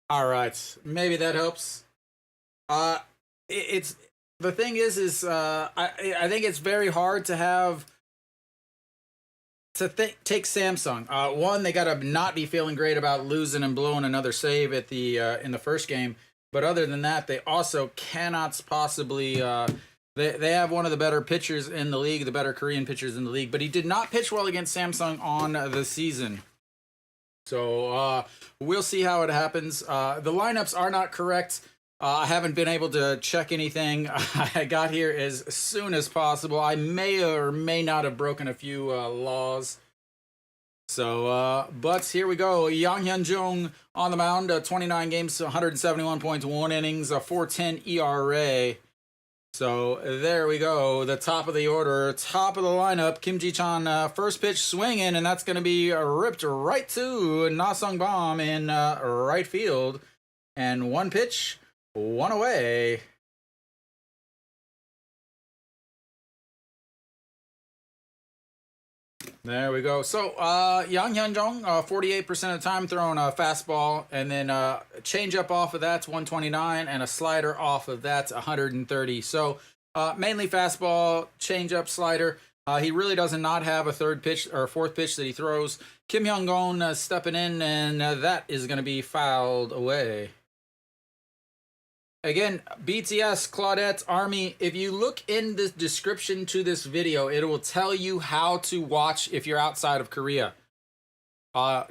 All right, maybe that helps. Uh, it's the thing is I think it's very hard to have take Samsung. One, they gotta not be feeling great about losing and blowing another save at the in the first game. But other than that, they also cannot possibly. They have one of the better pitchers in the league, the better Korean pitchers in the league. But he did not pitch well against Samsung on the season. So we'll see how it happens. The lineups are not correct. I haven't been able to check anything. I got here as soon as possible. I may or may not have broken a few laws. So, but here we go. Yang Hyun-jung on the mound, 29 games, 171 points, 1 innings, a 4.10 ERA. So there we go. The top of the order, top of the lineup. Kim Ji-chan, first pitch swinging, and that's going to be ripped right to Na-sung Bam in right field. And one pitch, one away. There we go. So, Yang Hyun-jung, 48% of the time throwing a fastball, and then a changeup off of that's 129, and a slider off of that's 130. So, mainly fastball, changeup, slider. He really does not have a third pitch or fourth pitch that he throws. Kim Hyung-gon stepping in, and that is going to be fouled away. Again, BTS, Claudette, Army, if you look in the description to this video, it will tell you how to watch if you're outside of Korea.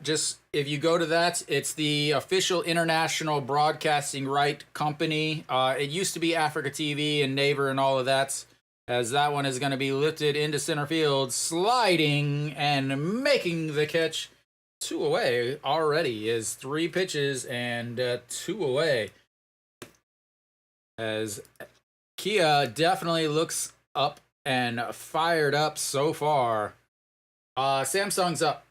Just, if you go to that, it's the official international broadcasting right company. It used to be Africa TV and Naver and all of that, as that one is going to be lifted into center field, sliding and making the catch. 2 away already is 3 pitches and 2 away. As Kia definitely looks up and fired up so far. Samsung's up.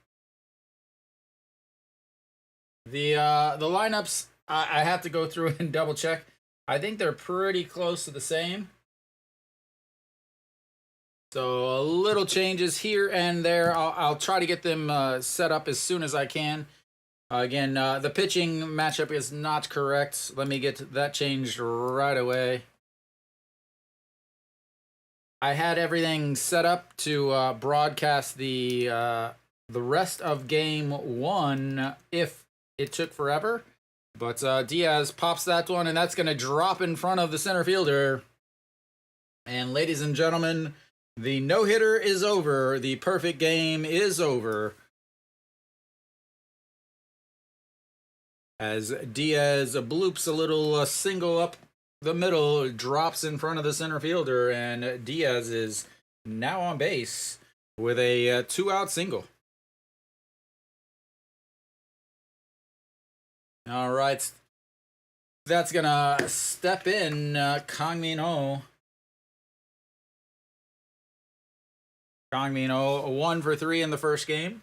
The lineups, I have to go through and double check. I think they're pretty close to the same. So a little changes here and there. I'll try to get them set up as soon as I can. Again, the pitching matchup is not correct. Let me get that changed right away. I had everything set up to broadcast the rest of game 1 if it took forever. But Diaz pops that one, and that's going to drop in front of the center fielder. And ladies and gentlemen, the no-hitter is over. The perfect game is over. As Diaz bloops a little single up the middle, drops in front of the center fielder, and Diaz is now on base with a 2-out single. All right, that's gonna step in Kang Min-ho. Kang Min-ho 1 for 3 in the first game.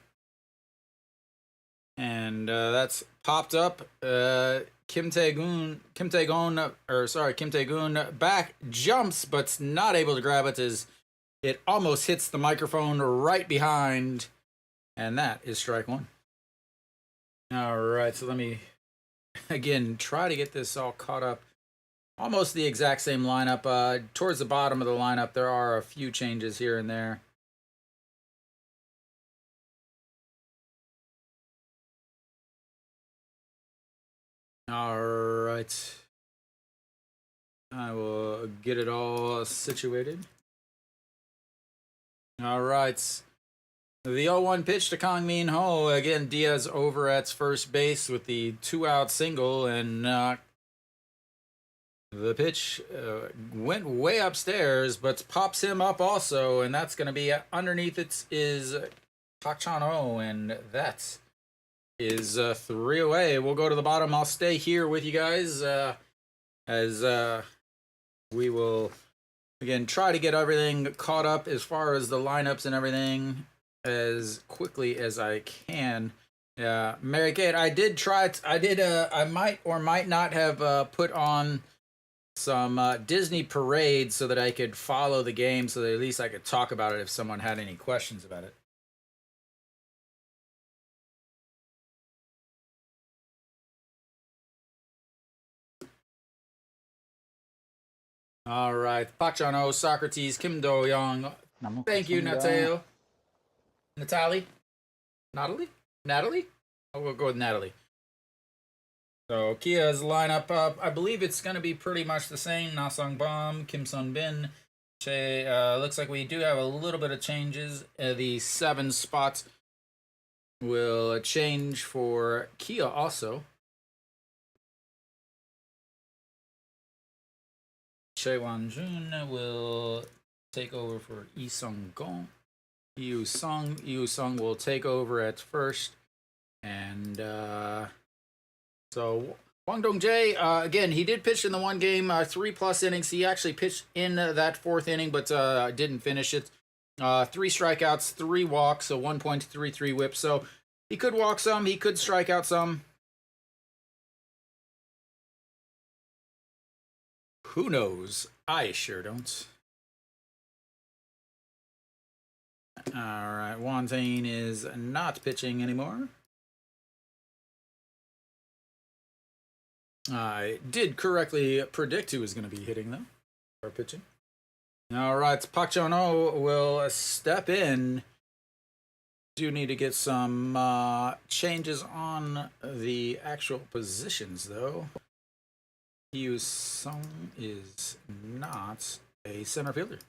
And that's popped up. Kim Tae-gun back jumps, but's not able to grab it as it almost hits the microphone right behind. And that is strike 1. All right, so let me, again, try to get this all caught up. Almost the exact same lineup. Towards the bottom of the lineup, there are a few changes here and there. All right. I will get it all situated. All right. The 0-1 pitch to Kang Min-ho. Again, Diaz over at first base with the 2-out single, and the pitch went way upstairs, but pops him up also, and that's going to be underneath it is Park Chan-ho, and that's is 3 away. We'll go to the bottom. I'll stay here with you guys as we will, again, try to get everything caught up as far as the lineups and everything as quickly as I can. Mary Kate, I might or might not have put on some Disney parade so that I could follow the game, so that at least I could talk about it if someone had any questions about it. All right. Park Chan-ho, Socrates, Kim Do-young. Thank you, Nateo. Natalie? Natalie? Oh, we'll go with Natalie. So Kia's lineup up, I believe it's going to be pretty much the same. Na Sung Bam, Kim Sun Bin. Looks like we do have a little bit of changes. The 7 spots will change for Kia also. Choi Wan-jun will take over for Lee Sung-gong. Yu Sung will take over at first. And so Wang Dong-jae, again, he did pitch in the one game, 3+ innings. He actually pitched in that 4th inning, but didn't finish it. 3 strikeouts, 3 walks, a 1.33 whip. So he could walk some, he could strike out some. Who knows? I sure don't. All right, Wantane is not pitching anymore. I did correctly predict who was going to be hitting them or pitching. All right, Park Chan-ho will step in. Do need to get some changes on the actual positions, though. Yu Sung is not a center fielder.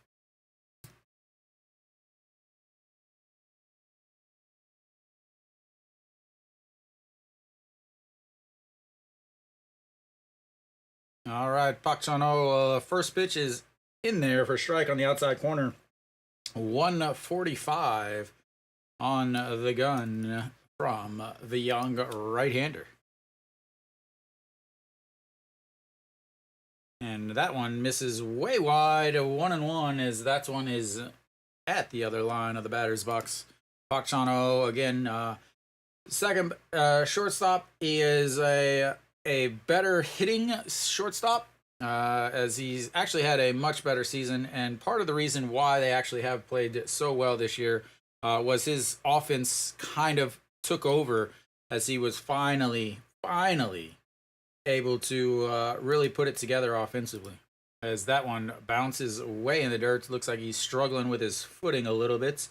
All right, Park Chan-ho, first pitch is in there for strike on the outside corner. 145 on the gun from the young right-hander. And that one misses way wide. 1-1 as that one is at the other line of the batter's box. Park Chan-ho again, second shortstop. He is a better hitting shortstop, as he's actually had a much better season. And part of the reason why they actually have played so well this year was his offense kind of took over as he was finally able to really put it together offensively. As that one bounces way in the dirt, looks like he's struggling with his footing a little bit.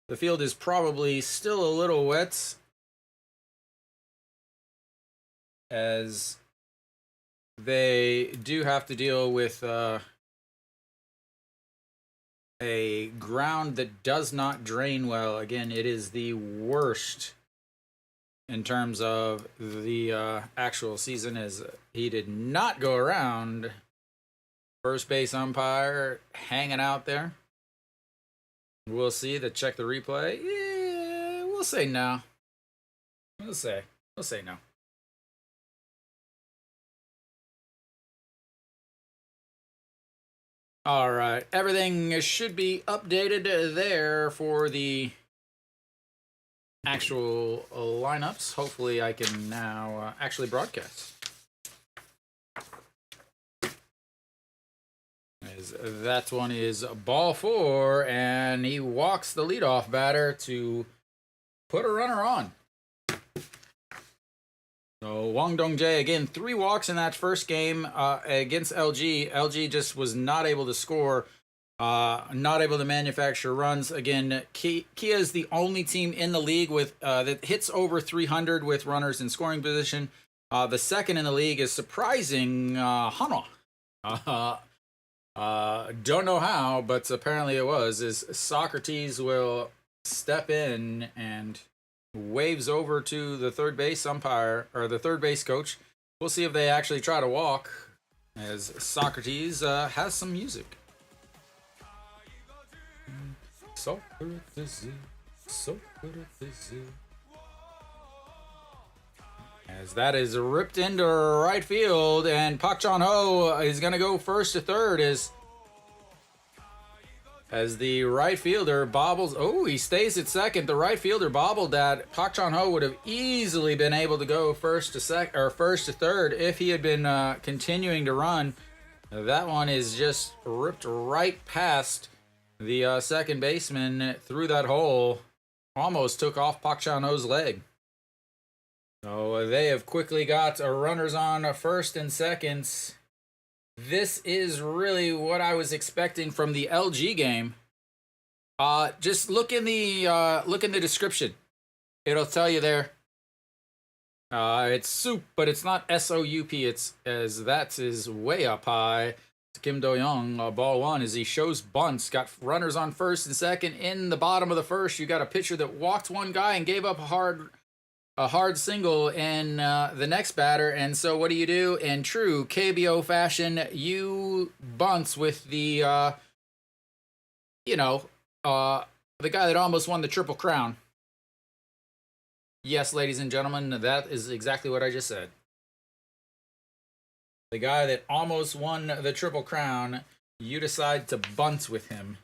The field is probably still a little wet, as they do have to deal with a ground that does not drain well. Again, it is the worst in terms of the actual season, as he did not go around. First base umpire hanging out there. We'll see. To check the replay. Yeah, we'll say no. We'll say no. All right, everything should be updated there for the actual lineups. Hopefully I can now actually broadcast. As that one is ball 4, and he walks the leadoff batter to put a runner on. So Wang Dong-jae, again, 3 walks in that first game against LG. LG just was not able to score, not able to manufacture runs. Again, Kia is the only team in the league with that hits over 300 with runners in scoring position. The second in the league is surprising hasnot. Don't know how, but apparently it was. Is Socrates will step in and waves over to the third base umpire, or the third base coach. We'll see if they actually try to walk, as Socrates has some music. Socrates, as that is ripped into right field, and Park Chan-ho is going to go first to third as the right fielder bobbles. Oh, he stays at second. The right fielder bobbled that. Park Chan-ho would have easily been able to go first to third if he had been continuing to run. That one is just ripped right past the second baseman through that hole. Almost took off Park Chan-ho's leg. So they have quickly got runners on first and seconds. this is really what I was expecting from the LG game. Just look in the description. It'll tell you there. It's soup, but it's not SOUP. It's as that is way up high. Kim Do-young, ball one, as he shows bunts. Got runners on first and second. In the bottom of the first, you got a pitcher that walked one guy and gave up a hard single in the next batter. And so what do? In true KBO fashion, you bunts with the, the guy that almost won the Triple Crown. Yes, ladies and gentlemen, that is exactly what I just said. The guy that almost won the Triple Crown, you decide to bunt with him.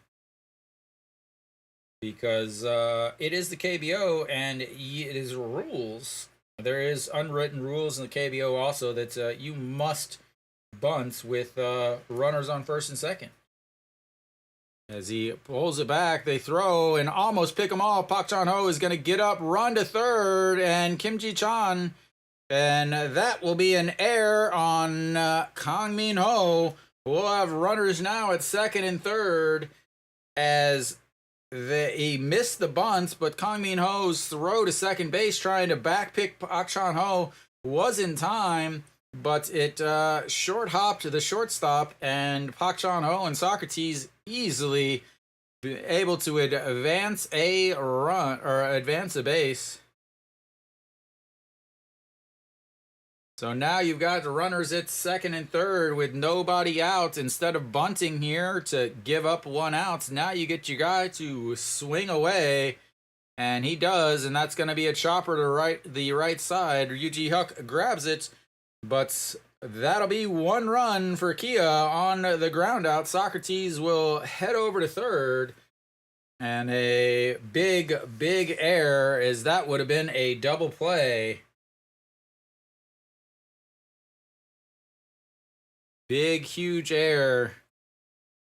Because it is the KBO and it is rules. There is unwritten rules in the KBO also that you must bunt with runners on first and second. As he pulls it back, they throw and almost pick him off. Park Chan-ho is going to get up, run to third, and Kim Ji-chan. And that will be an error on Kang Min-ho. We'll have runners now at second and third as he missed the bunts, but Kang Min-ho's throw to second base trying to backpick Park Chan-ho was in time, but it short-hopped the shortstop, and Park Chan-ho and Socrates easily able to advance a run, or advance a base. So now you've got the runners at second and third with nobody out. Instead of bunting here to give up one out, now you get your guy to swing away, and he does, and that's going to be a chopper to the right side. Ryuji Huck grabs it, but that'll be one run for Kia on the ground out. Socrates will head over to third, and a big error, as that would have been a double play. Big, huge error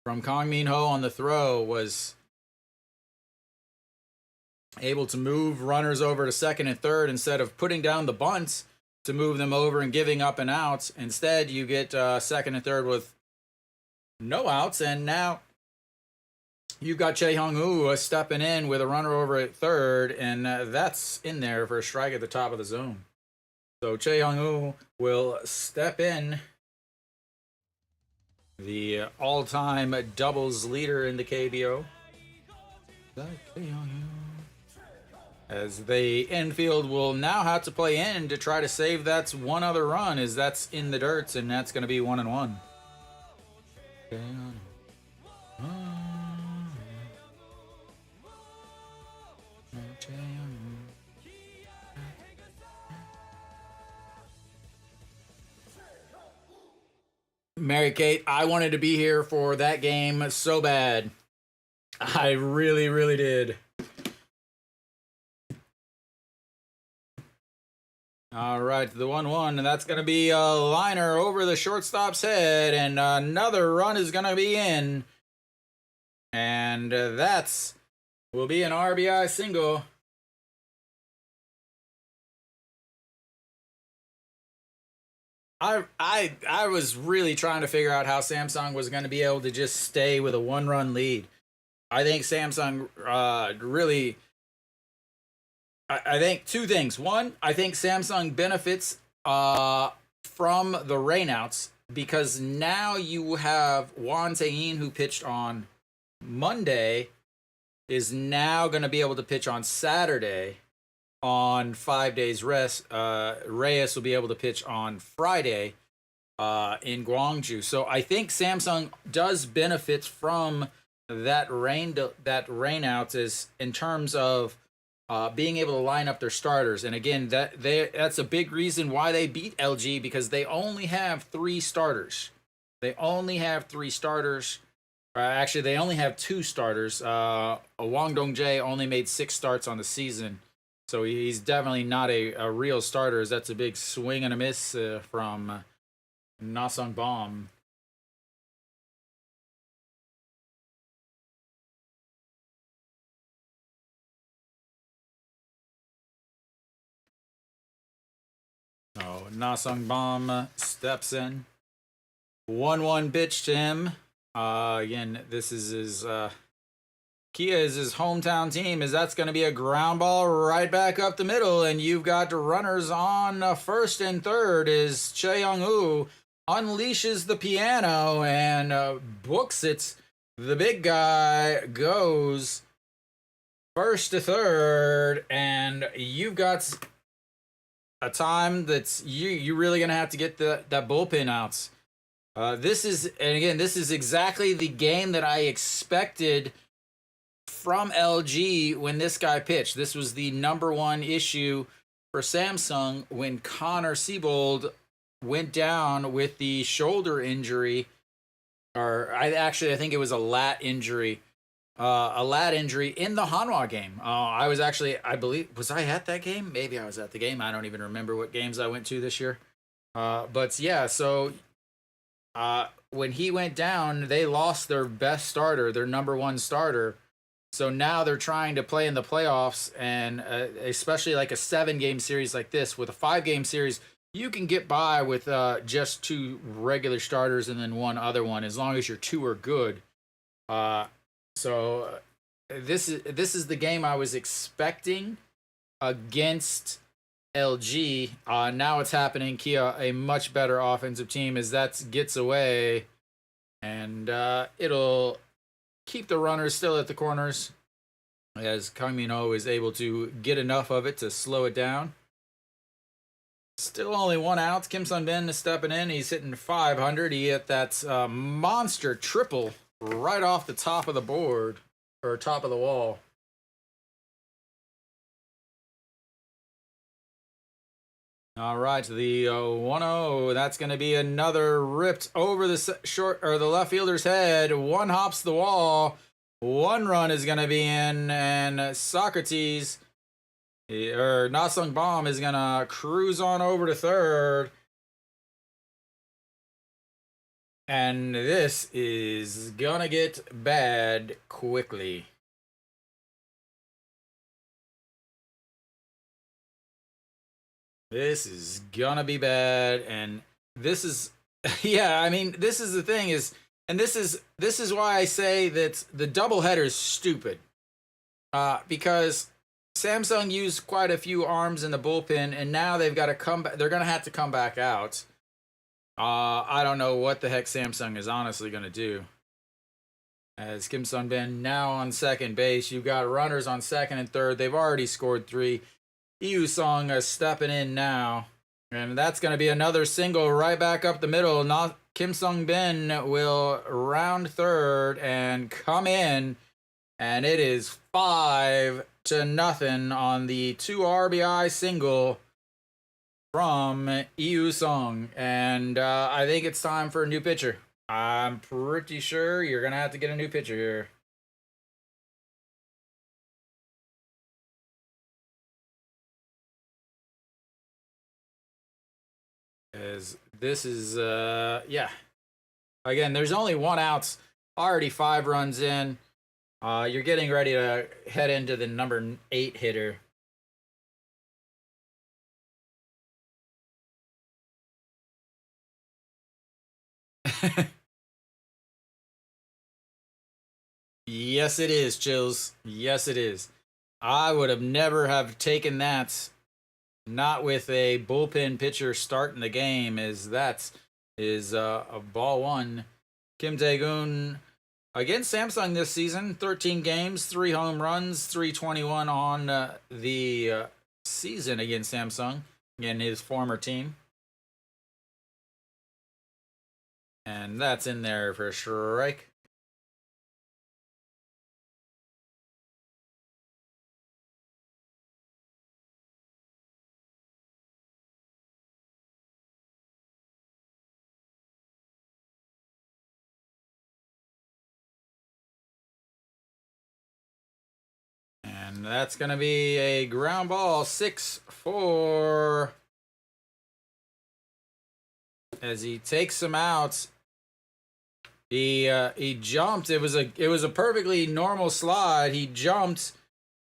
from Kang Min-ho on the throw, was able to move runners over to second and third instead of putting down the bunts to move them over and giving up and outs. Instead, you get second and third with no outs, and now you've got Chae Hong-woo stepping in with a runner over at third, and that's in there for a strike at the top of the zone. So Chae Hong-woo will step in, the all-time doubles leader in the KBO. As the infield will now have to play in to try to save that one other run, as that's in the dirt, and that's going to be 1-1. Mary Kate, I wanted to be here for that game so bad. I really did. All right, the 1-1, and that's going to be a liner over the shortstop's head, and another run is going to be in. And that's will be an RBI single. I was really trying to figure out how Samsung was going to be able to just stay with a one-run lead. I think Samsung really... I think two things. One, I think Samsung benefits from the rainouts, because now you have Won Tae-in, who pitched on Monday, is now going to be able to pitch on Saturday on 5 days rest. Reyes will be able to pitch on Friday in Gwangju. So I think Samsung does benefit from that rainouts, is in terms of being able to line up their starters. And again, that's a big reason why they beat LG, because they only have 3 starters. They only have 3 starters. Actually, they only have 2 starters. Wang Dong-jae only made 6 starts on the season, so he's definitely not a real starter. That's a big swing and a miss from Na-sung Bom. Oh, Na-sung Bom steps in 1-1 pitch to him. Again, this is his Kia is his hometown team, as that's going to be a ground ball right back up the middle, and you've got runners on first and third as Che Young-woo unleashes the piano and books it. The big guy goes first to third, and you've got a time that's you're really going to have to get that bullpen out. This is exactly the game that I expected from LG when this guy pitched. This was the number one issue for Samsung when Connor Siebold went down with the shoulder injury, or I think it was a lat injury. In the Hanwha game. I believe, was I at that game? Maybe I was at the game. I don't even remember what games I went to this year. But yeah, so when he went down, they lost their best starter, their number one starter. So now they're trying to play in the playoffs, and especially like a 7-game series like this. With a 5-game series, you can get by with just 2 regular starters and then 1 other one, as long as your 2 are good. So this is the game I was expecting against LG. Now it's happening. Kia, a much better offensive team, as that gets away, and it'll keep the runners still at the corners, as Kangmin-ho is able to get enough of it to slow it down. Still only 1 out. Kim Sun-bin is stepping in. He's hitting 500. He hit that monster triple right off the top of the board, or top of the wall. All right, the 1-0. That's going to be another ripped over the the left fielder's head. 1 hops the wall. 1 run is going to be in, and Socrates, or Na-sung Bam, is going to cruise on over to third. And this is going to get bad quickly. This is gonna be bad, and this is, yeah, I mean, this is the thing is, and this is why I say that the doubleheader is stupid. Because Samsung used quite a few arms in the bullpen, and now they've got to come back. They're gonna have to come back out. I don't know what the heck Samsung is honestly gonna do. As Kim Sun-bin now on second base, you've got runners on second and third. They've already scored 3. Yu Song is stepping in now, and that's going to be another single right back up the middle. Kim Sun-bin will round third and come in, and it is 5-0 on the 2 RBI single from Yu Song. And I think it's time for a new pitcher. I'm pretty sure you're going to have to get a new pitcher here. As this is, yeah. Again, there's only 1 out. Already 5 runs in. You're getting ready to head into the number 8 hitter. Yes, it is, Chills. Yes, it is. I would have never have taken that. Not with a bullpen pitcher starting the game, as that is a ball 1. Kim Tae-gun against Samsung this season, 13 games, 3 home runs, 321 on the season against Samsung, again, his former team. And that's in there for a strike. And that's going to be a ground ball, 6-4. As he takes him out, he jumped. It was a perfectly normal slide. He jumped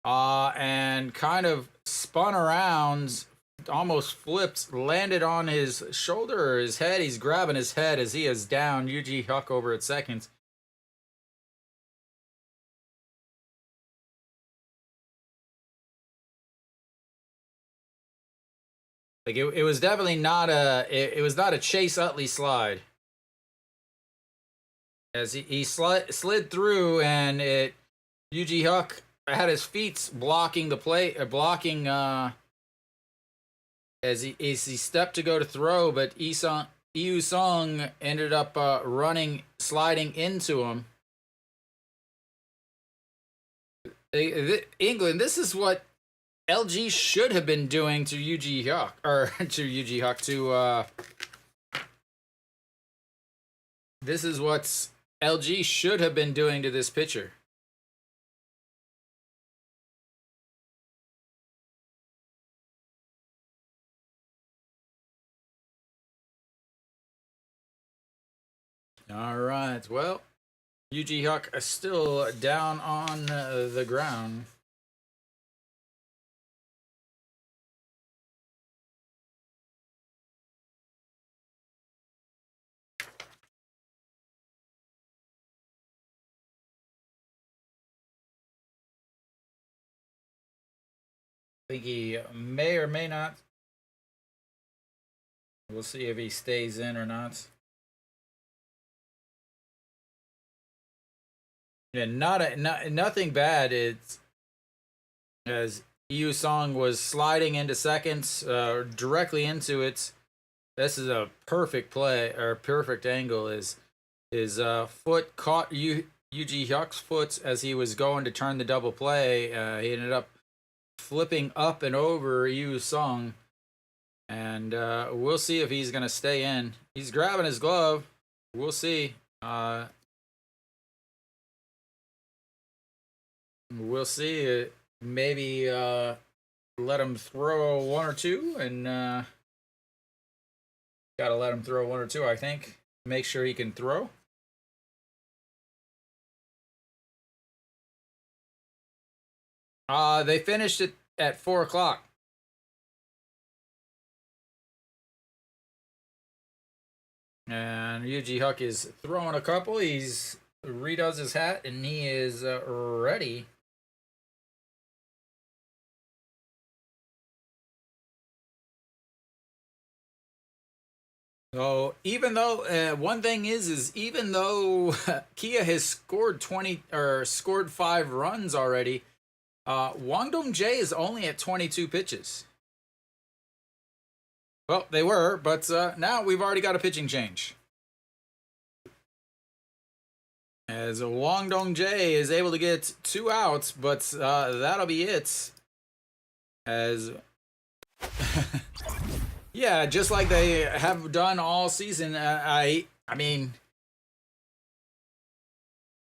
and kind of spun around almost flipped, landed on his shoulder or his head. He's grabbing his head as he is down. Yu-Ji Hyuk over at second. Like it was definitely not it was not a Chase Utley slide. As he slid through, and Yu-Ji Hyuk had his feet blocking the play, blocking as he stepped to go to throw, but Yu Sung ended up sliding into him. England, this is what LG should have been doing to Yu-Ji Hyuk, or to Yu-Ji Hyuk, this is what LG should have been doing to this pitcher. All right, well, Yu-Ji Hyuk is still down on the ground. I think he may or may not. We'll see if he stays in or not. Yeah, nothing bad. It's as Yu Song was sliding into seconds, directly into it. This is a perfect play, or perfect angle. His foot caught Yu-Ji Hyuk's foot as he was going to turn the double play. He ended up flipping up and over Yu Song, and we'll see if he's gonna stay in. He's grabbing his glove. We'll see. We'll see. Maybe let him throw one or two, and gotta let him throw one or two, I think. Make sure he can throw. They finished it at 4 o'clock. And Yu-Ji Hyuk is throwing a couple. He's redoes his hat, and he is ready. So even though one thing is even though Kia has scored 5 runs already, Wang Dong-jae is only at 22 pitches. Well, they were, but now we've already got a pitching change. As Wang Dong-jae is able to get 2 outs, but that'll be it. As yeah, just like they have done all season. I mean,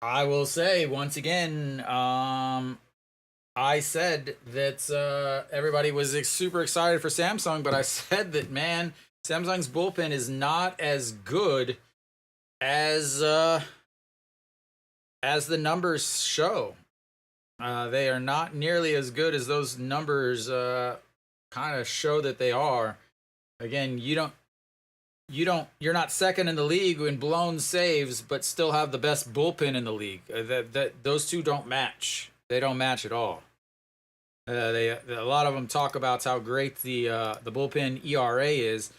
I will say once again, I said that everybody was super excited for Samsung, but I said that, man, Samsung's bullpen is not as good as the numbers show. They are not nearly as good as those numbers kind of show that they are. Again, you're not second in the league in blown saves, but still have the best bullpen in the league. Those two don't match. They don't match at all. A lot of them talk about how great the bullpen ERA is,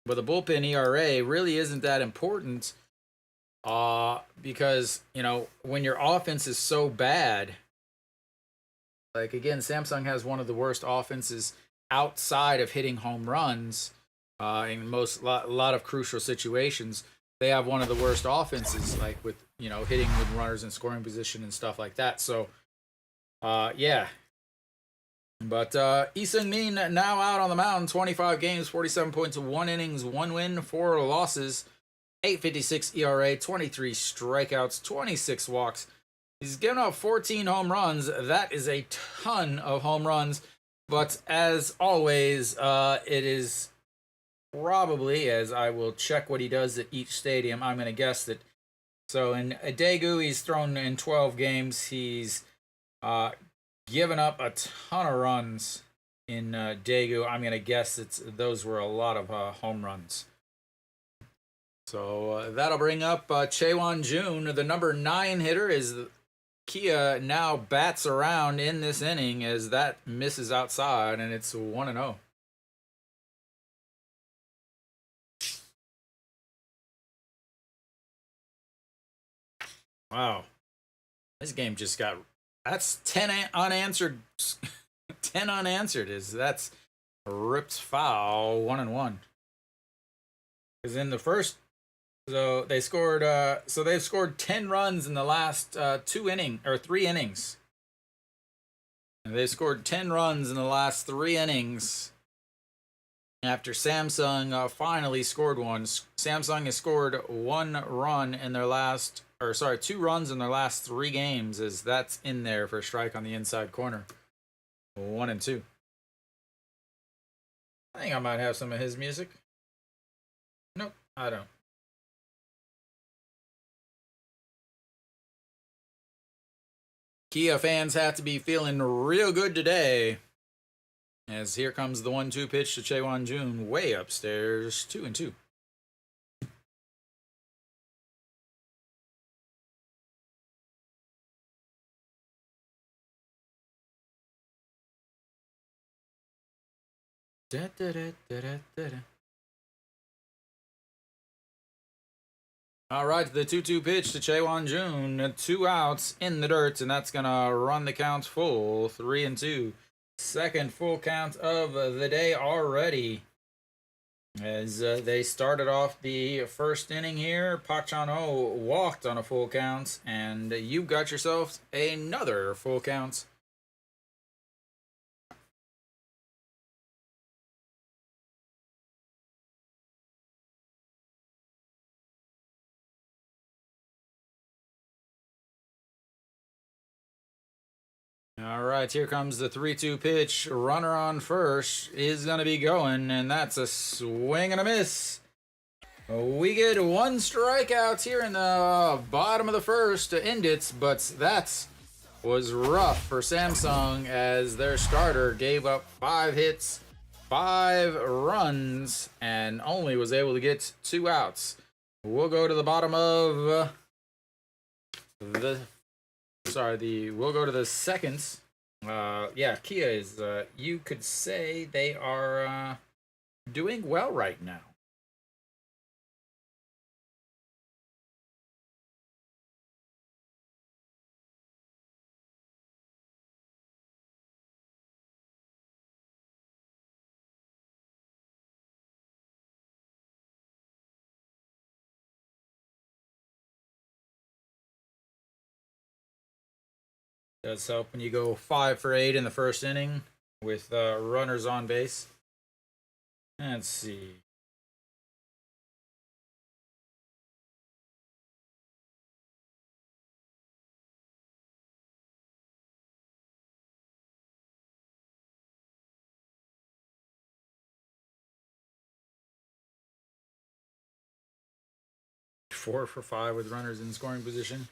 but the bullpen ERA really isn't that important. Because when your offense is so bad, like again, Samsung has one of the worst offenses outside of hitting home runs. In a lot of crucial situations, they have one of the worst offenses, like with hitting with runners in scoring position and stuff like that. So, yeah. But Lee Seung-min now out on the mound, 25 games, 47 points, 1 innings, 1 win, 4 losses, 8.56 ERA, 23 strikeouts, 26 walks. He's given up 14 home runs. That is a ton of home runs. But as always, it is probably, as I will check what he does at each stadium, I'm going to guess that. So in Daegu, he's thrown in 12 games. He's given up a ton of runs. in Daegu. I'm gonna guess those were a lot of home runs. So that'll bring up Chaewon Jun, the number 9 hitter. Is Kia now bats around in this inning as that misses outside, and it's 1-0. Wow, this game just got, that's 10 unanswered. 10 unanswered that's ripped foul. 1-1. Because in the first, so they scored. So they've scored 10 runs in the last 3 innings. And they scored 10 runs in the last 3 innings. After Samsung finally scored one, Samsung has scored 1 run in their last, 2 runs in their last 3 games. As that's in there for a strike on the inside corner. 1-2. I think I might have some of his music. Nope, I don't. Kia fans have to be feeling real good today. As here comes the 1-2 pitch to Chaewon Jun, way upstairs, 2-2. All right, the 2-2 pitch to Chaewon Jun, 2 outs in the dirt, and that's gonna run the count full, 3-2. Second full count of the day already. As they started off the first inning here, Park Chan-ho walked on a full count, and you got yourself another full count. All right, here comes the 3-2 pitch. Runner on first is going to be going, and that's a swing and a miss. We get 1 strikeout here in the bottom of the first to end it, but that was rough for Samsung as their starter gave up 5 hits, 5 runs, and only was able to get 2 outs. We'll go to the bottom of we'll go to the seconds. Yeah, Kia is, you could say they are doing well right now. Does help when you go 5 for 8 in the first inning with runners on base. Let's see. Four for 5 with runners in scoring position.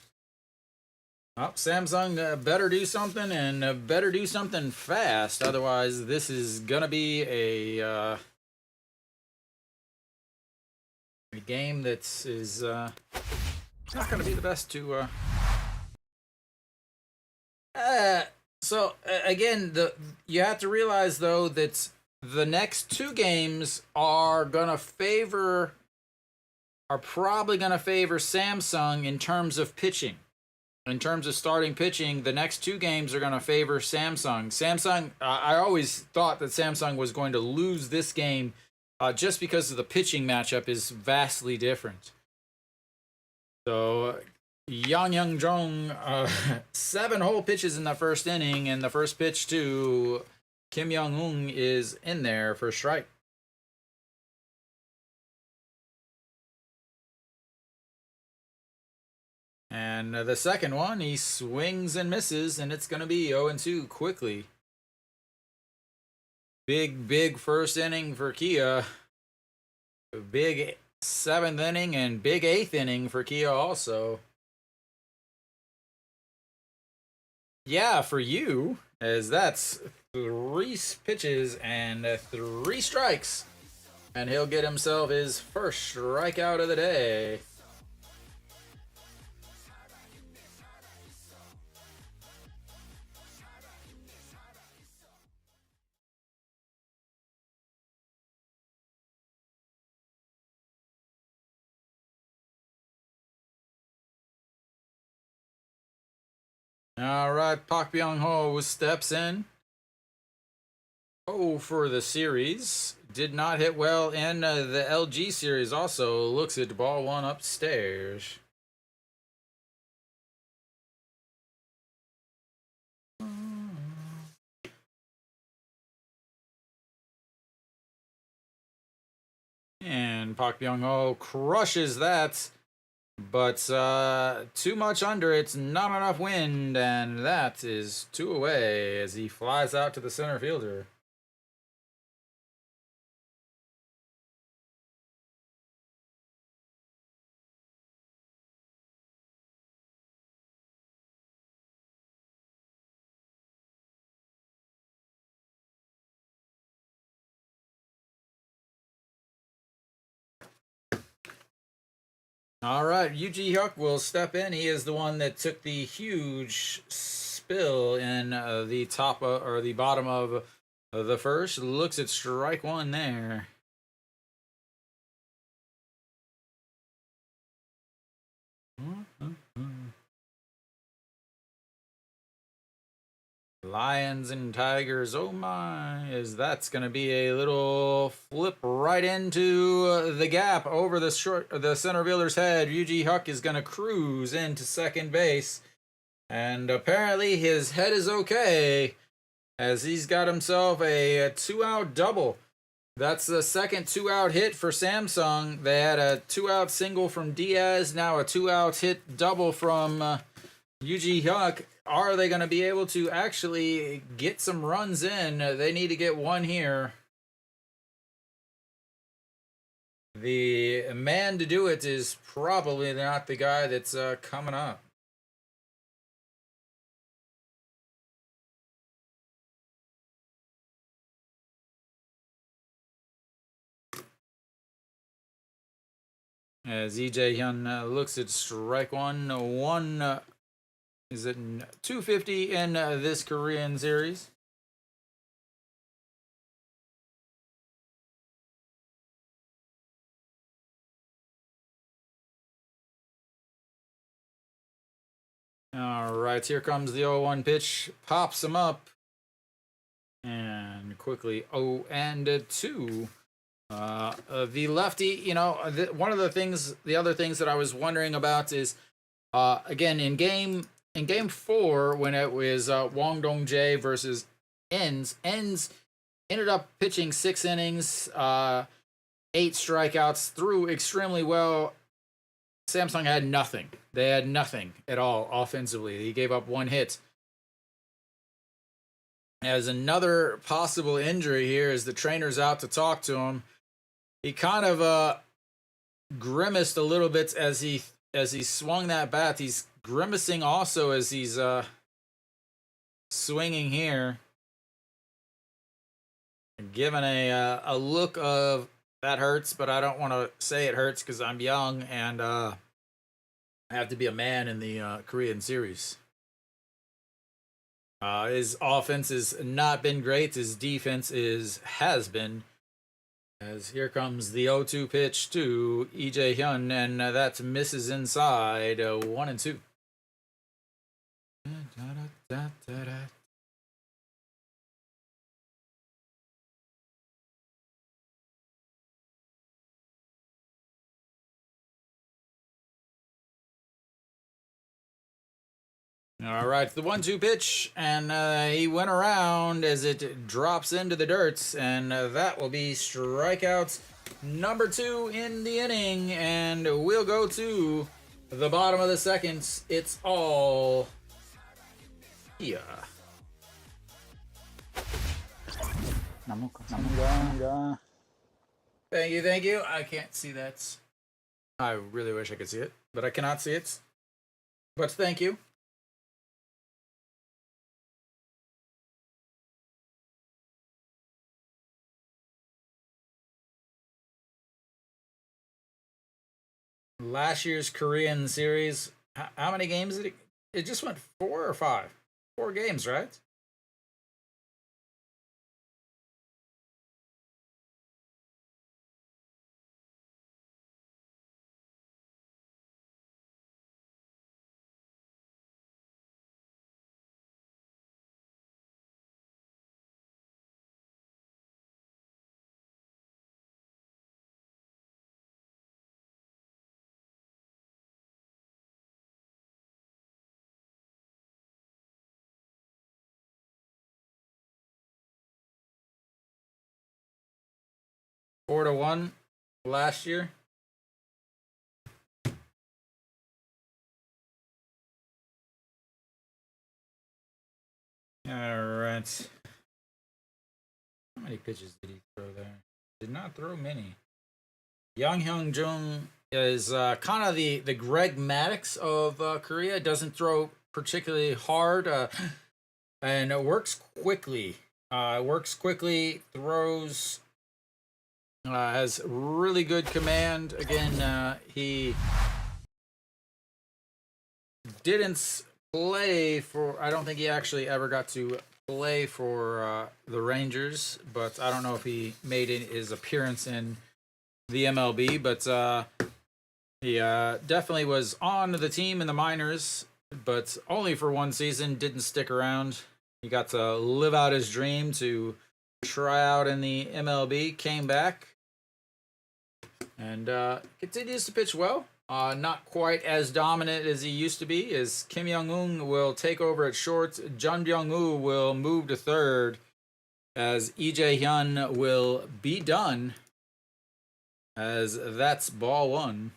Oh, Samsung better do something, and better do something fast. Otherwise, this is gonna be a game that is not gonna be the best to. So again, you have to realize though that the next 2 games are probably gonna favor Samsung in terms of pitching. In terms of starting pitching, the next 2 games are going to favor Samsung. I always thought that Samsung was going to lose this game just because of the pitching matchup is vastly different. So, Yang Jong, 7 whole pitches in the first inning, and the first pitch to Kim Young-hoon is in there for a strike. And the second one, he swings and misses, and it's going to be 0-2 quickly. Big first inning for Kia. Big 7th inning and big 8th inning for Kia also. Yeah, for you. as that's 3 pitches and 3 strikes. And he'll get himself his first strikeout of the day. All right, Park Byung-ho steps in. Oh, for the series. Did not hit well in the LG series. Also looks at ball 1 upstairs. And Park Byung-ho crushes that. But too much under, it's not enough wind, and that is 2 away as he flies out to the center fielder. All right, Yuji Hyuk will step in. He is the one that took the huge spill in the top or the bottom of the first. Looks at strike 1 there. Lions and Tigers, oh my, is that's going to be a little flip right into the gap over the center fielder's head. Yuji Hyuk is going to cruise into second base, and apparently his head is okay as he's got himself a 2-out double. That's the second 2-out hit for Samsung. They had a 2-out single from Diaz, now a 2-out hit double from Yuji Hyuk. Are they going to be able to actually get some runs in? They need to get 1 here. The man to do it is probably not the guy that's coming up. As EJ Hyun looks at strike 1, is it 250 in this Korean series? All right, here comes the 0-1 pitch. Pops him up. And quickly 0-2. The lefty, you know, one of the other things that I was wondering about is, again, in game 4, when it was Wong Dong-jae versus Ends ended up pitching 6 innings, 8 strikeouts, threw extremely well. Samsung had nothing. They had nothing at all offensively. He gave up 1 hit. As another possible injury here, as the trainer's out to talk to him, he kind of grimaced a little bit as he swung that bat. He's grimacing also as he's swinging here, giving a look of that hurts, but I don't want to say it hurts because I'm young and I have to be a man in the Korean series. His offense has not been great. His defense has been. As here comes the 0-2 pitch to EJ Hyun, and that misses inside 1-2. All right, the 1-2 pitch, and he went around as it drops into the dirt, and that will be strikeout number 2 in the inning, and we'll go to the bottom of the second. It's all here. Thank you. I can't see that. I really wish I could see it, but I cannot see it. But thank you. last year's Korean series, how many games did it just went 4 or 5? 4 games, right? Four to one last year. All right. How many pitches did he throw there? Did not throw many. Yang Hyung Jung is kind of the Greg Maddux of Korea. Doesn't throw particularly hard and it works quickly. Throws, has really good command. Again, he didn't play for, I don't think he actually ever got to play for the Rangers, but I don't know if he made his appearance in the MLB, but he definitely was on the team in the minors, but only for one season, didn't stick around. He got to live out his dream to try out in the MLB, came back, and continues to pitch well. Not quite as dominant as he used to be, as Kim Young-un will take over at short. Jun Byung-woo will move to third, as Lee Jae-hyun will be done, as that's ball one.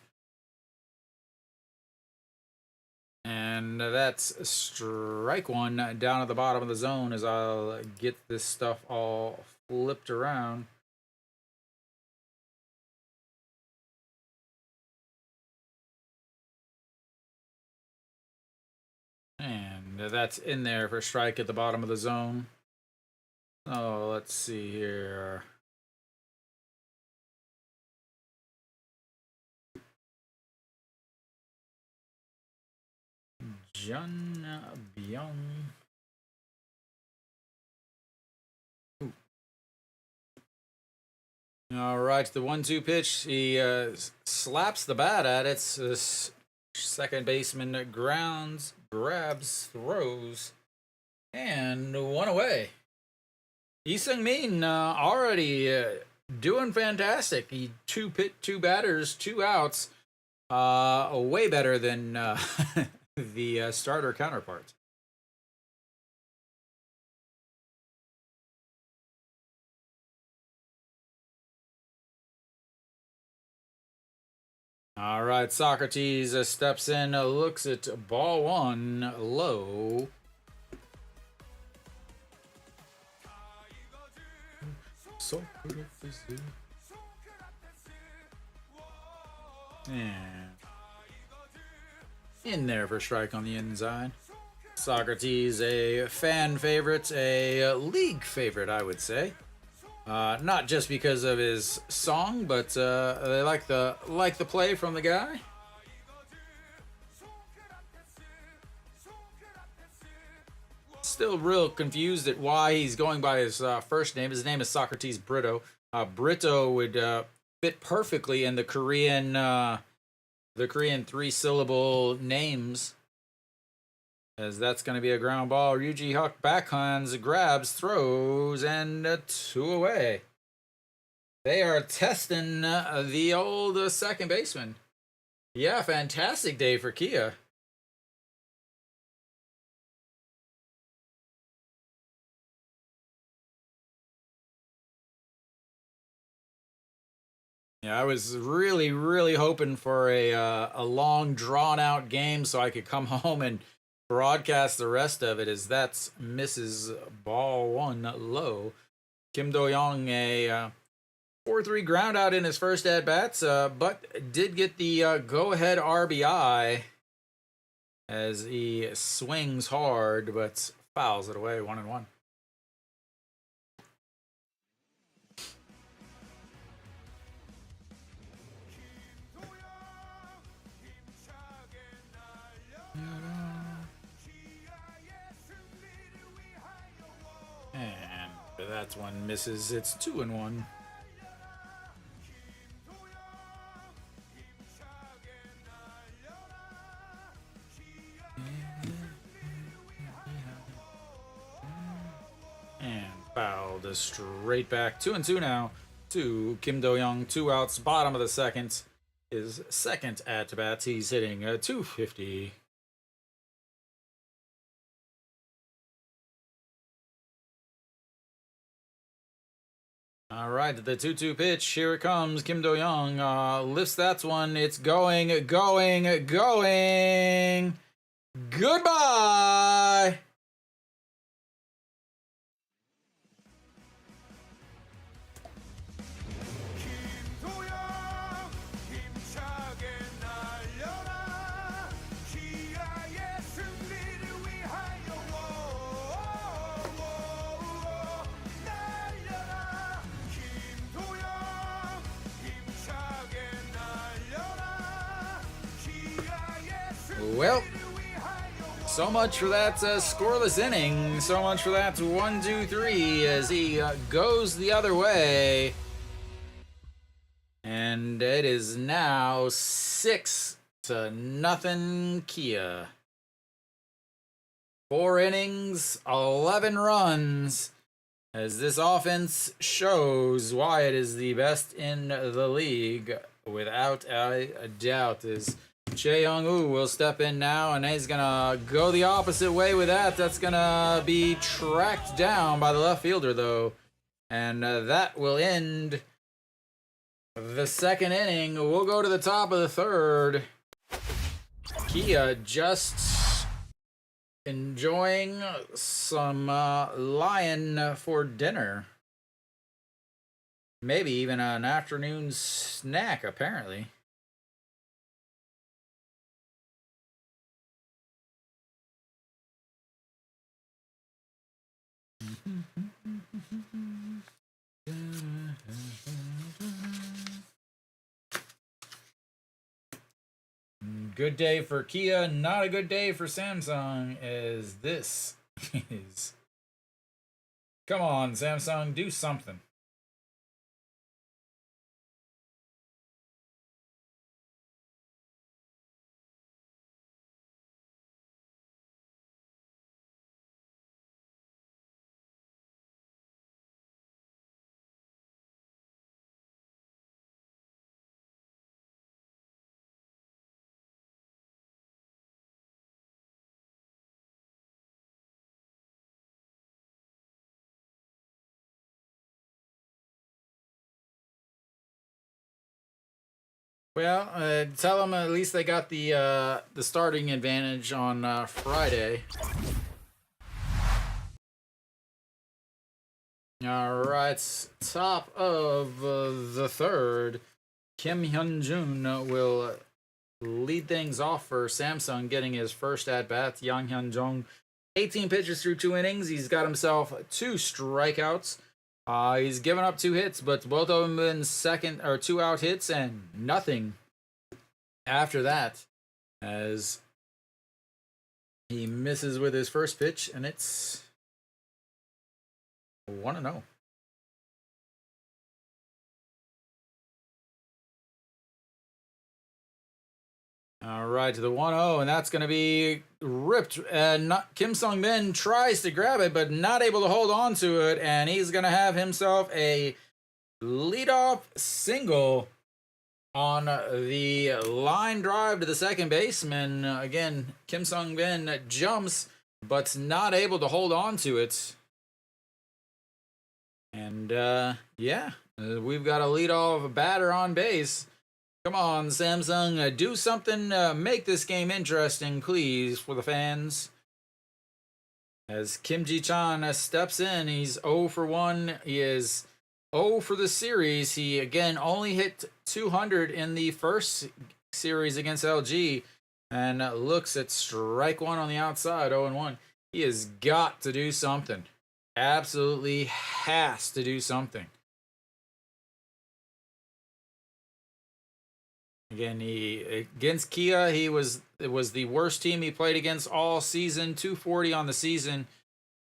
And that's strike one down at the bottom of the zone, as I'll get this stuff all flipped around. And that's in there for strike at the bottom of the zone. Oh, let's see here. Jun Byung. All right, the 1-2 pitch. He slaps the bat at it. Second baseman grounds, grabs, throws, and one away. Lee Seung-min already doing fantastic. He two batters, 2 outs. Way better than the starter counterparts. All right, Socrates steps in, looks at ball one, low. And in there for strike on the inside. Socrates, a fan favorite, a league favorite, I would say. Not just because of his song, but they like the play from the guy. Still real confused at why he's going by his first name. His name is Socrates Brito. Brito would fit perfectly in the Korean 3-syllable names, as that's going to be a ground ball. Ryuji Huck backhands, grabs, throws, and 2 away. They are testing the old second baseman. Yeah, fantastic day for Kia. Yeah, I was really, really hoping for a long, drawn-out game so I could come home and broadcast the rest of it, as that's Mrs. Ball one low. Kim Do-young, a 4-3 ground out in his first at-bats, but did get the go-ahead RBI as he swings hard, but fouls it away, 1-1. that one misses. It's 2-1. And fouled straight back. 2-2 now to Kim Do-young. 2 outs, bottom of the second. His second at bat. He's hitting a 250. All right, the 2-2 pitch. Here it comes. Kim Do-young lifts that one. It's going. Goodbye. Well, so much for that scoreless inning. So much for that 1-2-3 as he goes the other way. And it is now 6-0 Kia. 4 innings, 11 runs. As this offense shows why it is the best in the league, without a doubt, is Chae Young-woo will step in now, and he's going to go the opposite way with that. That's going to be tracked down by the left fielder, though. And that will end the second inning. We'll go to the top of the third. Kia just enjoying some lion for dinner. Maybe even an afternoon snack, apparently. Good day for Kia, not a good day for Samsung, as this is... Come on, Samsung, do something. Well, tell them at least they got the starting advantage on Friday. All right, top of the third, Kim Hyun-jun will lead things off for Samsung, getting his first at-bat. Yang Hyun-jung, 18 pitches through 2 innings. He's got himself 2 strikeouts. He's given up 2 hits, but both of them in second or 2-out hits and nothing after that, as he misses with his first pitch, and it's 1-0. All right, to the 1-0, and that's going to be ripped. Kim Sung-min tries to grab it, but not able to hold on to it, and he's going to have himself a leadoff single on the line drive to the second baseman. Again, Kim Sung-min jumps, but not able to hold on to it. And, yeah, we've got a leadoff batter on base. Come on, Samsung, do something, make this game interesting, please, for the fans. As Kim Ji-chan steps in, he's 0 for 1. He is 0 for the series. He, again, only hit 200 in the first series against LG, and looks at strike 1 on the outside, 0-1. He has got to do something. Absolutely has to do something. Again, against Kia, it was the worst team he played against all season, 240 on the season.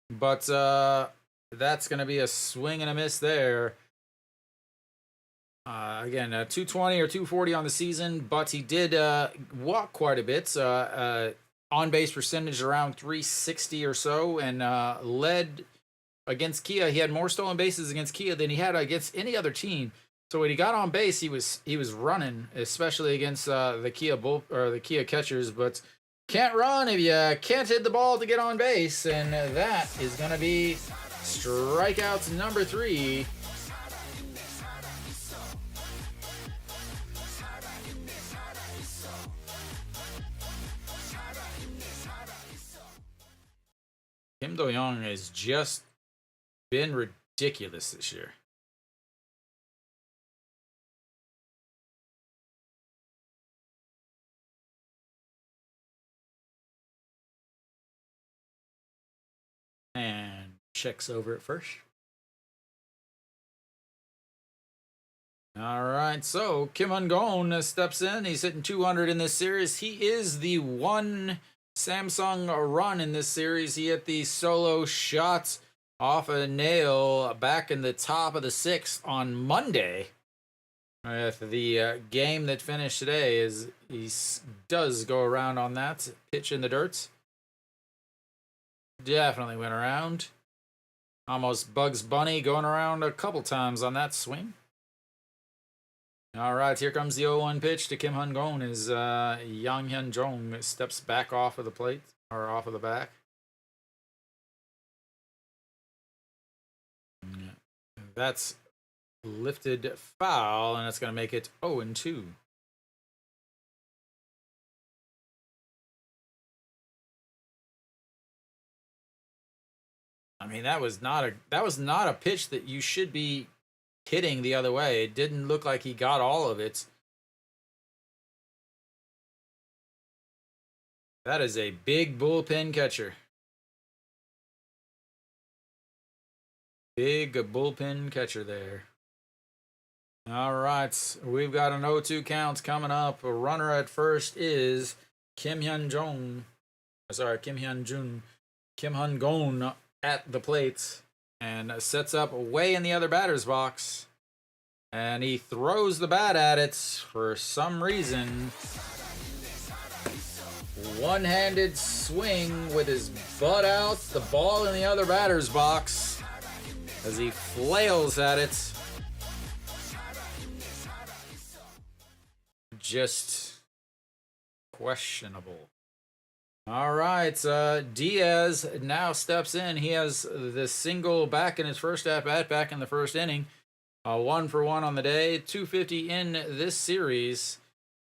But that's going to be a swing and a miss there. Again, 220 or 240 on the season, but he did walk quite a bit. On base percentage around 360 or so, and led against Kia. He had more stolen bases against Kia than he had against any other team. So when he got on base, he was running, especially against the Kia catchers. But can't run if you can't hit the ball to get on base, and that is going to be strikeouts number 3. Kim Do-young has just been ridiculous this year. And checks over at first. All right, so Kim Hun-gon steps in. He's hitting 200 in this series. He is the one Samsung run in this series. He hit the solo shot off a nail back in the top of the 6th on Monday. With the game that finished today, is he does go around on that pitch in the dirt. Definitely went around. Almost Bugs Bunny going around a couple times on that swing. All right, here comes the 0-1 pitch to Kim Hun-gon as Yang Hyun-jong steps back off of the plate, or off of the back. That's lifted foul, and it's going to make it 0-2. I mean, that was not a pitch that you should be hitting the other way. It didn't look like he got all of it. That is a big bullpen catcher. Big bullpen catcher there. All right, we've got an 0-2 count coming up. A runner at first is Kim Hyun-jung. Kim Hun-gon at the plate and sets up way in the other batter's box. And he throws the bat at it for some reason. One-handed swing with his butt out, the ball in the other batter's box as he flails at it. Just questionable. All right, Diaz now steps in. He has the single back in his first at-bat, back in the first inning. 1-for-1 on the day, 250 in this series.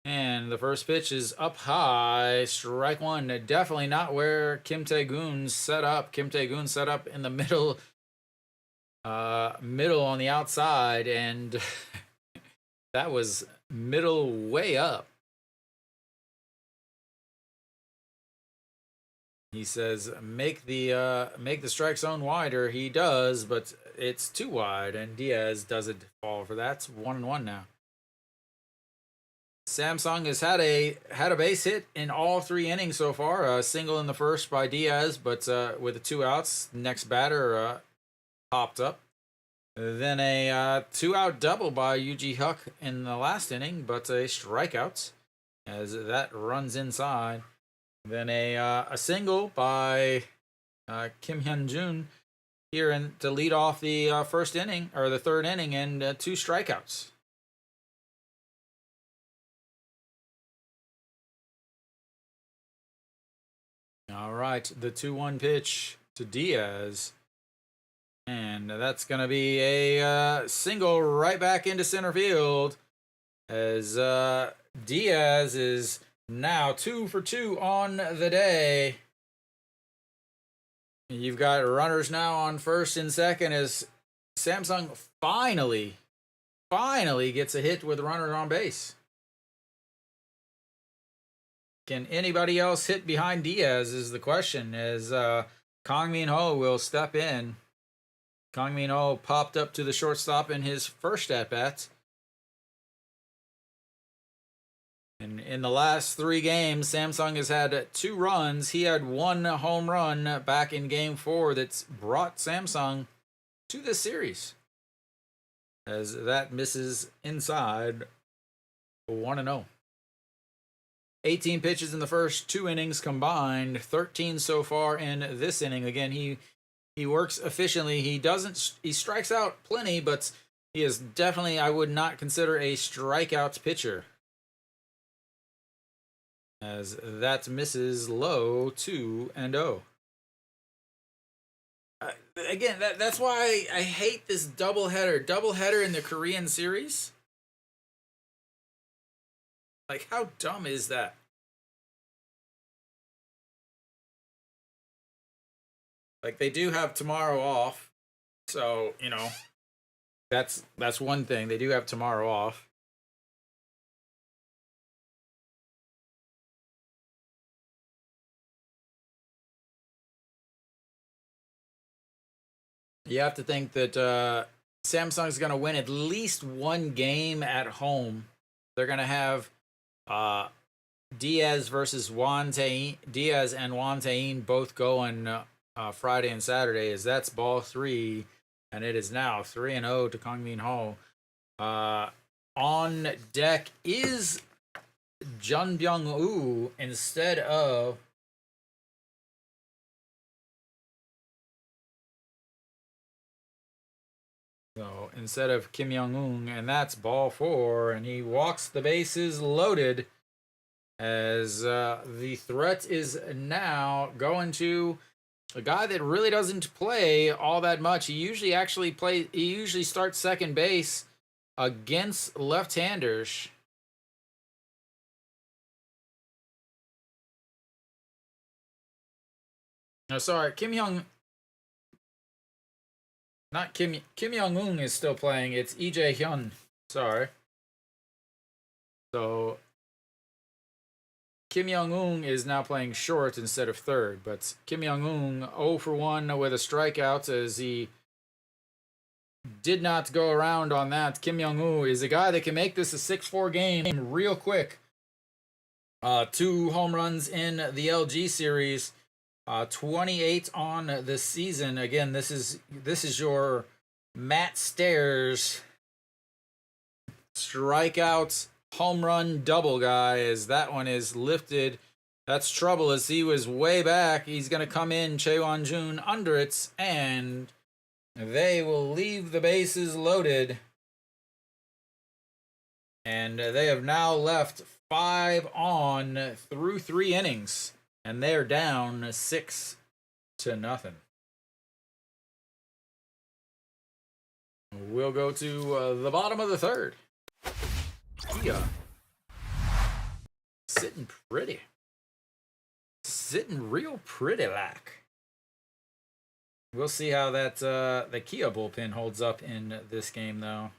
And the first pitch is up high, strike one. Definitely not where Kim Tae-gun set up. Kim Tae-gun set up in the middle on the outside, and that was middle way up. He says, make the strike zone wider. He does, but it's too wide, and Diaz doesn't fall for that. It's 1-1 now. Samsung has had a base hit in all 3 innings so far. A single in the first by Diaz, but with the 2 outs, next batter popped up. Then a 2-out double by Yoo-ji Hyuk in the last inning, but a strikeout as that runs inside. Then a single by Kim Hyun-jun here to lead off the first inning, or the third inning, and 2 strikeouts. All right, the 2-1 pitch to Diaz. And that's going to be a single right back into center field as Diaz is now 2 for 2 on the day. You've got runners now on first and second as Samsung finally gets a hit with runners on base. Can anybody else hit behind Diaz is the question, as Kang Min-ho will step in. Kang Min-ho popped up to the shortstop in his first at-bat. And in the last 3 games, Samsung has had 2 runs. He had 1 home run back in Game 4 that's brought Samsung to this series, as that misses inside 1-0. 18 pitches in the first 2 innings combined, 13 so far in this inning. Again, he works efficiently. He strikes out plenty, but he is definitely, I would not consider a strikeout pitcher, as that misses low, 2-0. Again, that's why I hate this doubleheader in the Korean series. Like, how dumb is that? Like, they do have tomorrow off, so you know that's one thing. They do have tomorrow off. You have to think that Samsung's going to win at least one game at home. They're going to have Diaz versus Diaz and Juan Tain both going Friday and Saturday, as that's ball 3, and it is now 3-0 to Kang Min Ho. On deck is Jun Byung-woo instead of Kim Young-un, and that's ball 4, and he walks the bases loaded, as the threat is now going to a guy that really doesn't play all that much. He usually starts second base against left-handers. No, sorry, Kim Young-un is still playing. It's Lee Jae-hyun. Sorry. So Kim Young-un is now playing short instead of third, but Kim Young-un 0 for 1 with a strikeout, as he did not go around on that. Kim Young-un is a guy that can make this a 6-4 game real quick. 2 home runs in the LG series, 28 on the season. Again, this is your Matt Stairs strikeout home run double guy, as that one is lifted. That's trouble, as he was way back. He's going to come in, Chae Won-jun under it, and they will leave the bases loaded. And they have now left 5 on through 3 innings, and they're down 6-0. We'll go to the bottom of the third. Kia sitting pretty. Sitting real pretty like. We'll see how that the Kia bullpen holds up in this game, though.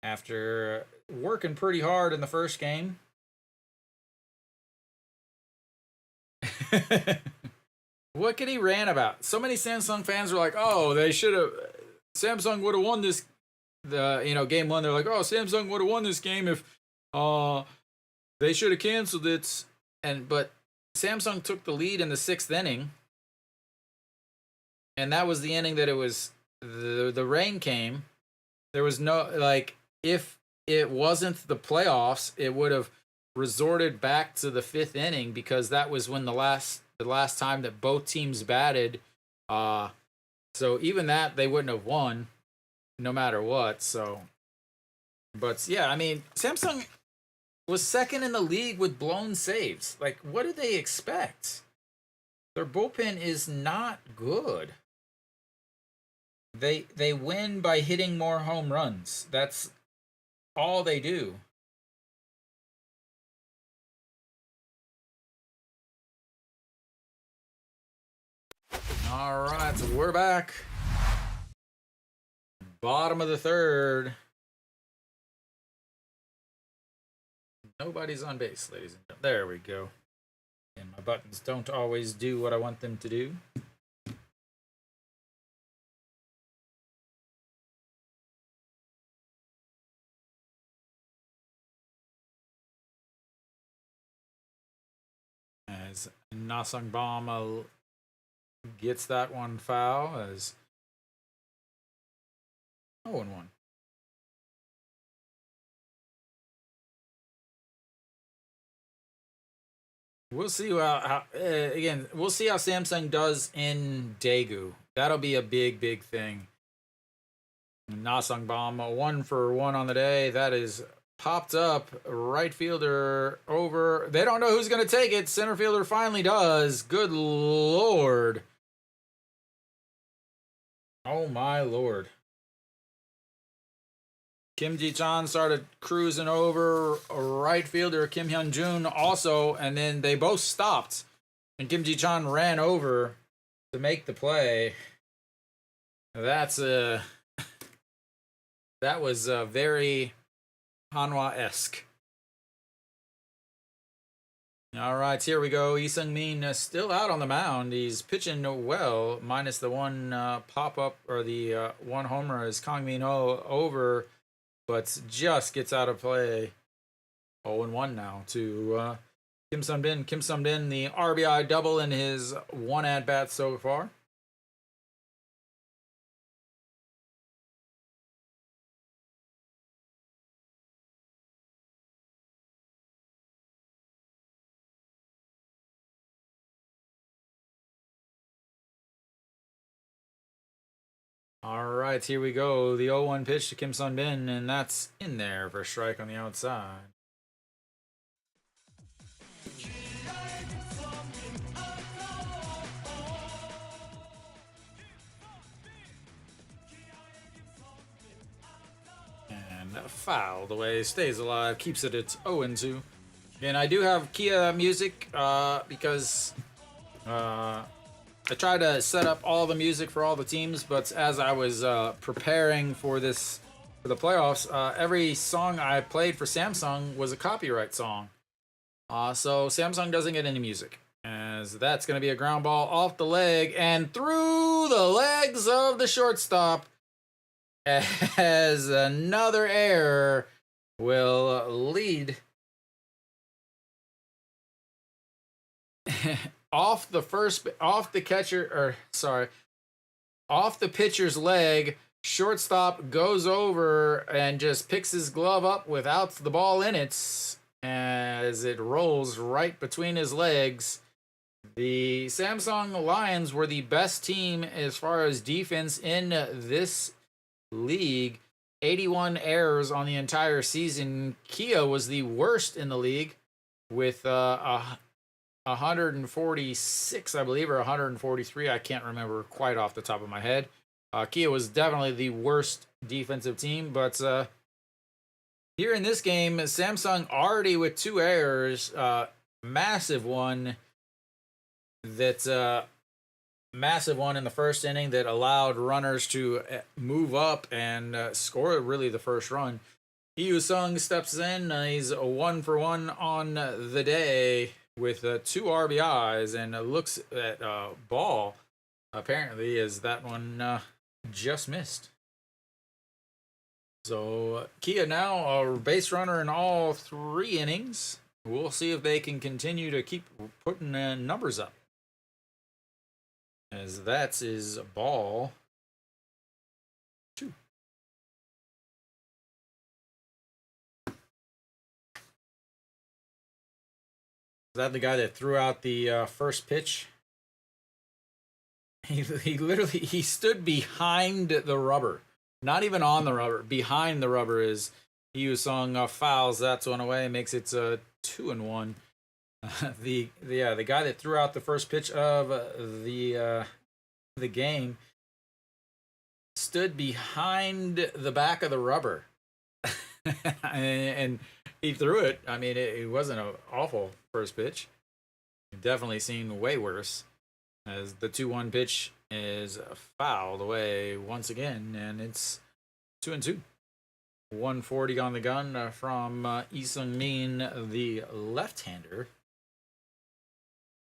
After working pretty hard in the first game. What could he rant about? So many Samsung fans were like, "Oh, they should have. Samsung would have won this." Game 1. They're like, "Oh, Samsung would have won this game if they should have canceled it." But Samsung took the lead in the 6th inning, and that was the inning that it was the rain came. There was no, like, if it wasn't the playoffs, it would have resorted back to the 5th inning, because that was when the last time that both teams batted. So even that, they wouldn't have won no matter what. So, but yeah, I mean, Samsung was 2nd in the league with blown saves. Like, what do they expect? Their bullpen is not good. They win by hitting more home runs. That's all they do. All right, so we're back. Bottom of the third. Nobody's on base, ladies and gentlemen. There we go. And my buttons don't always do what I want them to do. As Na Sung Bam gets that one foul, as 0-1. We'll see again. We'll see how Samsung does in Daegu. That'll be a big thing. Nasung bomb, 1-for-1 on the day. That is popped up. Right fielder over. They don't know who's going to take it. Center fielder finally does. Good lord. Oh my lord. Kim Ji-chan started cruising over. Right fielder Kim Hyun-jun also, and then they both stopped. And Kim Ji-chan ran over to make the play. That's that was very Hanwha-esque. All right, here we go. Lee Seung-min still out on the mound. He's pitching well, minus the one pop-up, or the one homer is Kang Min-ho over, but just gets out of play. 0-1 now to Kim Sun-bin. Kim Sun-bin, the RBI double in his one at-bat so far. All right, here we go. The 0-1 pitch to Kim Sun-bin, and that's in there for a strike on the outside. And fouled away, stays alive, keeps it at 0-2. And I do have Kia music because I tried to set up all the music for all the teams, but as I was preparing for the playoffs, every song I played for Samsung was a copyright song. So Samsung doesn't get any music, as that's going to be a ground ball off the leg and through the legs of the shortstop, as another error will lead off the pitcher's leg. Shortstop goes over and just picks his glove up without the ball in it, as it rolls right between his legs. The Samsung Lions were the best team as far as defense in this league. 81 errors on the entire season. Kia was the worst in the league with 146, I believe, or 143. I can't remember quite off the top of my head. Kia was definitely the worst defensive team, but here in this game, Samsung already with 2 errors, massive one in the first inning that allowed runners to move up and score really the first run. Yu Sung steps in. He's 1-for-1 on the day with 2 RBIs, and looks at ball. Apparently, as that one just missed. So Kia now a base runner in all 3 innings. We'll see if they can continue to keep putting numbers up, as that's his ball 2. Is that the guy that threw out the first pitch? He literally stood behind the rubber, not even on the rubber. Behind the rubber is Yu Sung. Fouls that's one away, makes it 2-1. The guy that threw out the first pitch of the game stood behind the back of the rubber, and he threw it. I mean, it wasn't an awful first pitch. You've definitely seen way worse, as the 2-1 pitch is fouled away once again, and it's 2-2. 140 on the gun from Lee Seung-min, the left-hander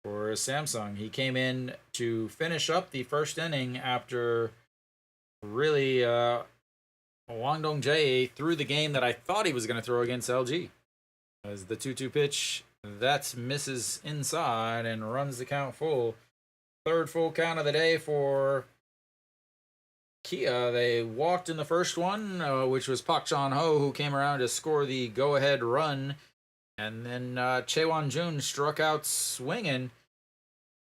for Samsung. He came in to finish up the first inning after really Wang Dong-jae threw the game that I thought he was going to throw against LG. As the 2-2 pitch, that misses inside and runs the count full. Third full count of the day for Kia, they walked in the first one, which was Pak Chan-ho, who came around to score the go-ahead run. And then Chaewon Jun struck out swinging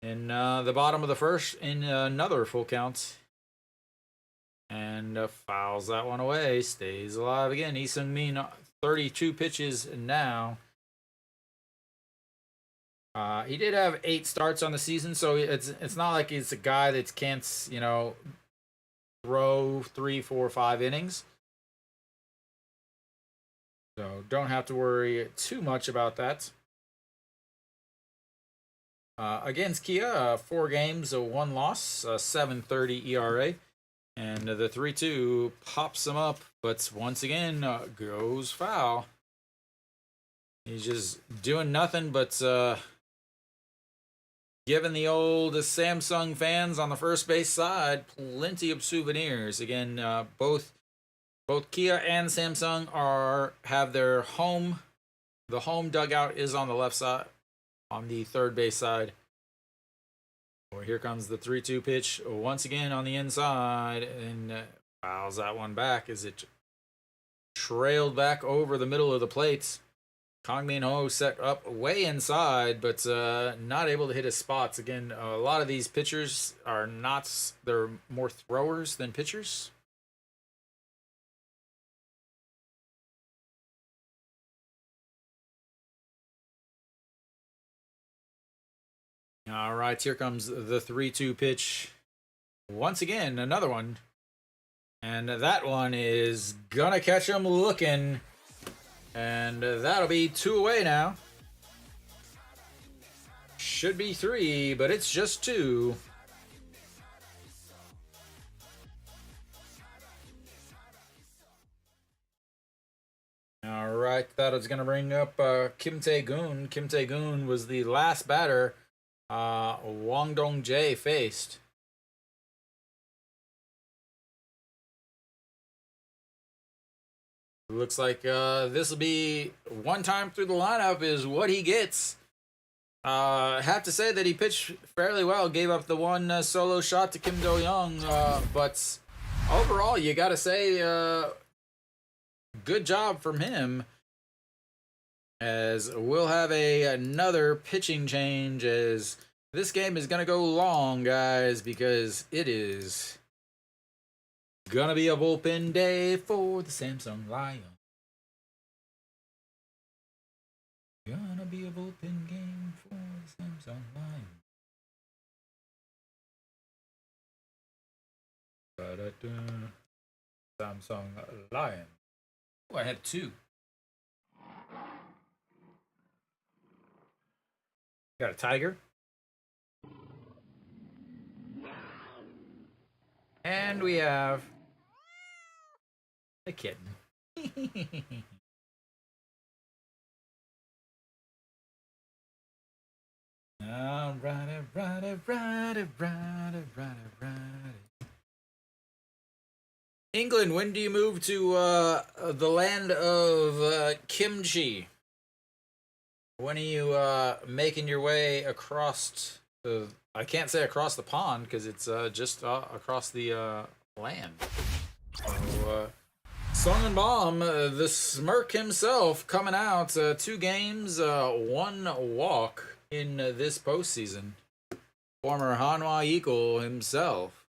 in the bottom of the first in another full count. And fouls that one away. Stays alive again. Lee Seung-min, 32 pitches now. He did have 8 starts on the season, so it's not like he's a guy that can't, you know, throw 3, 4, 5 innings. So don't have to worry too much about that. Against Kia, 4 games, 1 loss, 7.30 ERA. And the 3-2 pops him up, but once again goes foul. He's just doing nothing but giving the old Samsung fans on the first base side plenty of souvenirs. Again, both Kia and Samsung have their home. The home dugout is on the left side, on the third base side. Well, here comes the 3-2 pitch once again on the inside, and fouls that one back as it trailed back over the middle of the plate. Kang Min-ho set up way inside, but not able to hit his spots. Again, a lot of these pitchers are not, they're more throwers than pitchers. All right, here comes the 3-2 pitch. Once again, another one. And that one is gonna catch him looking. And that'll be 2 away now. Should be 3, but it's just 2. All right, that is gonna bring up Kim Tae-gun. Kim Tae-gun was the last batter Wang Dong-jae faced. Looks like this will be one time through the lineup is what he gets. Have to say that he pitched fairly well. Gave up the one solo shot to Kim Do-young, but overall, you got to say good job from him. As we'll have another pitching change, as this game is going to go long, guys, because it is gonna be a bullpen day for the Samsung Lion. Gonna be a bullpen game for the Samsung Lion. Samsung Lion. Oh, I have 2. Got a tiger. And we have a kitten. All right. England, when do you move to the land of kimchi? When are you making your way across the... I can't say across the pond because it's just across the land. So, Sung Bom, the Smirk himself, coming out 2 games, 1 walk in this postseason. Former Hanwha Eagle himself.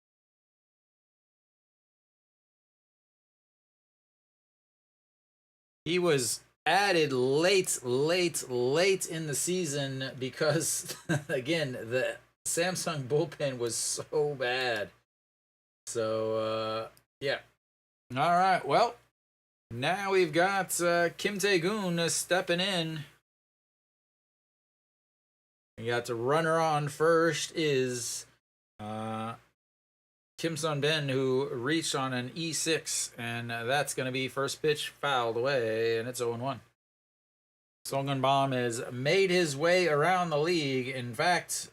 He was added late in the season because, again, the Samsung bullpen was so bad. So, yeah. All right, well, now we've got Kim Tae-gun stepping in. We got the runner on first is Kim Sun-bin, who reached on an E6, and that's going to be first pitch fouled away, and it's 0-1. Sung Bom has made his way around the league. In fact,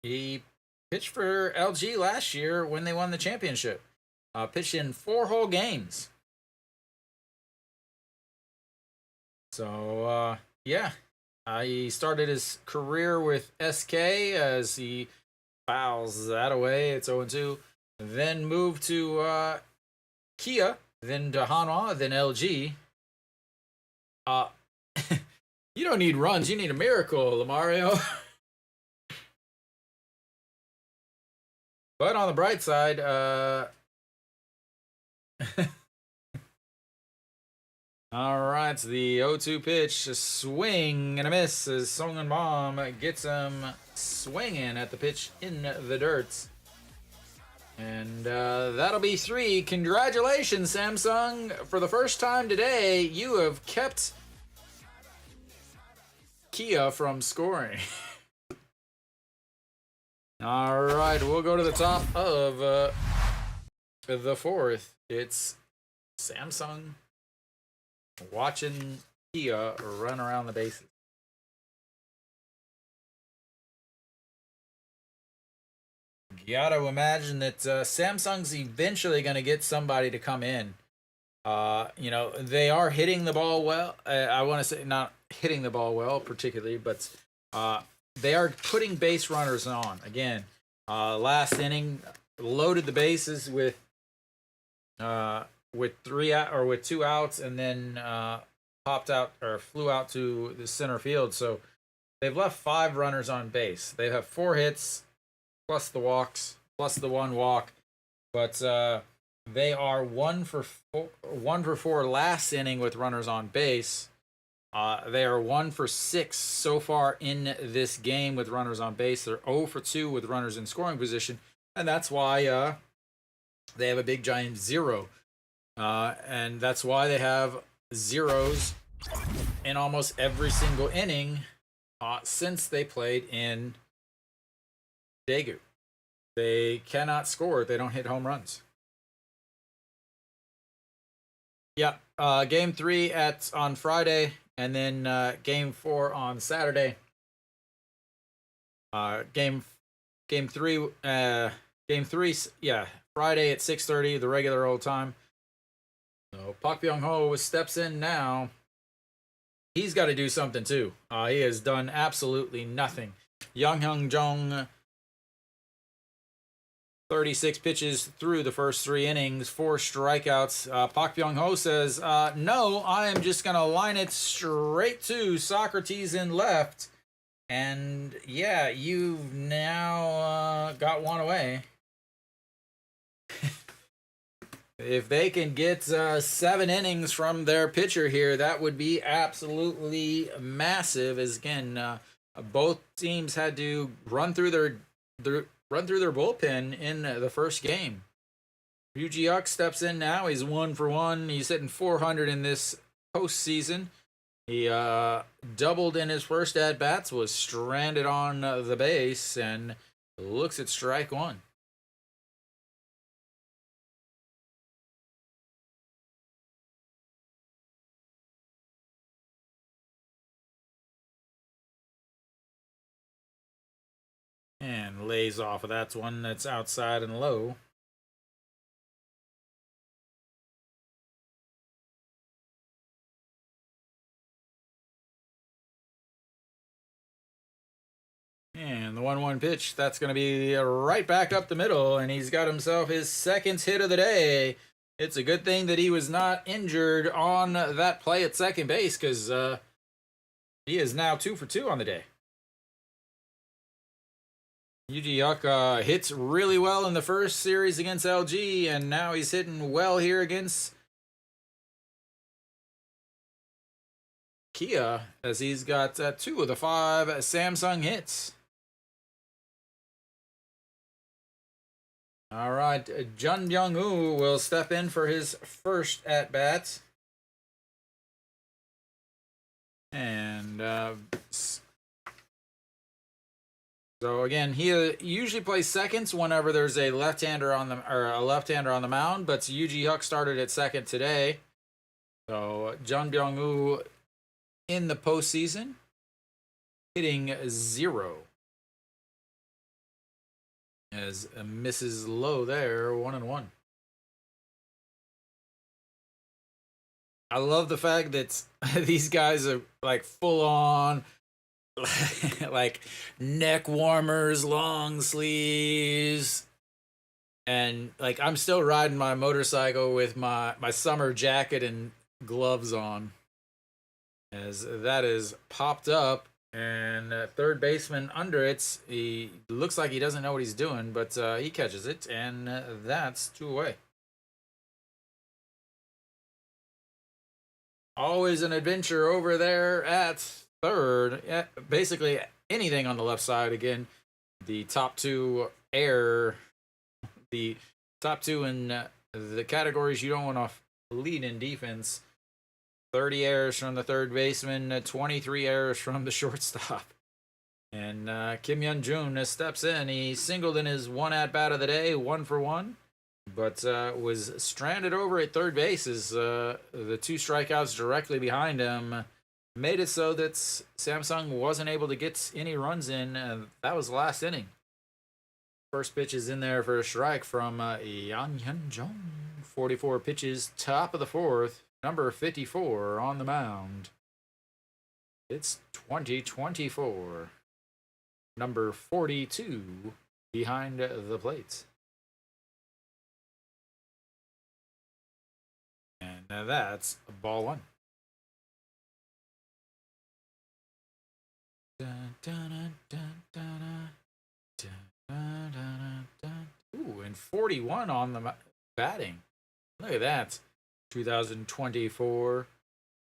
he pitched for LG last year when they won the championship. Pitched in 4 whole games. So, yeah. He started his career with SK as he fouls that away. It's 0-2. then move to Kia, then to Hanwha, then LG. You don't need runs, you need a miracle, Lamario. But on the bright side, all right, so the 0-2 pitch, a swing and a miss as Song Bomb gets him swinging at the pitch in the dirt. And that'll be 3. Congratulations, Samsung. For the first time today, you have kept Kia from scoring. All right, we'll go to the top of the 4th. It's Samsung watching Kia run around the bases. Gotta imagine that Samsung's eventually going to get somebody to come in. They are hitting the ball well. I want to say not hitting the ball well particularly, but they are putting base runners on. Again, last inning loaded the bases with 2 outs, and then popped out or flew out to the center field. So they've left 5 runners on base. They have 4 hits plus the walks plus the 1 walk, but they are 1 for 4 last inning with runners on base. They are 1 for 6 so far in this game with runners on base. They're 0 for 2 with runners in scoring position, and that's why they have a big giant 0. And that's why they have zeros in almost every single inning since they played in Daegu. They cannot score. They don't hit home runs. Yeah, game 3 on Friday, and then game 4 on Saturday. Game 3, yeah, Friday at 6:30, the regular old time. So Park Byung-ho steps in now. He's got to do something too. He has done absolutely nothing. Young Hyung Jong, 36 pitches through the first 3 innings, 4 strikeouts. Park Byung-ho says, no, I am just going to line it straight to Socrates in left. And yeah, you've now got 1 away. If they can get 7 innings from their pitcher here, that would be absolutely massive. As again, both teams had to run through their bullpen in the first game. Yoo Ji-hyuk steps in now. He's 1 for 1. He's hitting 400 in this postseason. He doubled in his first at bats, was stranded on the base, and looks at strike 1. And lays off of that one that's outside and low. And the 1-1 pitch, that's going to be right back up the middle, and he's got himself his 2nd hit of the day. It's a good thing that he was not injured on that play at second base, because he is now 2 for 2 on the day. Yoo Ji-hyuk hits really well in the first series against LG, and now he's hitting well here against Kia, as he's got 2 of the 5 Samsung hits. All right, Jun Byung-woo will step in for his first at-bat. And so again, he usually plays seconds whenever there's a left-hander on the mound, but Yoo Ji-hyuk started at second today. So Jun Byung-woo in the postseason hitting 0. As misses low there, 1-1. I love the fact that these guys are like full on like neck warmers, long sleeves, And like I'm still riding my motorcycle with my summer jacket and gloves on, as that is popped up, and third baseman under it. He looks like he doesn't know what he's doing, but he catches it, and that's 2 away. Always an adventure over there at third. Yeah, basically anything on the left side. Again, the top 2 air, the top 2 in the categories you don't want to lead in defense. 30 errors from the third baseman, 23 errors from the shortstop. And Kim Young-jun steps in. He singled in his 1 at-bat of the day, 1 for 1. But was stranded over at third base as the 2 strikeouts directly behind him made it so that Samsung wasn't able to get any runs in. That was the last inning. First pitch is in there for a strike from Yang Hyun-jung. 44 pitches, top of the 4th. Number 54 on the mound. It's 2024. Number 42 behind the plate. And that's ball 1. Ooh, and 41 on the batting. Look at that. 2024.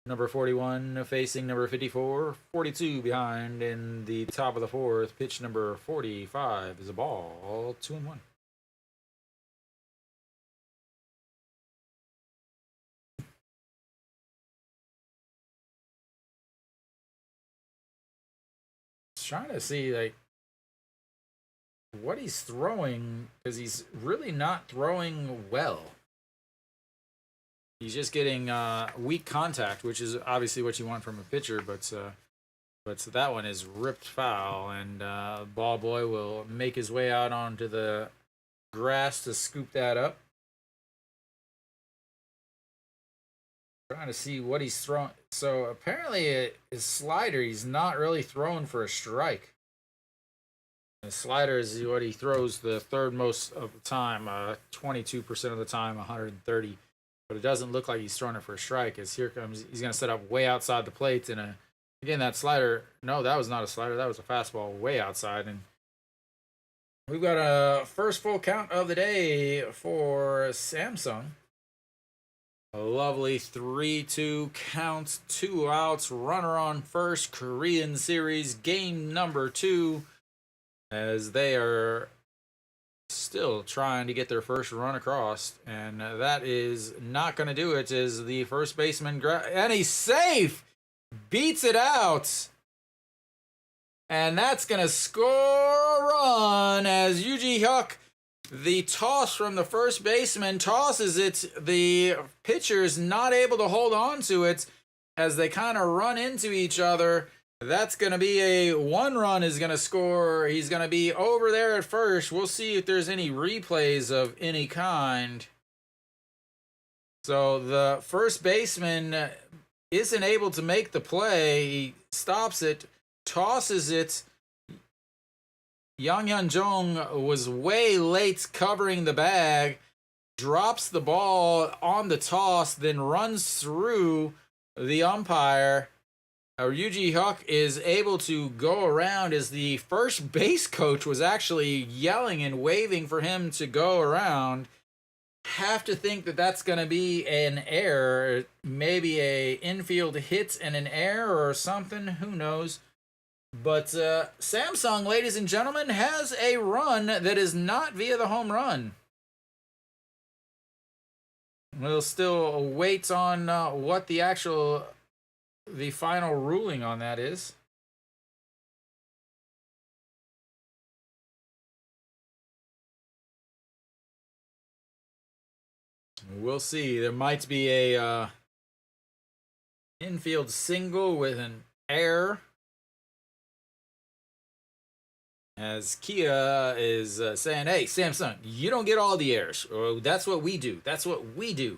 Number 41 facing number 54. 42 behind in the top of the 4th. Pitch number 45 is a ball. 2-1. Trying to see like what he's throwing, because he's really not throwing well. He's just getting weak contact, which is obviously what you want from a pitcher, but that one is ripped foul, and ball boy will make his way out onto the grass to scoop that up. Trying to see what he's throwing. So apparently his slider, he's not really throwing for a strike. The slider is what he throws the third most of the time, 22% of the time, 130. But it doesn't look like he's throwing it for a strike. As here comes, he's going to set up way outside the plate. And again, that slider, no, that was not a slider. That was a fastball way outside. And we've got a first full count of the day for Samsung. A lovely 3-2 count, 2 outs, runner on first, Korean series, game number 2, as they are still trying to get their first run across, and that is not going to do it, as the first baseman, and he's safe, beats it out, and that's going to score a run as Yoo Ji-hyuk, the toss from the first baseman, tosses it. The pitcher is not able to hold on to it as they kind of run into each other. That's going to be a 1 run is going to score. He's going to be over there at first. We'll see if there's any replays of any kind. So the first baseman isn't able to make the play. He stops it, tosses it. Yang Hyun-jung was way late covering the bag, drops the ball on the toss, then runs through the umpire. Yoo Ji-hyuk is able to go around, as the first base coach was actually yelling and waving for him to go around. Have to think that that's going to be an error, maybe a infield hit and an error or something, who knows. But Samsung, ladies and gentlemen, has a run that is not via the home run. We'll still wait on what the final ruling on that is. We'll see. There might be a infield single with an error, as Kia is saying, hey, Samsung, you don't get all the errors. Oh, that's what we do. That's what we do.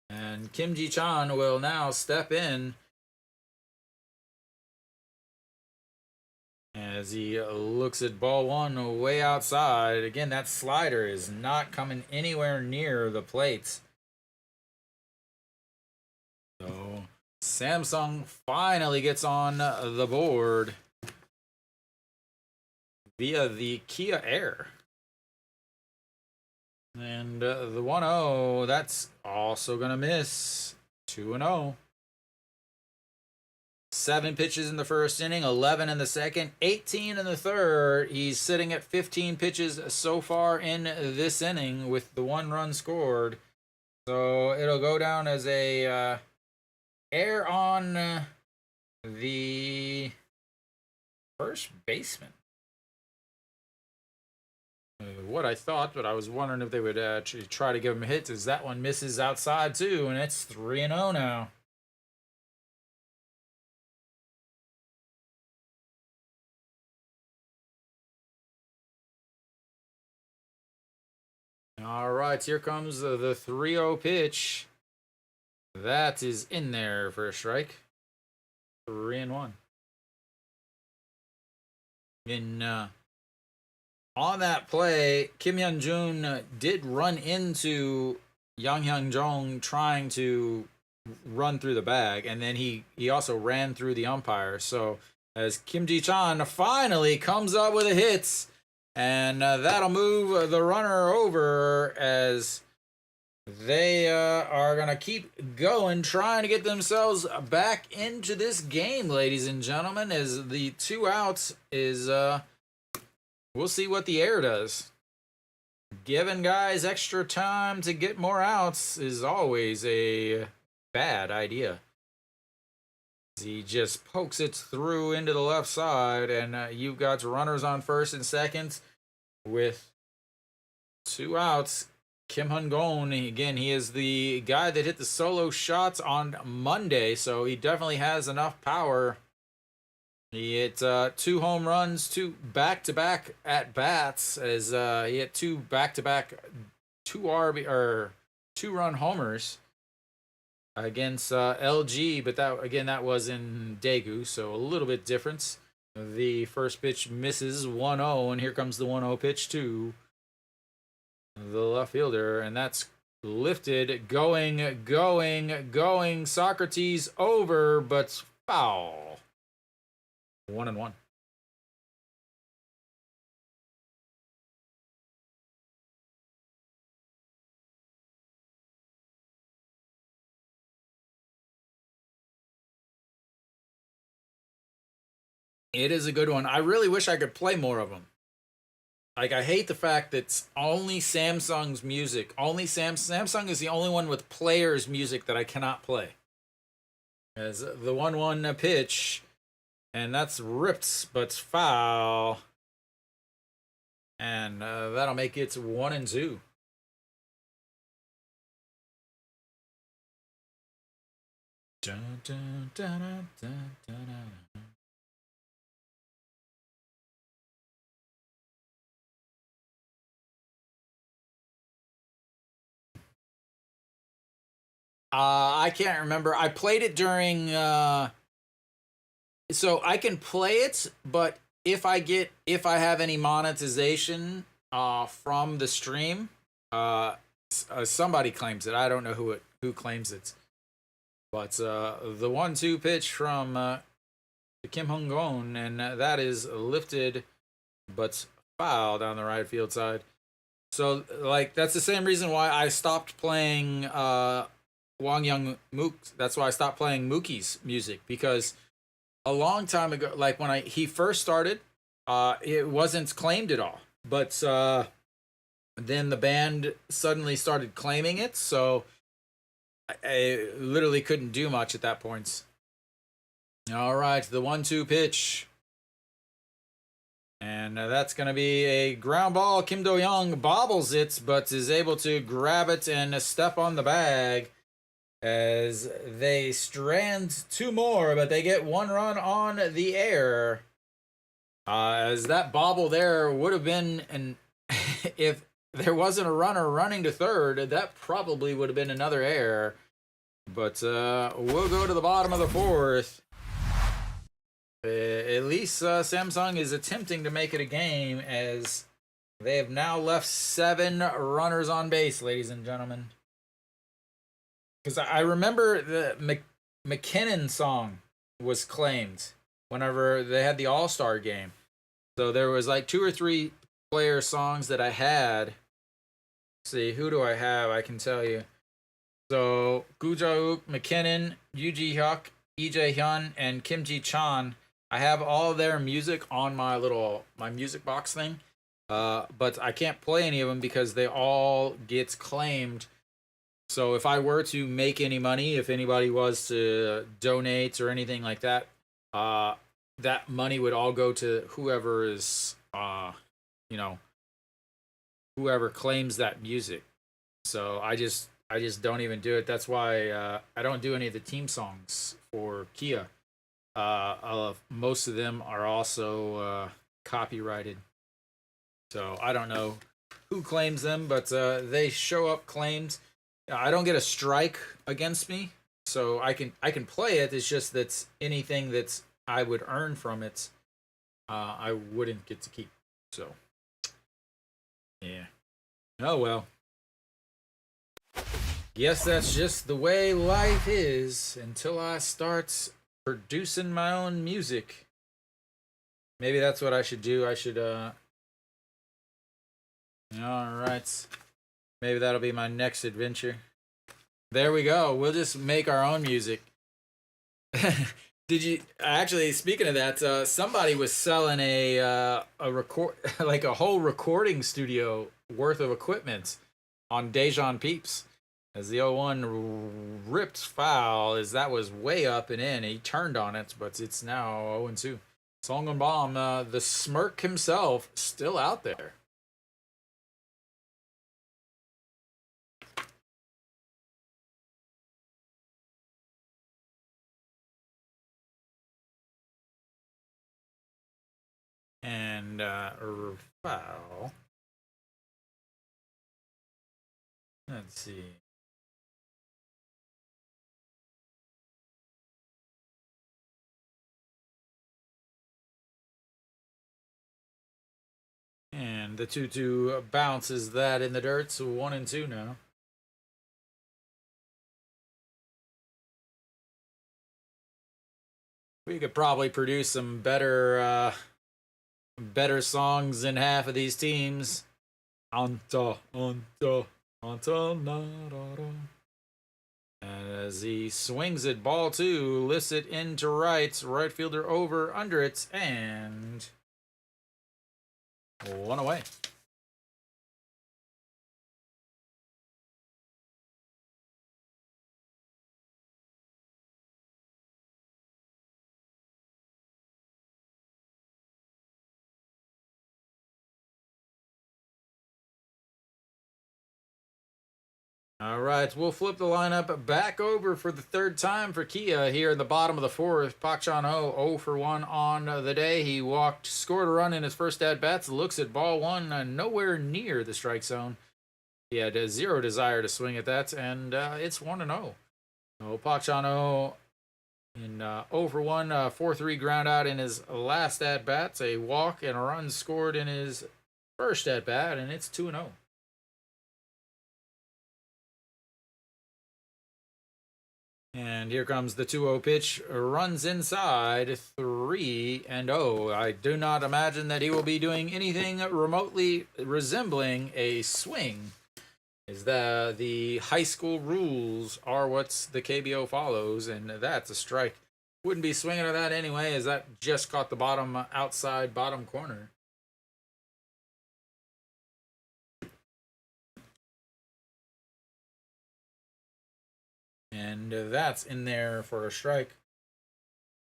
And Kim Ji-chan will now step in, as as he looks at ball one way outside. Again, that slider is not coming anywhere near the plate. So Samsung finally gets on the board via the Kia Air. And the 1-0, that's also going to miss. 2-0. 7 pitches in the first inning, 11 in the second, 18 in the third. He's sitting at 15 pitches so far in this inning with the 1 run scored. So it'll go down as a error on the first baseman. What I thought, but I was wondering if they would actually try to give him hits, as that one misses outside too, and it's 3-0 now. All right, here comes the 3-0 pitch. That is in there for a strike. 3-1. On that play, Kim Hyun-jun did run into Yang Hyun-jong trying to run through the bag, and then he also ran through the umpire. So as Kim Ji-chan finally comes up with a hit, and that'll move the runner over, as they are going to keep going, trying to get themselves back into this game, ladies and gentlemen, as the 2 outs is... we'll see what the air does. Giving guys extra time to get more outs is always a bad idea. He just pokes it through into the left side, and you've got runners on first and second with 2 outs. Kim Hyun-gon, again, he is the guy that hit the solo shots on Monday, so he definitely has enough power. He hit 2 home runs, 2 back-to-back at-bats, as he hit 2 back-to-back 2-run homers against LG, but that was in Daegu, so a little bit different. The first pitch misses 1-0, and here comes the 1-0 pitch to the left fielder, and that's lifted, going, Socrates over, but foul. 1-1. It is a good one. I really wish I could play more of them. Like, I hate the fact that it's only Samsung's music. Samsung is the only one with players' music that I cannot play. As the 1-1 pitch, and that's ripped, but foul. And that'll make it 1-2. Dun, dun, dun, dun, dun, dun, dun. I can't remember. I played it during so I can play it, but if I have any monetization from the stream, somebody claims it. I don't know who claims it. But the 1-2 pitch from Kim Hyun-gon, and that is lifted but foul down the right field side. So, like, that's the same reason why I stopped playing Wang Young Mook. That's why I stopped playing Mookie's music, because a long time ago, like when he first started, it wasn't claimed at all. But then the band suddenly started claiming it, so I literally couldn't do much at that point. All right, the 1-2 pitch. And that's going to be a ground ball. Kim Do-young bobbles it, but is able to grab it and step on the bag, as they strand 2 more, but they get 1 run on the air. As that bobble there would have been, and if there wasn't a runner running to third, that probably would have been another error. But we'll go to the bottom of the 4th. At least Samsung is attempting to make it a game, as they have now left 7 runners on base, ladies and gentlemen. Because I remember the McKinnon song was claimed whenever they had the All-Star game. So there was like 2 or 3 player songs that I had. Let's see, who do I have? I can tell you. So Gujauk, McKinnon, Yoo Ji Hyuk, Lee Jae Hyun, and Kim Ji Chan. I have all their music on my music box thing. But I can't play any of them because they all get claimed. So if I were to make any money, if anybody was to donate or anything like that, that money would all go to whoever is, whoever claims that music. So I just don't even do it. That's why I don't do any of the team songs for Kia. Most of them are also copyrighted. So I don't know who claims them, but they show up claimed. I don't get a strike against me, so I can play it. It's just that anything that I would earn from it, I wouldn't get to keep. So yeah. Oh well. Guess that's just the way life is until I start producing my own music. Maybe that's what I should do. I should Alright. Maybe that'll be my next adventure. There we go. We'll just make our own music. Did you actually, speaking of that, somebody was selling a record, like a whole recording studio worth of equipment on Dejan Peeps. As the 0-1 ripped foul, as that was way up and in. He turned on it, but it's now 0-2. Song Bomb, the smirk himself, still out there. And foul. Let's see. And the 2-2 bounces that in the dirt, so 1-2 now. We could probably produce some better songs in half of these teams. Anta. And as he swings it, ball 2, lifts it into right fielder over, under it, and 1 away. All right, we'll flip the lineup back over for the 3rd time for Kia here in the bottom of the 4th. Pak Chan-ho 0 for 1 on the day. He scored a run in his first at-bats, looks at ball 1, nowhere near the strike zone. He had 0 desire to swing at that, and it's 1-0. So Pak Chan-ho in 0 for 1, 4-3 ground out in his last at-bats, a walk and a run scored in his first at-bat, and it's 2-0. And here comes the 2-0 pitch. Runs inside, 3-0. I do not imagine that he will be doing anything remotely resembling a swing. Is that the high school rules are what the KBO follows, and that's a strike. Wouldn't be swinging at that anyway, as that just caught the outside bottom corner. And that's in there for a strike.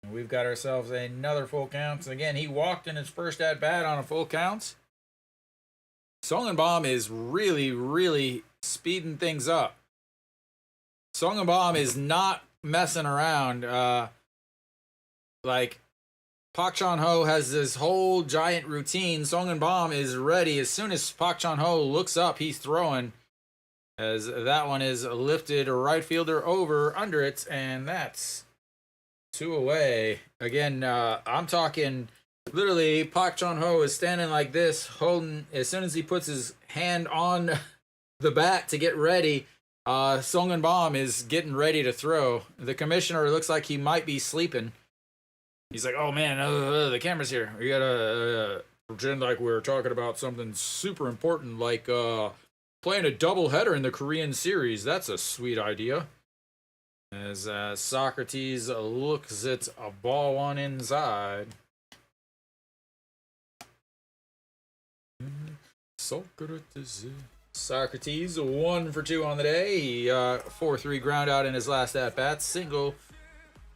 And we've got ourselves another full count. Again, he walked in his first at-bat on a full count. Songenbaum is really, really speeding things up. Songenbaum is not messing around. Like, Pak Chan-ho has this whole giant routine. Songenbaum is ready. As soon as Pak Chan-ho looks up, he's throwing. As that one is lifted right fielder over, under it, and that's 2 away. Again, I'm talking literally Park Chun-ho is standing like this, holding, as soon as he puts his hand on the bat to get ready, Song and Bomb is getting ready to throw. The commissioner looks like he might be sleeping. He's like, oh man, the camera's here. We gotta pretend like we're talking about something super important, like playing a doubleheader in the Korean series. That's a sweet idea. As Socrates looks at a ball on inside. Socrates 1 for 2 on the day. He 4-3 ground out in his last at bat, single,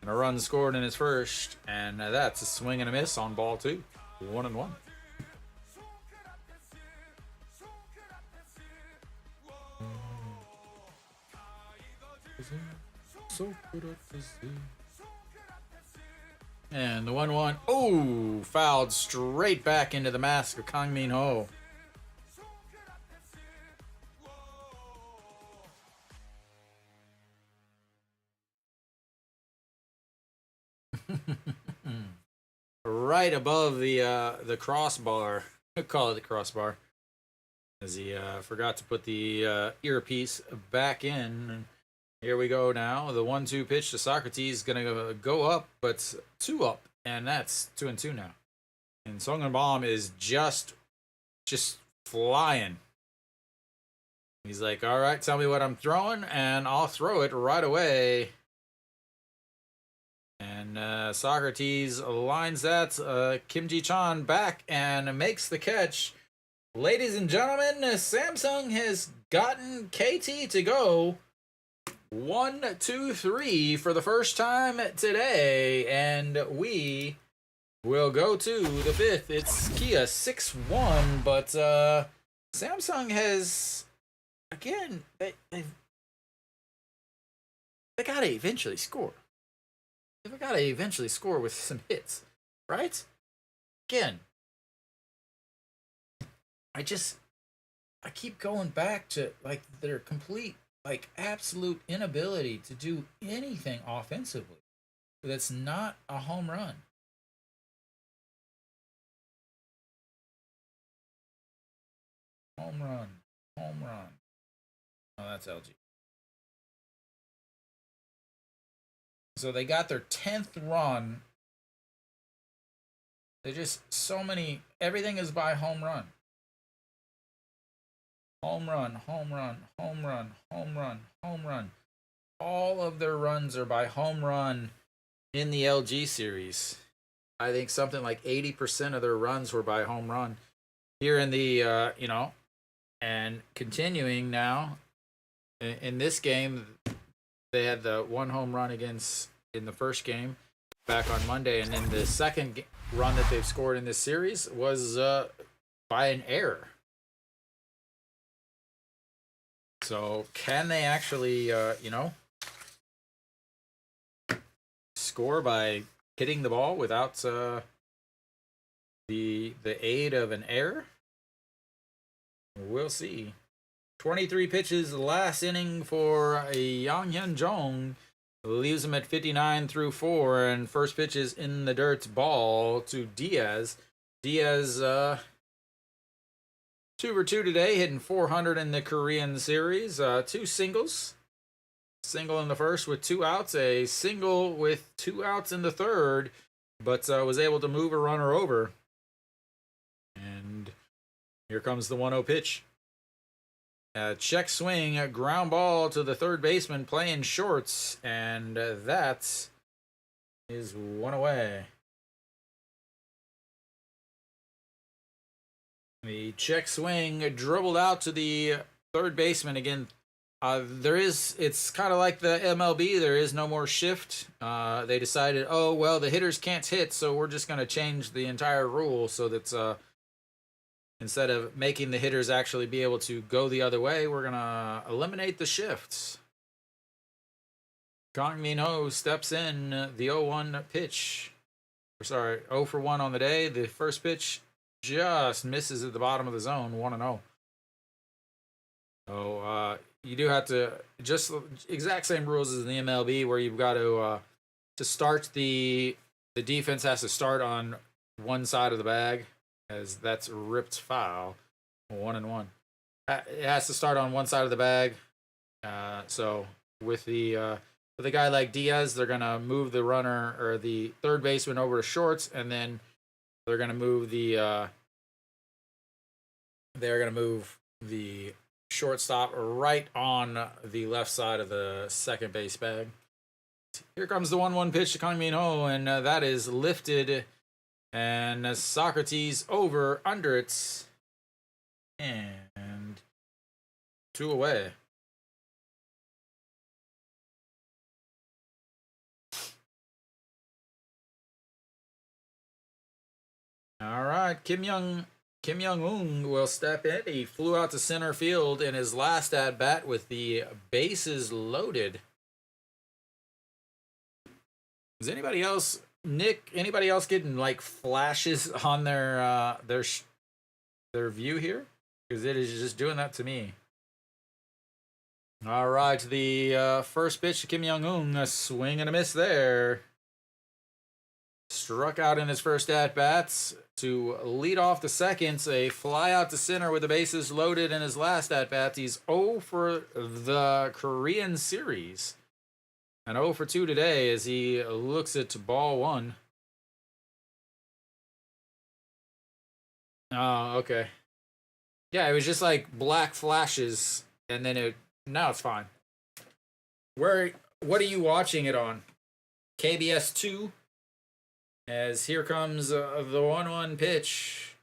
and a run scored in his first, and that's a swing and a miss on ball 2. 1-1. And the 1-1. Oh, fouled straight back into the mask of Kang Min Ho. Right above the crossbar. I call it the crossbar, as he forgot to put the earpiece back in. Here we go now. The 1-2 pitch to Socrates is gonna go up, but 2 up, and that's 2-2 now. And Song and Bomb is just flying. He's like, all right, tell me what I'm throwing, and I'll throw it right away. And Socrates lines that Kim Ji-chan back and makes the catch. Ladies and gentlemen, Samsung has gotten KT to go 1, 2, 3 for the first time today, and we will go to the 5th. It's Kia 6-1, but Samsung has, again, they gotta eventually score. They've got to eventually score with some hits, right? Again, I keep going back to like their complete, like absolute inability to do anything offensively that's not a home run. Home run. Oh, that's LG. So they got their 10th run. They just so many. Everything is by home run. Home run. All of their runs are by home run in the LG series. I think something like 80% of their runs were by home run. Here in the, and continuing now in this game, they had the 1 home run against in the first game back on Monday, and then the second run that they've scored in this series was by an error. So can they actually, score by hitting the ball without the aid of an error? We'll see. 23 pitches last inning for Yang Hyun Jong. Leaves him at 59 through 4, and first pitch is in the dirt, ball to Diaz. Diaz 2 for 2 today, hitting 400 in the Korean series. 2 singles. Single in the first with 2 outs, a single with 2 outs in the third, but was able to move a runner over. And here comes the 1-0 pitch. Check swing, ground ball to the third baseman playing shorts, and that is 1 away. The check swing dribbled out to the third baseman again. It's kind of like the MLB. There is no more shift. They decided, oh well, the hitters can't hit, so we're just going to change the entire rule so that instead of making the hitters actually be able to go the other way, we're going to eliminate the shifts. Kang Min Ho steps in the 0-1 pitch. Sorry, 0 for 1 on the day. The first pitch just misses at the bottom of the zone, 1-0. So you do have to, just exact same rules as in the MLB, where you've got to to start the defense has to start on one side of the bag, as that's ripped foul. 1-1. It has to start on one side of the bag. So with a guy like Diaz, they're gonna move the runner or the third baseman over to shorts, and then they're gonna move the shortstop right on the left side of the second base bag. Here comes the 1-1 pitch to Kang Min Ho, and that is lifted, and Socrates over under it, and 2 away. All right, Kim Young-un will step in. He flew out to center field in his last at bat with the bases loaded. Is anybody else, Nick? Anybody else getting like flashes on their view here? Because it is just doing that to me. All right, the first pitch to Kim Young-un, a swing and a miss there. Struck out in his first at bats to lead off the second. A fly out to center with the bases loaded in his last at bat. He's 0 for the Korean series. And 0 for 2 today as he looks at ball 1. Oh, okay. Yeah, it was just like black flashes, and then now it's fine. What are you watching it on? KBS 2? As here comes the 1-1 pitch.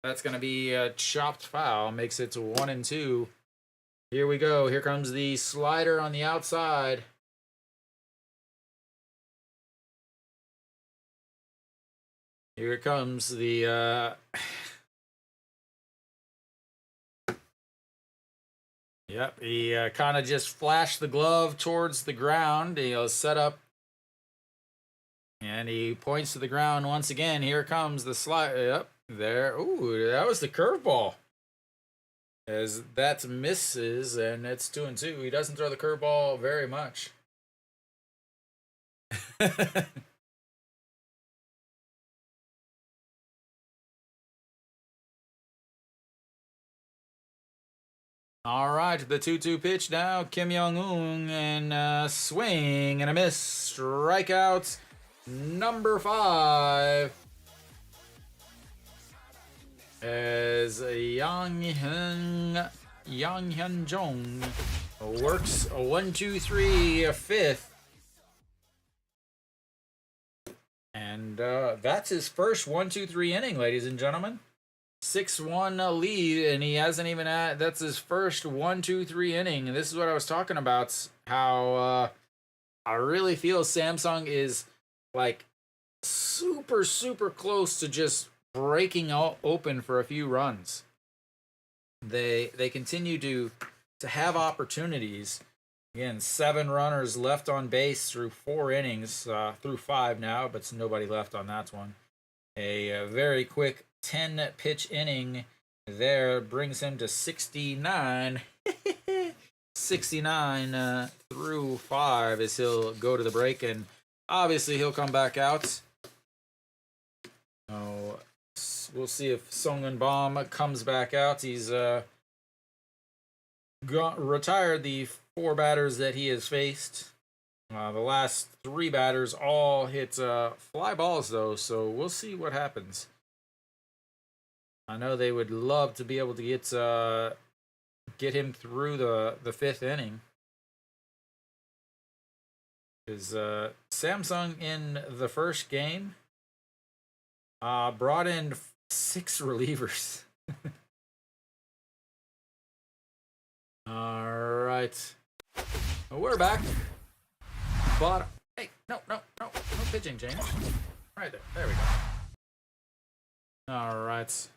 That's going to be a chopped foul. Makes it 1-2. Here we go. Here comes the slider on the outside. Here it comes. The yep, he kind of just flashed the glove towards the ground. He'll set up, and he points to the ground once again. Here comes the slide. Yep, there. Ooh, that was the curveball. As that misses, and it's 2-2. He doesn't throw the curveball very much. All right, the 2-2 pitch now. Kim Young-un, and swing and a miss. Strikeout number 5. As Yang Hyun-jong works a 1-2-3, a 5th. And that's his first 1-2-3 inning, ladies and gentlemen. 6-1 lead, and he hasn't even that's his first 1-2-3 inning. And this is what I was talking about, how I really feel Samsung is like super close to just breaking open for a few runs. They continue to have opportunities. Again, 7 runners left on base through 4 innings, through 5 now, but nobody left on that one. A very quick 10-pitch inning there brings him to 69. 69 through 5 as he'll go to the break, and obviously he'll come back out. Oh, we'll see if Song-Eun Bam comes back out. He's retired the 4 batters that he has faced. The last 3 batters all hit fly balls, though, so we'll see what happens. I know they would love to be able to get him through the 5th inning. Because Samsung in the first game brought in 6 relievers. All right, we're back. But hey, no pitching change. Right there we go. All right.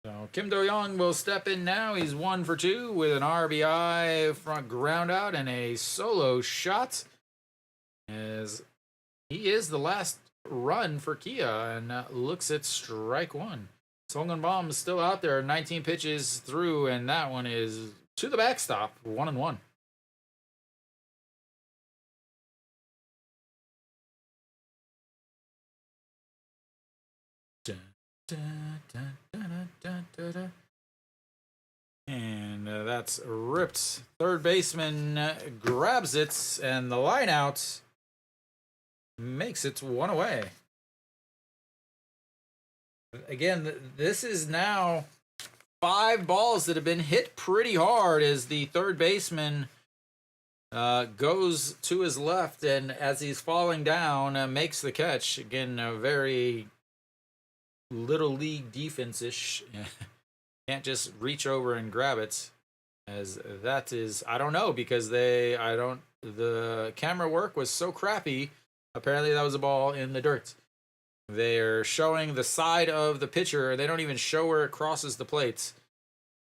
So Kim Do-young will step in now. He's 1 for 2 with an RBI front ground out and a solo shot. As he is the last run for Kia and looks at strike 1. Song-Eun Bam is still out there, 19 pitches through, and that one is to the backstop, 1-1. And that's ripped. Third baseman grabs it, and the line out makes it one away. Again, this is now 5 balls that have been hit pretty hard as the third baseman goes to his left, and as he's falling down, makes the catch. Again, a very little league defense-ish. Can't just reach over and grab it, as that is, I don't know, because the camera work was so crappy. Apparently that was a ball in the dirt. They're showing the side of the pitcher. They don't even show where it crosses the plate.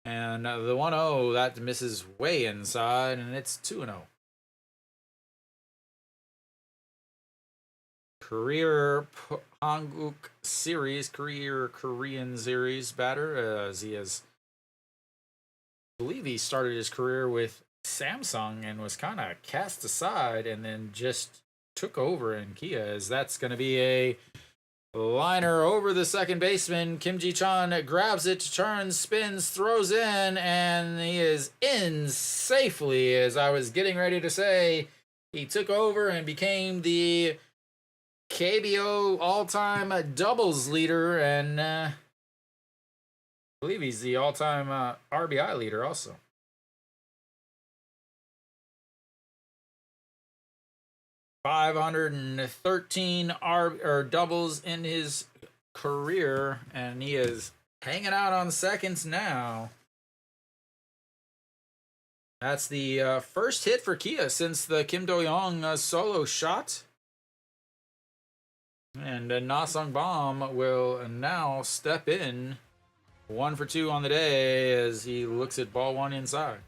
And the 1-0, that misses way inside, and it's 2-0. Career Hanguk series, career Korean series batter, as he has, I believe he started his career with Samsung and was kind of cast aside and then just took over in Kia, as that's going to be a liner over the second baseman. Kim Ji-chan grabs it, turns, spins, throws in, and he is in safely. As I was getting ready to say, he took over and became the KBO all-time doubles leader, and I believe he's the all-time RBI leader also. .513 doubles in his career, and he is hanging out on seconds now. That's the first hit for Kia since the Kim Do-young solo shot. And Na Sung-bom will now step in, 1 for 2 on the day, as he looks at ball 1 inside.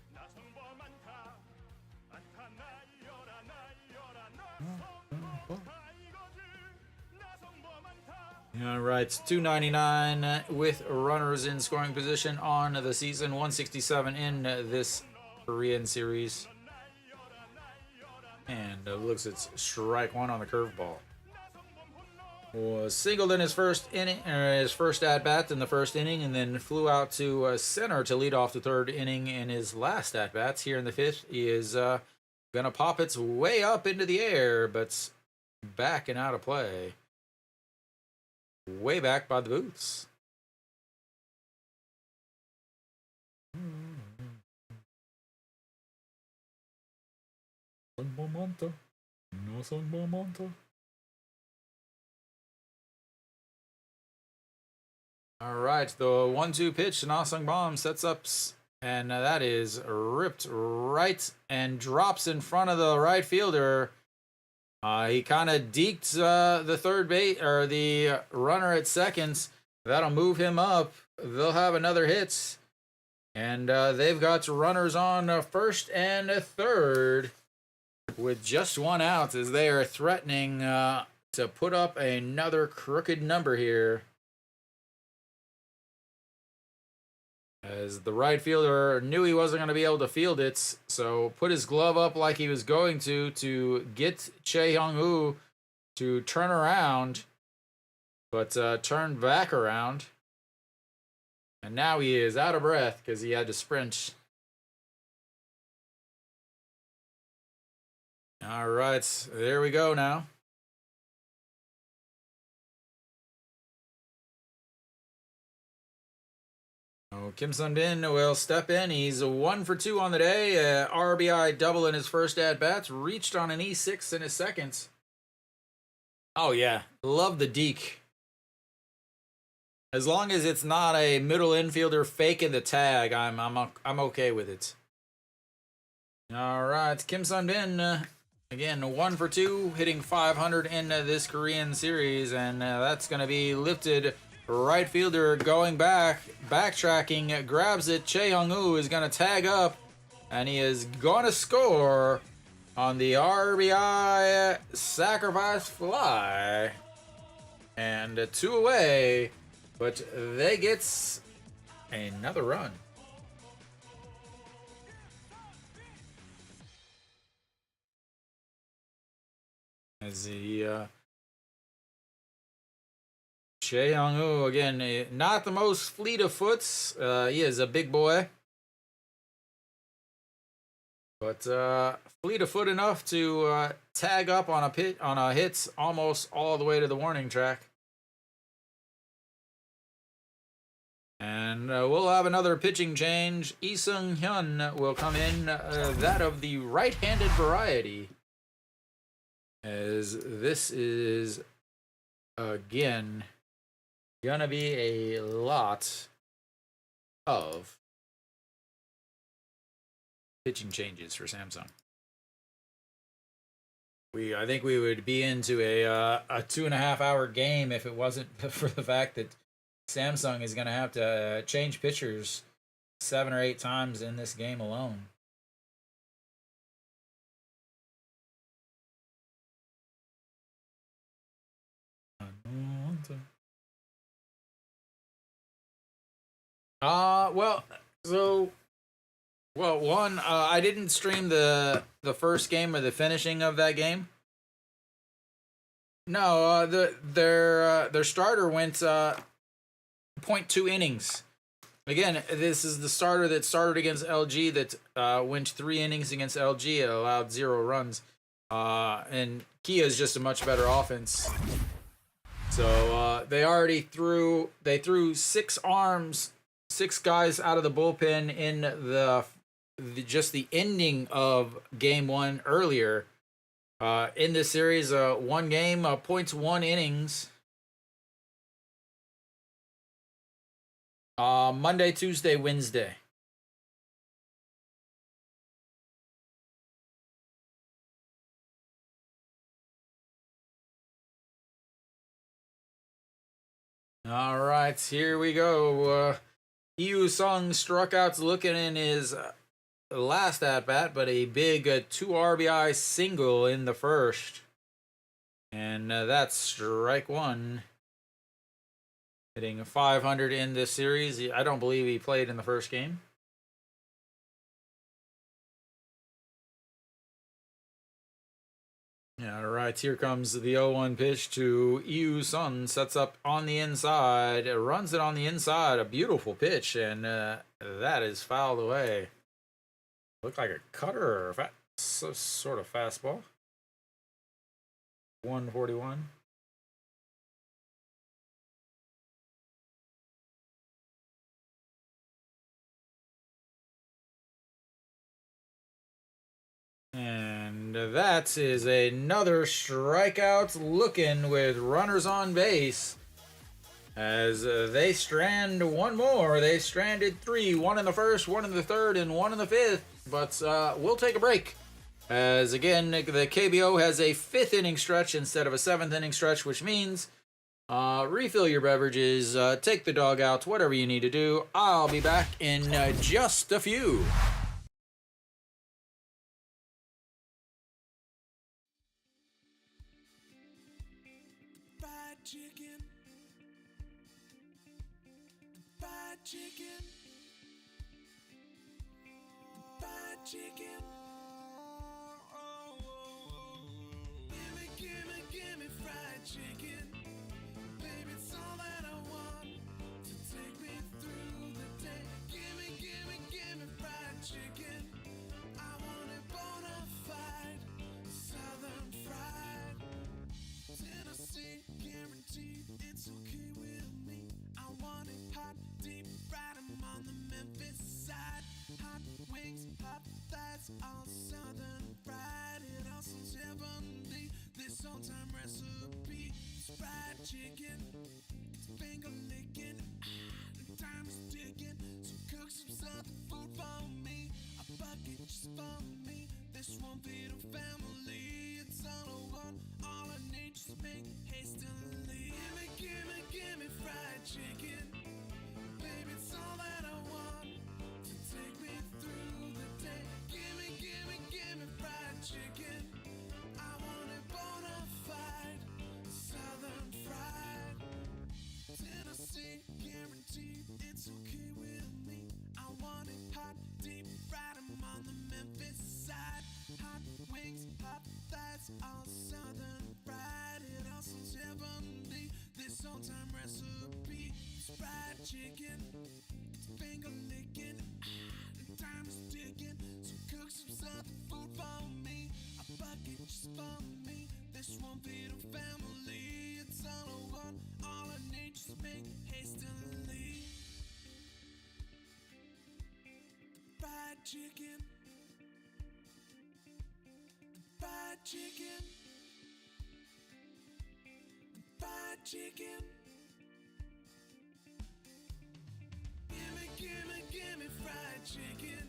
All right, 299 with runners in scoring position on the season, 167 in this Korean series. And looks at strike 1 on the curveball. Was singled in his first inning, his first at bat in the first inning, and then flew out to center to lead off the third inning in his last at bats. Here in the fifth, he is gonna pop it way up into the air, but back and out of play. Way back by the booths. All right, the 1-2 pitch, Na Sung-bom sets up, and that is ripped right and drops in front of the right fielder. He kind of deked the third base, or the runner at second. That'll move him up. They'll have another hit, and they've got runners on first and third with just 1 out, as they are threatening to put up another crooked number here. As the right fielder knew he wasn't going to be able to field it, so put his glove up like he was going to get Chae Hyung-woo to turn around, but turned back around. And now he is out of breath because he had to sprint. All right, there we go now. Kim Sun-bin will step in. He's 1 for 2 on the day. RBI double in his first at-bats. Reached on an E6 in his second. Oh, yeah. Love the deke. As long as it's not a middle infielder faking the tag, I'm okay with it. All right. Kim Sun-bin, again, 1 for 2, hitting .500 in this Korean series. And that's going to be lifted. Right fielder going back, backtracking, grabs it. Chae Hyung-woo is going to tag up, and he is going to score on the RBI sacrifice fly. And 2 away, but they get another run. As he Che Young-woo, again, not the most fleet of foots. He is a big boy. But fleet of foot enough to tag up on a hits almost all the way to the warning track. And we'll have another pitching change. Lee Sung-hyun will come in, that of the right-handed variety. As this is, again, gonna be a lot of pitching changes for Samsung. I think we would be into a 2.5 hour game if it wasn't for the fact that Samsung is going to have to change pitchers 7 or 8 times in this game alone. One, I didn't stream the first game or the finishing of that game. No, their starter went 0.2 innings. Again, this is the starter that started against LG that went 3 innings against LG. It allowed 0 runs. And Kia is just a much better offense. So they threw 6 arms, 6 guys out of the bullpen in just the ending of game 1 earlier. In this series, 1 game, 0.1 innings. Monday, Tuesday, Wednesday. All right, here we go. Yu Sung struck out looking in his last at bat, but a big 2 RBI single in the first. And that's strike 1. Hitting 500 in this series. I don't believe he played in the first game. All right, here comes the 0-1 pitch to Yu Sun. Sets up on the inside, runs it on the inside. A beautiful pitch, and that is fouled away. Looked like a cutter or sort of fastball. 141. And that is another strikeout looking with runners on base. As they strand 1 more. They stranded 3. 1 in the first, 1 in the third, and 1 in the fifth. But we'll take a break. As again, the KBO has a 5th inning stretch instead of a 7th inning stretch, which means refill your beverages, take the dog out, whatever you need to do. I'll be back in just a few. Chicken, fried chicken, fried chicken. Gimme fried chicken. Baby, it's all that I want to take me through the day. Gimme fried chicken. I want it bona fide, southern fried. Tennessee, guaranteed, it's okay with me. I want it hot, deep fried, I'm on the Memphis side. Hot wings, hot thighs, all southern fried. It all sounds heavenly, this old-time recipe. It's fried chicken, it's finger licking, the time is ticking. So cook some southern food for me, a bucket just for me. This won't feed a family, it's all I want, all I need, just make hastily. Gimme fried chicken. Baby, it's all that I want to take me through the day. Gimme fried chicken. I want it bona fide, southern fried. Tennessee, guaranteed, it's okay with me. I want it hot, deep fried, I'm on the Memphis side. Hot wings, hot thighs, all southern fried. It all sounds heavenly, this Showtime recipe, fried chicken, finger licking, and time is ticking. So cook some southern food for me, a bucket just for me. This won't feed a family. It's all I want, all I need, just make hastily. Fried chicken, fried chicken, fried chicken. Gimme, gimme, gimme fried chicken.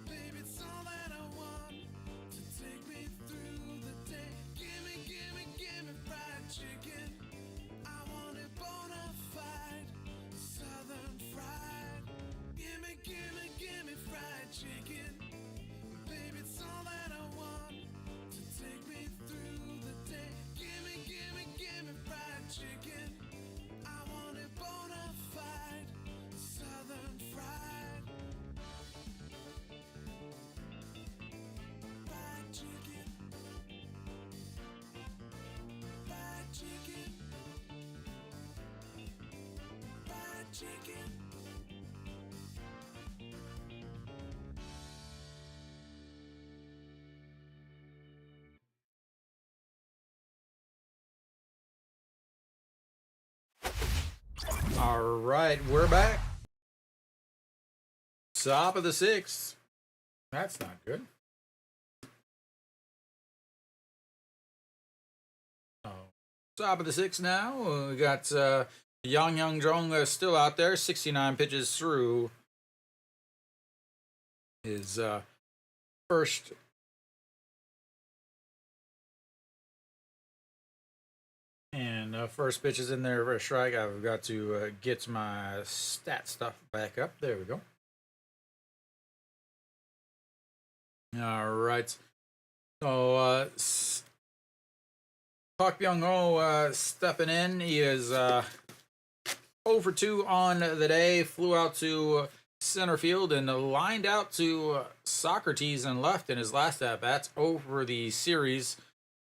Baby, it's all that I want to take me through the day. Gimme, gimme, gimme fried chicken. I want it bona fide, southern fried. Gimme, gimme, gimme fried chicken. Baby, it's all that I want to take me through the day. Gimme, gimme, gimme fried chicken. I want it bona fide, southern fried. Fried chicken. Fried chicken. Fried chicken. All right, we're back. Top of the sixth. That's not good. Oh, top of the sixth now. We got Yang Jong still out there. 69 pitches through his first. And first pitch is in there for a strike. I've got to get my stat stuff back up. There we go. All right. So, Park Byung-ho stepping in. He is 0 for 2 on the day. Flew out to center field and lined out to Socrates and left in his last at-bats over the series.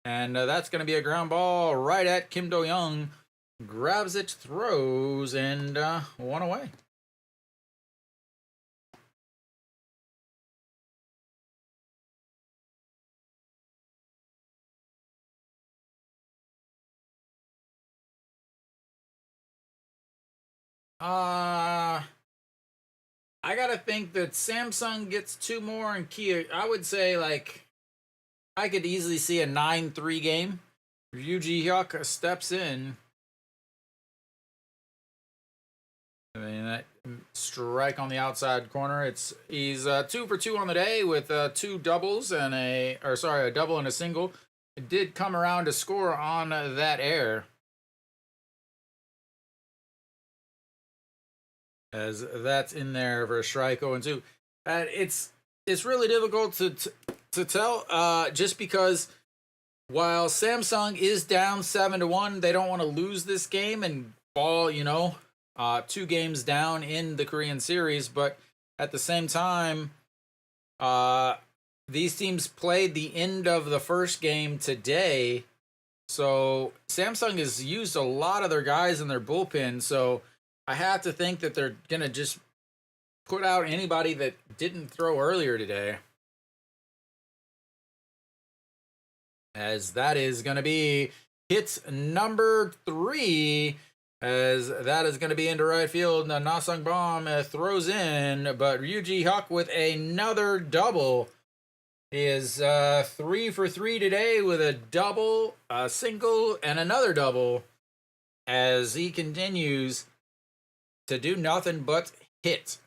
And that's going to be a ground ball right at Kim Do-young. Grabs it, throws, and 1 away. I gotta think that Samsung gets 2 more and Kia. I would say, like, I could easily see a 9-3 game. Ryuji Hyuk steps in. I mean, that strike on the outside corner. He's 2 for 2 on the day with 2 doubles and a double and a single. It did come around to score on that air, as that's in there for a strike. 0-2. It's really difficult to tell, just because while Samsung is down 7-1, they don't want to lose this game and fall, 2 games down in the Korean series. But at the same time, these teams played the end of the first game today, so Samsung has used a lot of their guys in their bullpen. So I have to think that they're gonna just put out anybody that didn't throw earlier today, as that is going to be hit number 3, as that is going to be into right field. Na Sung Bom throws in, but Ryuji Hyuk with another double. He is 3 for 3 today with a double, a single, and another double, as he continues to do nothing but hit.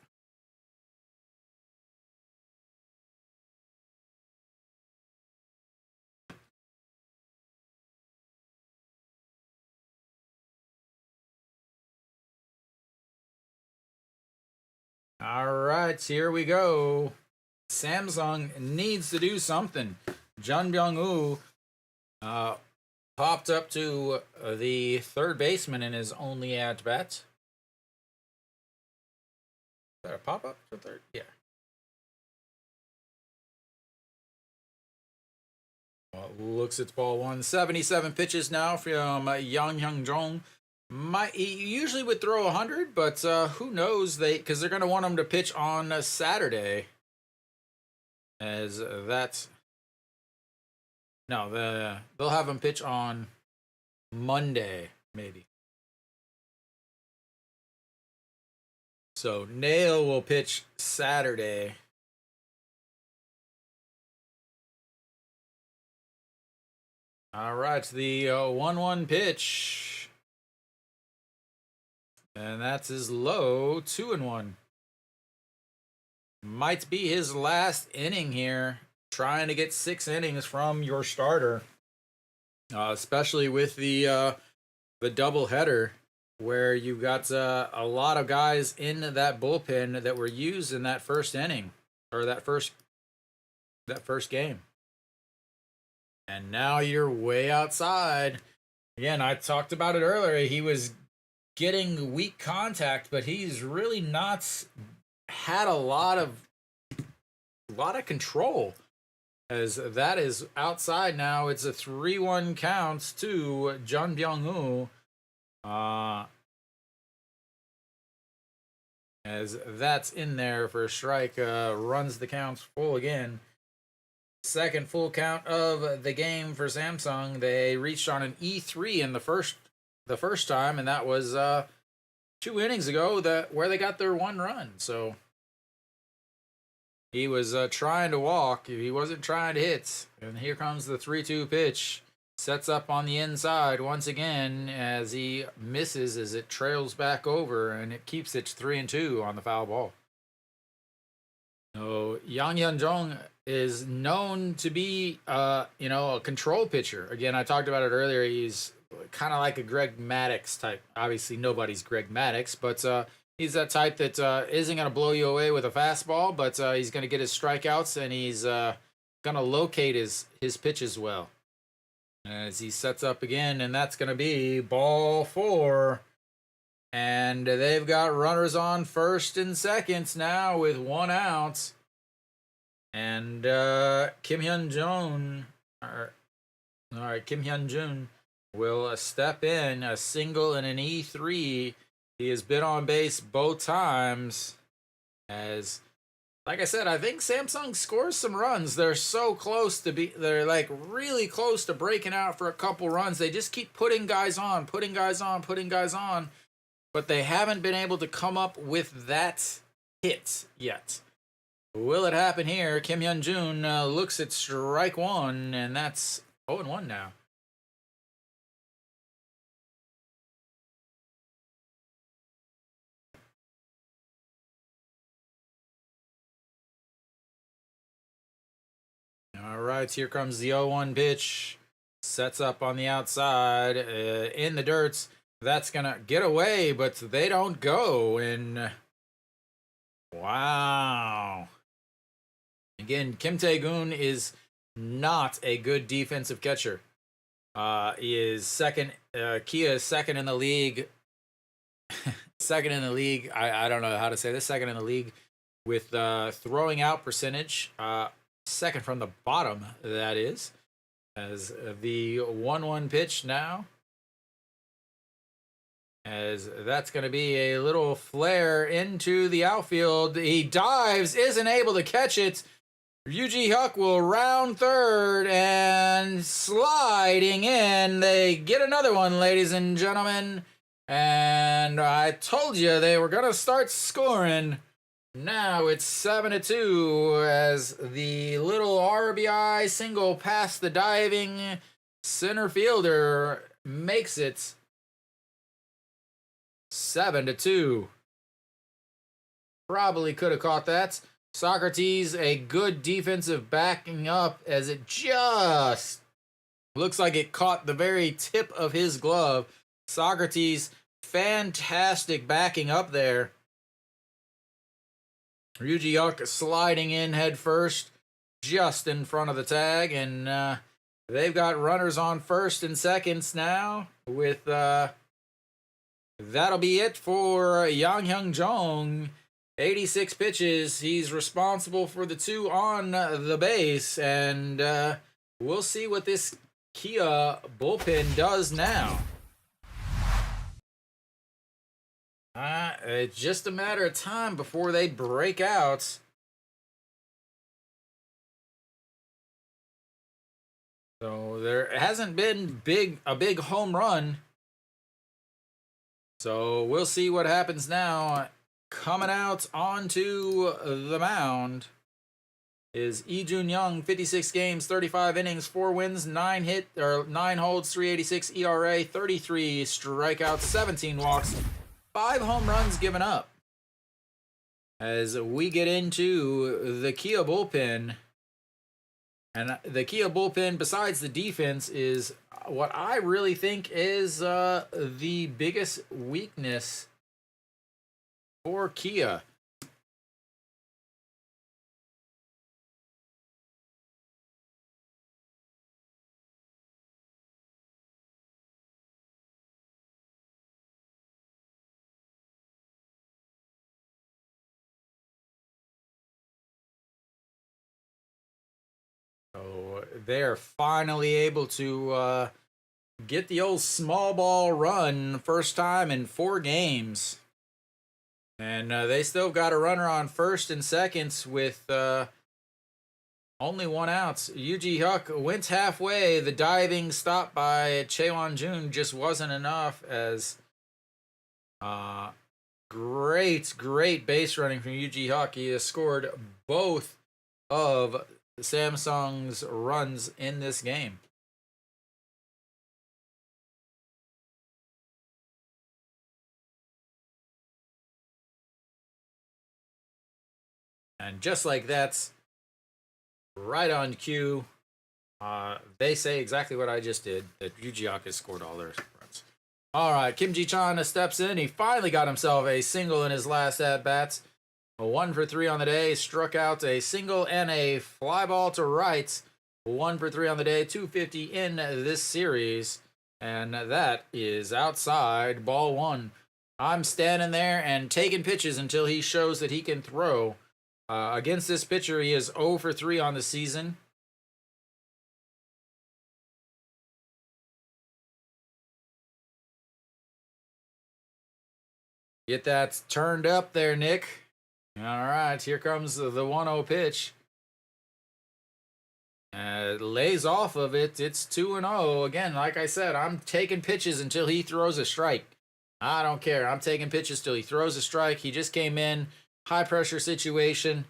All right, here we go. Samsung needs to do something. Jun Byung-woo popped up to the third baseman in his only at-bat. Is that a pop-up for third? Yeah. Well, looks it's ball 1. 77 pitches now from Yang Hyung-jong. He usually would throw 100, but who knows? Because they're going to want him to pitch on Saturday. As that's no, they'll have him pitch on Monday, maybe. So Nail will pitch Saturday. All right, the 1-1 pitch. And that's his low, 2-1. Might be his last inning here, trying to get 6 innings from your starter. Especially with the doubleheader, where you got a lot of guys in that bullpen that were used in that first inning, or that first game. And now you're way outside. Again, I talked about it earlier. He was getting weak contact, but he's really not had a lot of control. As that is outside now. It's a 3-1 count to Jun Byung-woo. As that's in there for a strike, runs the counts full again. Second full count of the game for Samsung. They reached on an E3 in the first time, and that was 2 innings ago where they got their 1 run. So he was trying to walk. He wasn't trying to hit. And here comes the 3-2 pitch. Sets up on the inside once again as he misses as it trails back over, and it keeps it 3-2 on the foul ball. So Yang Hyun-jong is known to be, a control pitcher. Again, I talked about it earlier. He's kind of like a Greg Maddux type. Obviously, nobody's Greg Maddux, but he's that type that isn't going to blow you away with a fastball, but he's going to get his strikeouts, and he's going to locate his pitches well. As he sets up again, and that's going to be ball 4. And they've got runners on first and seconds now with 1 out. And Kim Hyun-jun will step in, a single and an E3. He has been on base both times. As, like I said, I think Samsung scores some runs. They're so close they're like really close to breaking out for a couple runs. They just keep putting guys on. But they haven't been able to come up with that hit yet. Will it happen here? Kim Hyun-jun looks at strike 1, and that's 0-1 now. All right, here comes the 0-1 pitch. Sets up on the outside, in the dirt. That's going to get away, but they don't go. And wow. Again, Kim Tae-gun is not a good defensive catcher. He is second. Kia is second in the league. Second in the league. I don't know how to say this. Second in the league with throwing out percentage. Second from the bottom, that is. As the 1-1 pitch now. As that's going to be a little flare into the outfield. He dives, isn't able to catch it. Ryu Ji-hyuk will round third and sliding in. They get another one, ladies and gentlemen. And I told you they were going to start scoring. Now it's 7-2 as the little RBI single past the diving center fielder makes it 7-2. Probably could have caught that. Socrates, a good defensive backing up as it just looks like it caught the very tip of his glove. Socrates, fantastic backing up there. Ryu Ji-hyuk sliding in head first, just in front of the tag, and they've got runners on first and seconds now with that'll be it for Yang Hyun-jong. 86 pitches. He's responsible for the 2 on the base, and we'll see what this Kia bullpen does now. It's just a matter of time before they break out. So there hasn't been a big home run. So we'll see what happens now. Coming out onto the mound is Lee-Jun Young, 56 games, 35 innings, 4 wins, 9 holds, 386 ERA, 33 strikeouts, 17 walks, 5 home runs given up. As we get into the Kia bullpen, and the Kia bullpen, besides the defense, is what I really think is the biggest weakness for Kia. So they're finally able to get the old small ball run first time in 4 games. And they still got a runner on first and seconds with only 1 out. Yuji Huck went halfway. The diving stop by Chaewon Jun just wasn't enough, as great base running from Yuji Huck. He has scored both of Samsung's runs in this game. And just like that's right on cue, they say exactly what I just did, that Yuji Huck has scored all their runs. All right, Kim Ji-chan steps in. He finally got himself a single in his last at-bats. 1 for 3 on the day, struck out a single and a fly ball to right. 1 for 3 on the day, 250 in this series. And that is outside, ball 1. I'm standing there and taking pitches until he shows that he can throw. Against this pitcher, he is 0 for 3 on the season. Get that turned up there, Nick. All right, here comes the 1-0 pitch. Lays off of it. It's 2-0. Again, like I said, I'm taking pitches until he throws a strike. I don't care. I'm taking pitches till he throws a strike. He just came in. High pressure situation.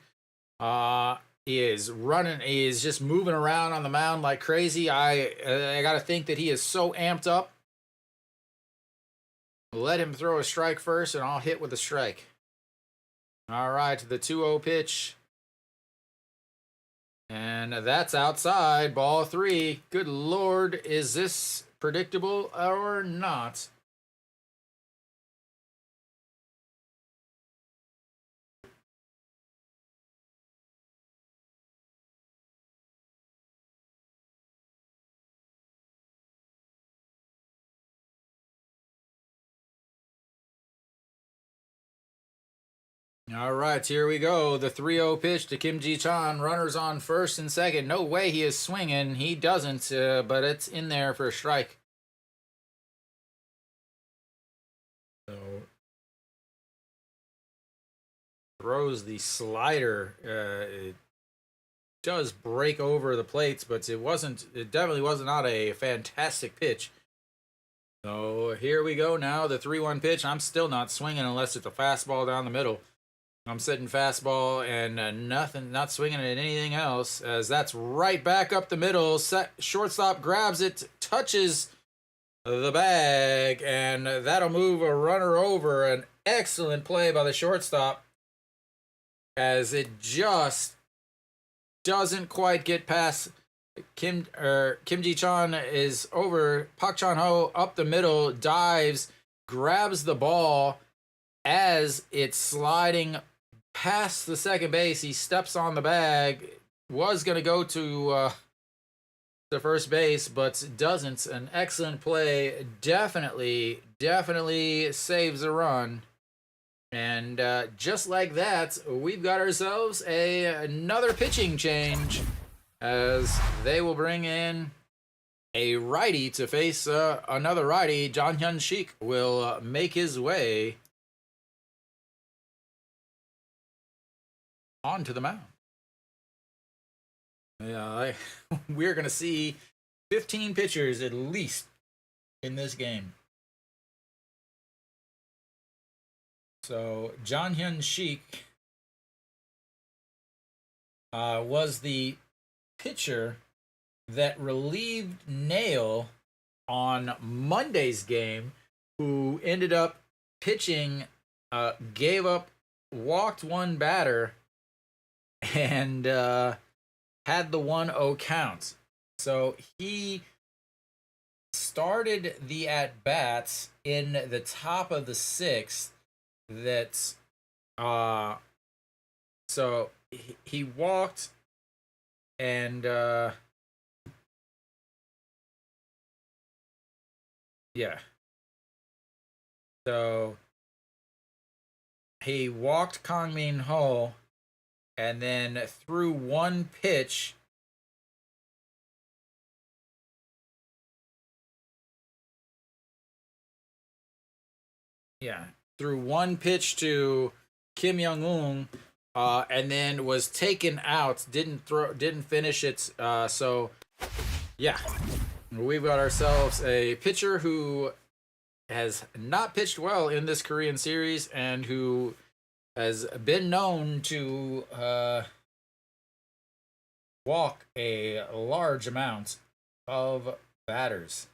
He is running. He is just moving around on the mound like crazy. I got to think that he is so amped up. Let him throw a strike first, and I'll hit with a strike. All right, the 2-0 pitch. And that's outside, ball 3. Good Lord, is this predictable or not? All right, here we go. The 3-0 pitch to Kim Ji-chan. Runners on first and second. No way he is swinging. He doesn't, but it's in there for a strike. So throws the slider. It does break over the plates, but it definitely was not a fantastic pitch. So here we go now. The 3-1 pitch. I'm still not swinging unless it's a fastball down the middle. I'm sitting fastball and nothing, not swinging at anything else, as that's right back up the middle. Shortstop grabs it, touches the bag, and that'll move a runner over. An excellent play by the shortstop, as it just doesn't quite get past Kim Ji-chan. Is over. Park Chan-ho up the middle, dives, grabs the ball as it's sliding past the second base. He steps on the bag, was going to go to the first base, but doesn't. An excellent play. Definitely saves a run. And just like that, we've got ourselves another pitching change, as they will bring in a righty to face another righty. John Hyun Shik will make his way onto the mound. Yeah, we're going to see 15 pitchers at least in this game. So, John Hyun Sheik was the pitcher that relieved Nail on Monday's game, who ended up pitching, gave up, walked one batter, and had the 1-0 count. So he started the at-bats in the top of the sixth. That's so he walked and yeah. So he walked Kang Min Ho and then threw one pitch. Yeah, threw one pitch to Kim Young-un, and then was taken out. Didn't finish it. So, yeah, we've got ourselves a pitcher who has not pitched well in this Korean series and who has been known to walk a large amount of batters.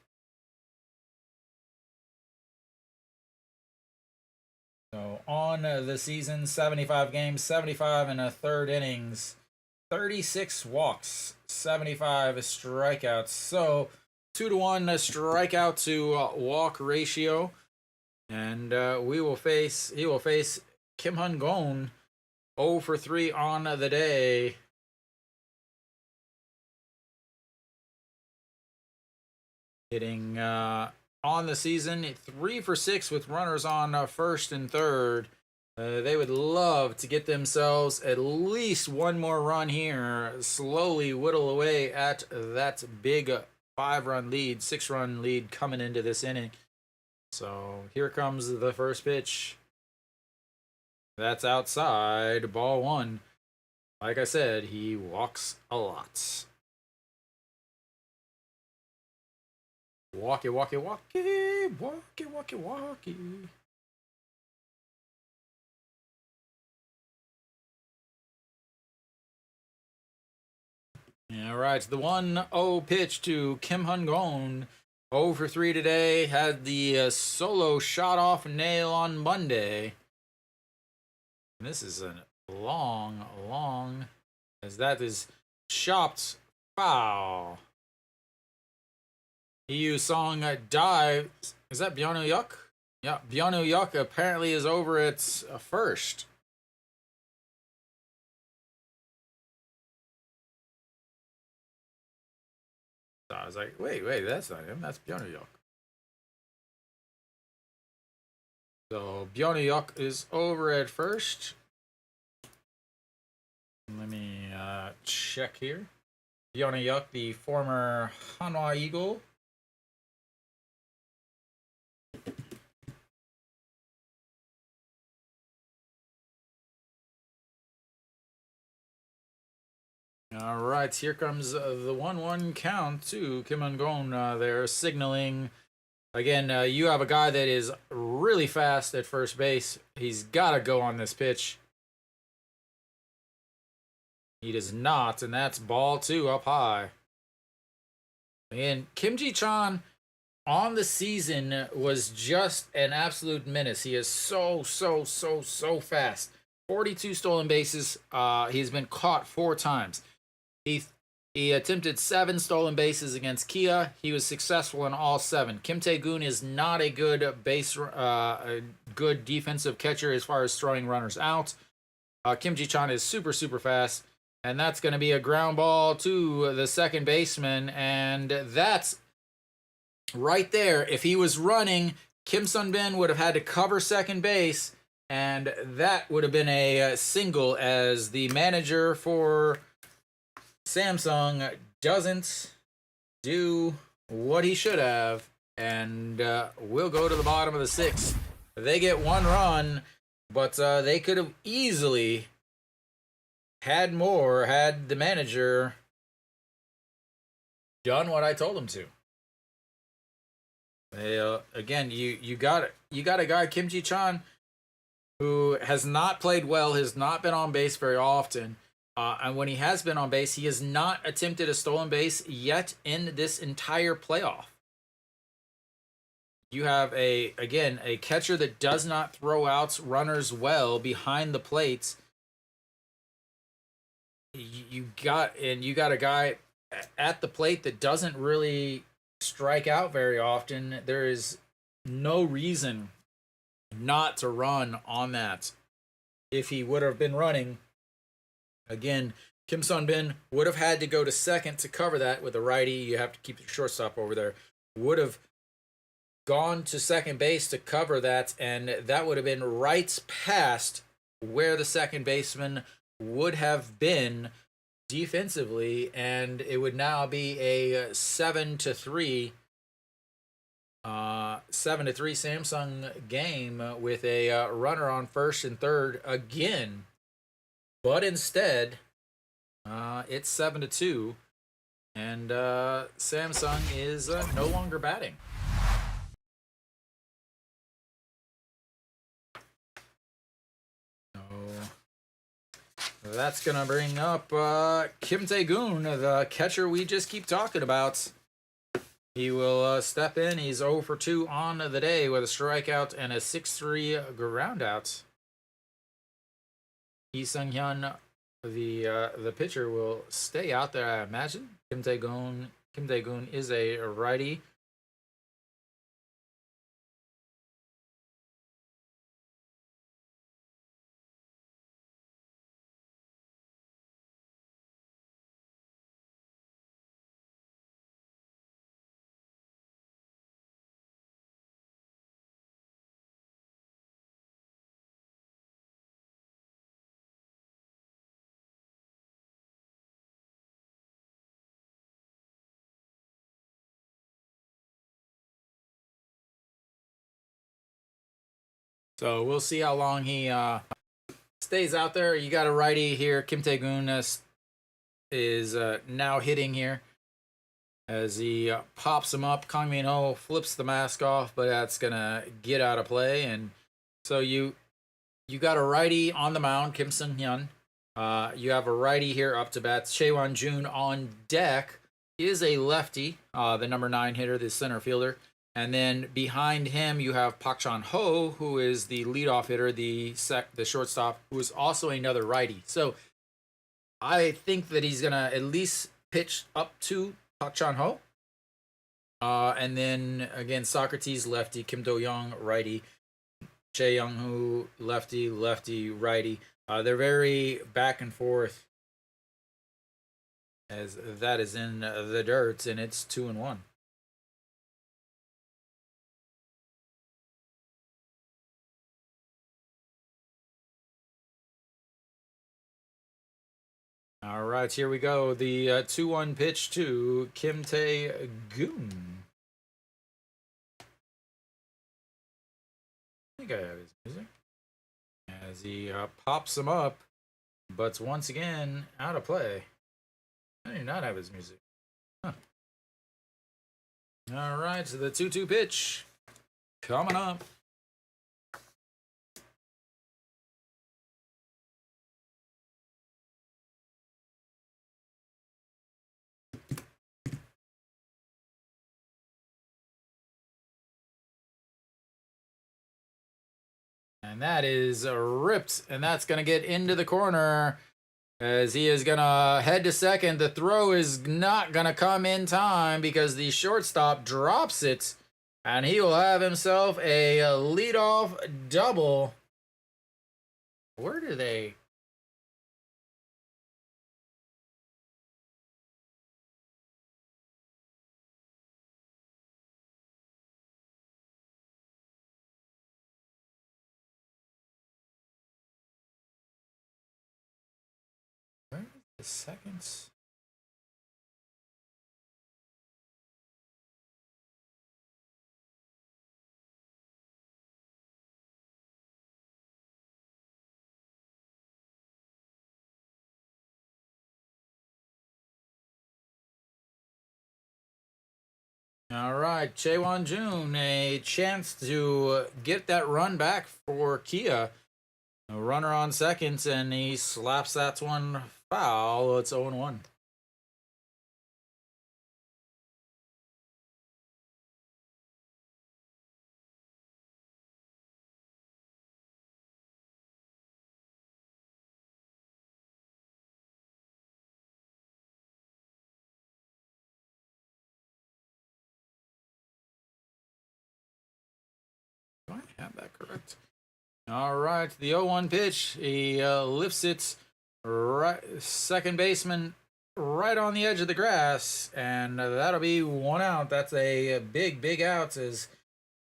So on the season, 75 games, 75 and a third innings, 36 walks, 75 strikeouts. So 2-to-1 strikeout to walk ratio, and he will face Kim Hun-gon, 0 for 3 on the day. Hitting on the season 3 for 6 with runners on first and third. They would love to get themselves at least one more run here, slowly whittle away at that big 5-run lead, 6-run lead coming into this inning. So here comes the first pitch. That's outside, ball 1. Like I said, he walks a lot. Walkie, walkie, walkie, walkie, walkie, walkie. All right, the 1-0 pitch to Kim Hun-gon. 0 for 3 today. Had the solo shot off nail on Monday. And this is a long, as that is chopped foul. EU song dive. Is that Byonu Yuk? Yeah, Byonu Yuk apparently is over at first. So I was like, wait, that's not him. That's Byonu Yuk. So Byonu Yuk is over at first. Let me check here. Byonu Yuk, the former Hanwha Eagle. All right, here comes the 1-1 count to Kim Hun-gon. They're signaling. Again, you have a guy that is really fast at first base. He's got to go on this pitch. He does not, and that's ball 2 up high. And Kim Ji-chan on the season was just an absolute menace. He is so fast. 42 stolen bases. He's been caught 4 times. He attempted 7 stolen bases against Kia. He was successful in all 7. Kim Tae-gun is not a good a good defensive catcher as far as throwing runners out. Kim Ji-chan is super fast, and that's going to be a ground ball to the second baseman, and that's right there. If he was running, Kim Sun-bin would have had to cover second base, and that would have been a single, as the manager for Samsung doesn't do what he should have, and we'll go to the bottom of the 6th. They get 1 run, but they could have easily had the manager done what I told him to. Again, you got a guy, Kim Ji-chan, who has not played well, has not been on base very often. And when he has been on base, he has not attempted a stolen base yet in this entire playoff. You have a catcher that does not throw outs runners well behind the plate. You got a guy at the plate that doesn't really strike out very often. There is no reason not to run on that. If he would have been running, again, Kim Sun-bin would have had to go to second to cover that with a righty. You have to keep your shortstop over there. Would have gone to second base to cover that, and that would have been right past where the second baseman would have been defensively, and it would now be a 7-3 Samsung game with a runner on first and third again. But instead, it's 7-2, and Samsung is no longer batting. That's going to bring up Kim Tae-gun, the catcher we just keep talking about. He will step in. He's 0 for 2 on the day with a strikeout and a 6-3 groundout. Lee Sung-hyun, the pitcher, will stay out there, I imagine. Kim Tae-gun is a righty. So we'll see how long he stays out there. You got a righty here. Kim Tae-gun is now hitting here as he pops him up. Kang Min-ho flips the mask off, but that's gonna get out of play. And so you got a righty on the mound, Kim Sung-hyun. You have a righty here up to bat. Chae Won-jun on deck is a lefty, the number 9 hitter, the center fielder. And then behind him, you have Park Chan-ho, who is the leadoff hitter, the shortstop, who is also another righty. So I think that he's going to at least pitch up to Park Chan-ho. And then, again, Socrates, lefty. Kim Do-young, righty. Chae Young-hoo, lefty, righty. They're very back and forth, as that is in the dirt, and it's 2-1. All right, here we go. The 2-1 pitch to Kim Tae-gun. I think I have his music. As he pops him up, but once again, out of play. I do not have his music. Huh. All right, so the 2-2 pitch coming up. And that is ripped, and that's going to get into the corner as he is going to head to second. The throw is not going to come in time because the shortstop drops it, and he will have himself a leadoff double. Where do they... Where is the seconds? All right, Chaewon Jun, a chance to get that run back for Kia. A runner on second, and he slaps that one foul. It's 0-1. Do I have that correct? All right, the 0-1 pitch. He lifts it right, second baseman right on the edge of the grass, and that'll be 1 out. That's a big out. Is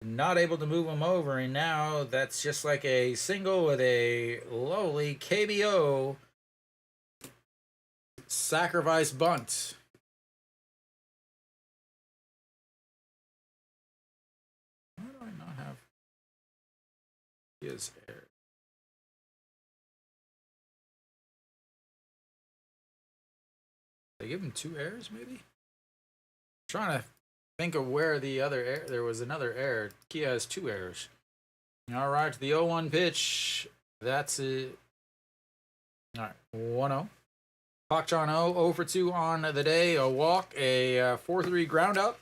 not able to move him over, and now that's just like a single with a lowly KBO sacrifice bunt. Why do I not have his error? They give him 2 errors, maybe? Trying to think of where the other error. There was another error. Kia has 2 errors. All right, the 0-1 pitch. That's it. All right, 1-0. Pak Chan-o 0 for 2 on the day. A walk, a 4-3 ground out,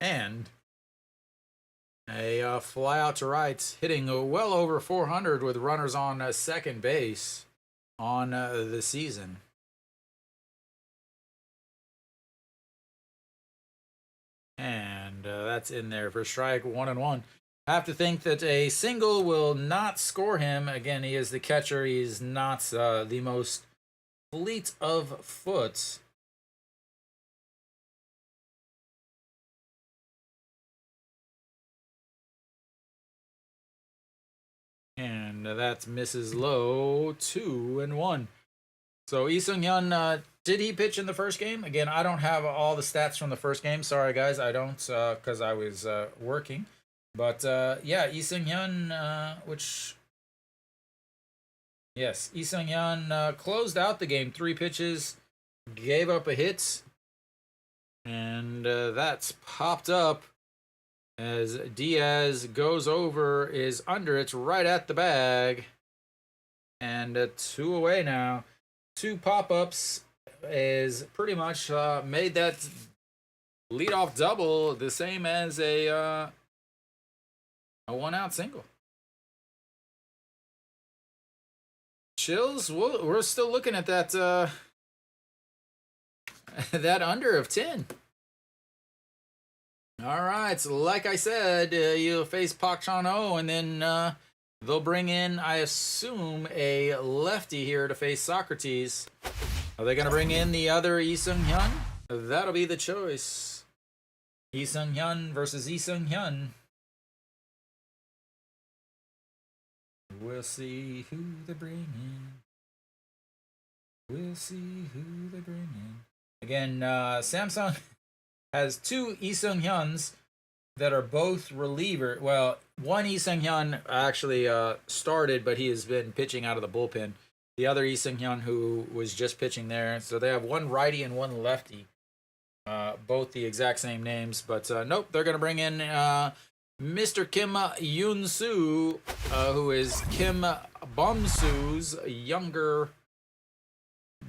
and a fly out to right, hitting well over 400 with runners on second base on the season. And that's in there for strike 1-1. I have to think that a single will not score him. Again, he is the catcher. He's not the most fleet of foot. And that's misses low, 2-1. So Lee Seung-hyun, did he pitch in the first game? Again, I don't have all the stats from the first game. Sorry, guys, I don't, because I was working. But yeah, Lee Seung-hyun, yes, Lee Seung-hyun closed out the game. 3 pitches, gave up a hit, and that's popped up as Diaz goes over, is under it, right at the bag, and 2 away now. 2 pop-ups is pretty much made that leadoff double the same as a 1-out single. Chills, we're still looking at that that under of 10. All right, so like I said, you'll face Pak Chan-o, and then they'll bring in, I assume, a lefty here to face Socrates. Are they going to bring in the other Lee Seung-hyun? That'll be the choice. Lee Seung-hyun versus Lee Seung-hyun. We'll see who they bring in. We'll see who they bring in. Again, Samsung has 2 Lee Seung-hyuns that are both reliever. Well, one Lee Seung-hyun actually started, but he has been pitching out of the bullpen. The other Lee Seung-hyun who was just pitching there. So they have 1 righty and 1 lefty. Both the exact same names. But nope, they're going to bring in Mr. Kim Yoon-soo, who is Kim Bum-soo's younger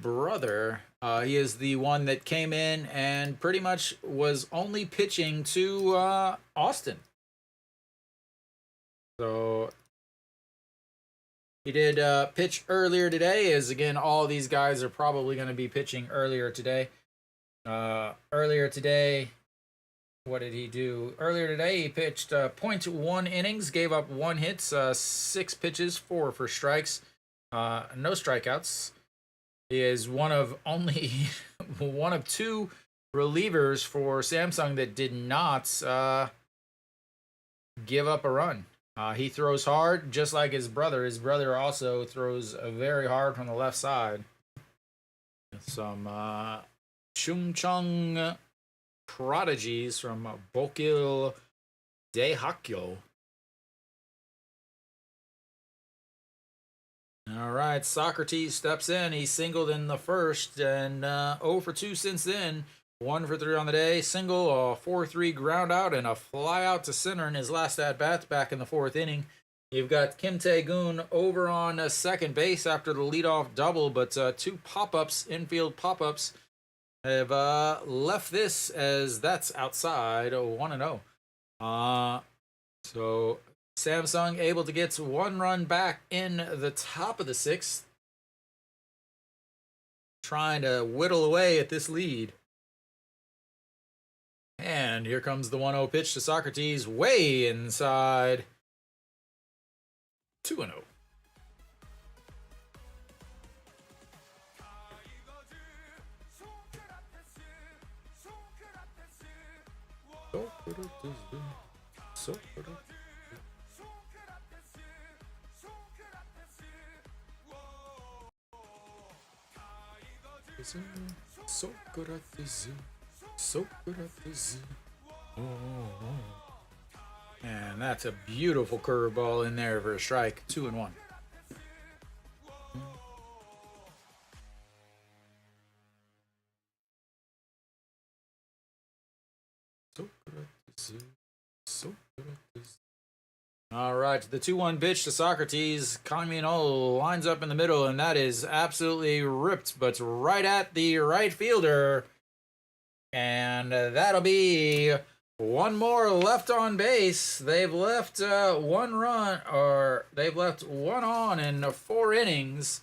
brother. He is the one that came in and pretty much was only pitching to Austin. So he did pitch earlier today, as again, all these guys are probably going to be pitching earlier today. Earlier today, what did he do? Earlier today, he pitched 0.1 innings, gave up 1 hit, 6 pitches, 4 for strikes, no strikeouts. He is one of 2 relievers for Samsung that did not give up a run. He throws hard, just like his brother. His brother also throws very hard from the left side. Some Chungcheong prodigies from Bokil Daehakyo. All right, Socrates steps in. He singled in the first, and 0 for 2 since then. 1 for 3 on the day, single, a 4-3 ground out, and a fly out to center in his last at bat back in the 4th inning. You've got Kim Tae-goon over on second base after the leadoff double, but 2 pop-ups, infield pop-ups, have left this as that's outside 1-0. So Samsung able to get 1 run back in the top of the 6th, trying to whittle away at this lead. And here comes the 1-0 pitch to Socrates, way inside. 2-0. And that's a beautiful curveball in there for a strike. 2-1. All right, the 2-1 pitch to Socrates. Kang Min-ho lines up in the middle, and that is absolutely ripped, but right at the right fielder. And that'll be 1 more left on base. They've left 1 run, or they've left 1 on in 4 innings.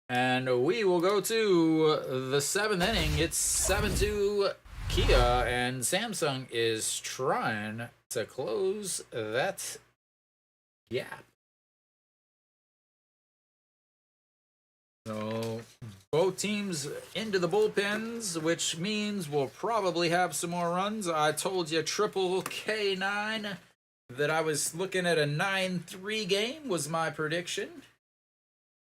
And we will go to the 7th inning. It's 7-2 Kia, and Samsung is trying to close that gap. So both teams into the bullpens, which means we'll probably have some more runs. I told you triple K9 that I was looking at a 9-3 game was my prediction.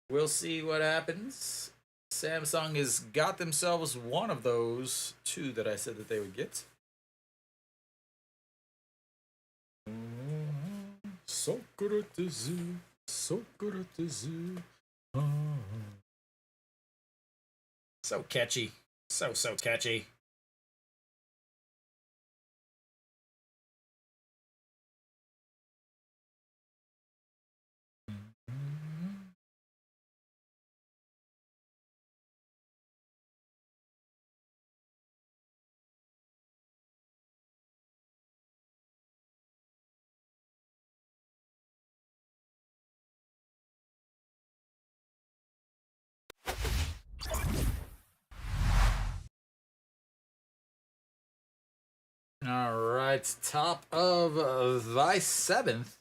We'll see what happens. Samsung has got themselves one of those 2 that I said that they would get. Socrates, Socrates. So catchy. So catchy. All right, top of the 7th.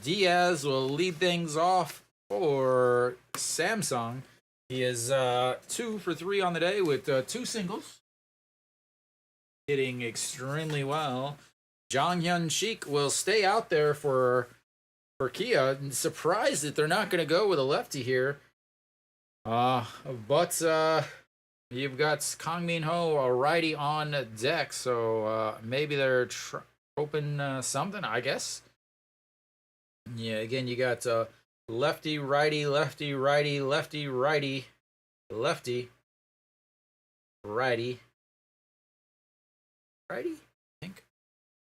Diaz will lead things off for Samsung. He is 2 for 3 on the day with 2 singles. Hitting extremely well. Jong Hyun Shik will stay out there for Kia. I'm surprised that they're not going to go with a lefty here. But you've got Kang Min-ho, a righty on deck, so maybe they're hoping something, I guess. Yeah, again, you got lefty, righty, lefty, righty, lefty, righty, lefty, righty, righty, I think.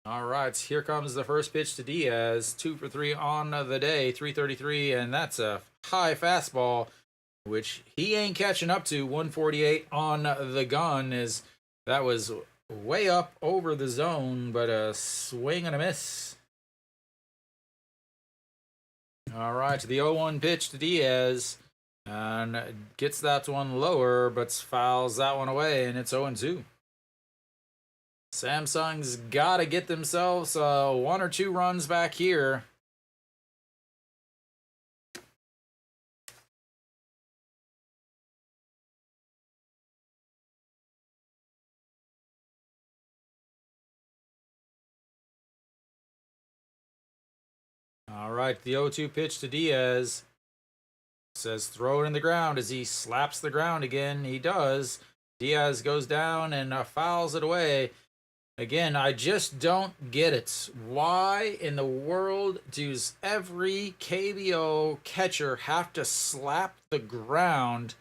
All right, here comes the first pitch to Diaz. 2 for 3 on the day, 333, and that's a high fastball, which he ain't catching up to. 148 on the gun, is that was way up over the zone, but a swing and a miss. All right, the 0-1 pitch to Diaz, and gets that one lower, but fouls that one away, and it's 0-2. Samsung's got to get themselves 1 or 2 runs back here. All right, the 0-2 pitch to Diaz. Says throw it in the ground as he slaps the ground again. He does. Diaz goes down and fouls it away. Again, I just don't get it. Why in the world does every KBO catcher have to slap the ground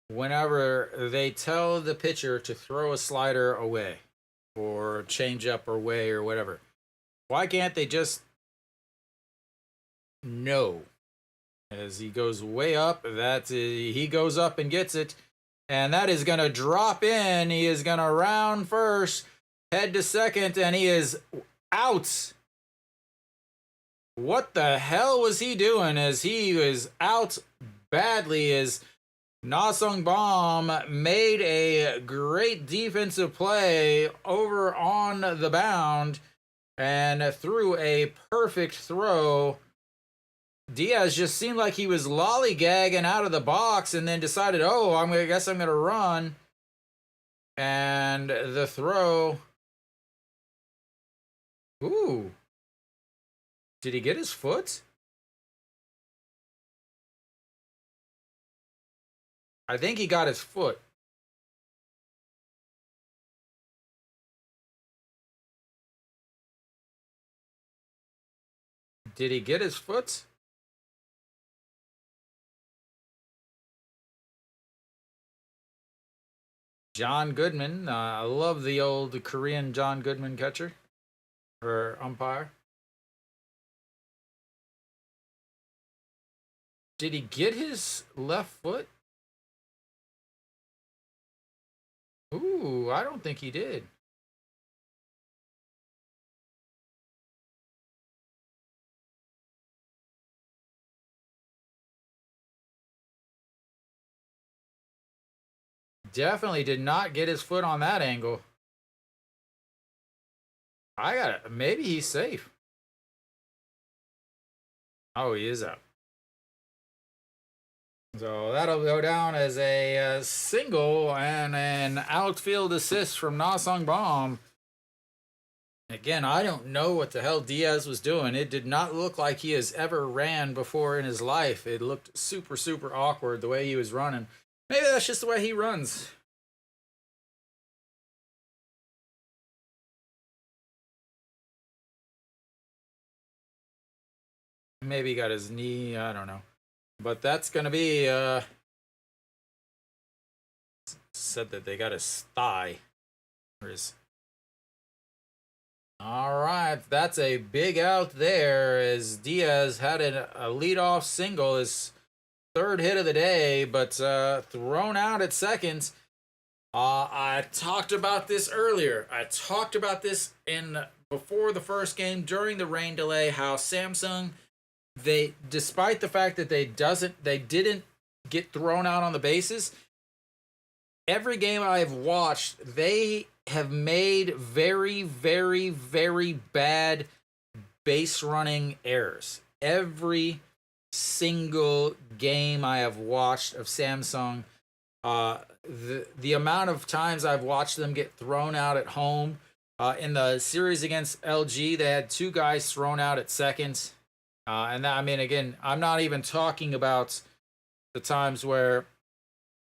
whenever they tell the pitcher to throw a slider away or change up away or whatever, why can't they just know? As he goes way up, he goes up and gets it, and that is going to drop in. He is going to round first, head to second, and he is out. What the hell was he doing? As he was out badly, as Na-Sung Bom made a great defensive play over on the mound and threw a perfect throw. Diaz just seemed like he was lollygagging out of the box and then decided, oh, I guess I'm going to run. And the throw. Ooh. Did he get his foot? I think he got his foot. Did he get his foot? John Goodman. I love the old Korean John Goodman catcher or umpire. Did he get his left foot? Ooh, I don't think he did. Definitely did not get his foot on that angle. I got it. Maybe he's safe. Oh, he is out. So that'll go down as a single and an outfield assist from Na-Sung Bom. Again, I don't know what the hell Diaz was doing. It did not look like he has ever ran before in his life. It looked super, super awkward the way he was running. Maybe that's just the way he runs. Maybe he got his knee. I don't know. But that's going to be... said that they got his thigh. Or his... All right. That's a big out there as Diaz had a leadoff single. His third hit of the day, but thrown out at second. I talked about this earlier. I talked about this before the first game during the rain delay. How Samsung, despite the fact that they didn't get thrown out on the bases. Every game I've watched, they have made very, very, very bad base running errors. Every single game I have watched of Samsung, the amount of times I've watched them get thrown out at home. In the series against LG, they had two guys thrown out at second. And that, I mean, again, I'm not even talking about the times where,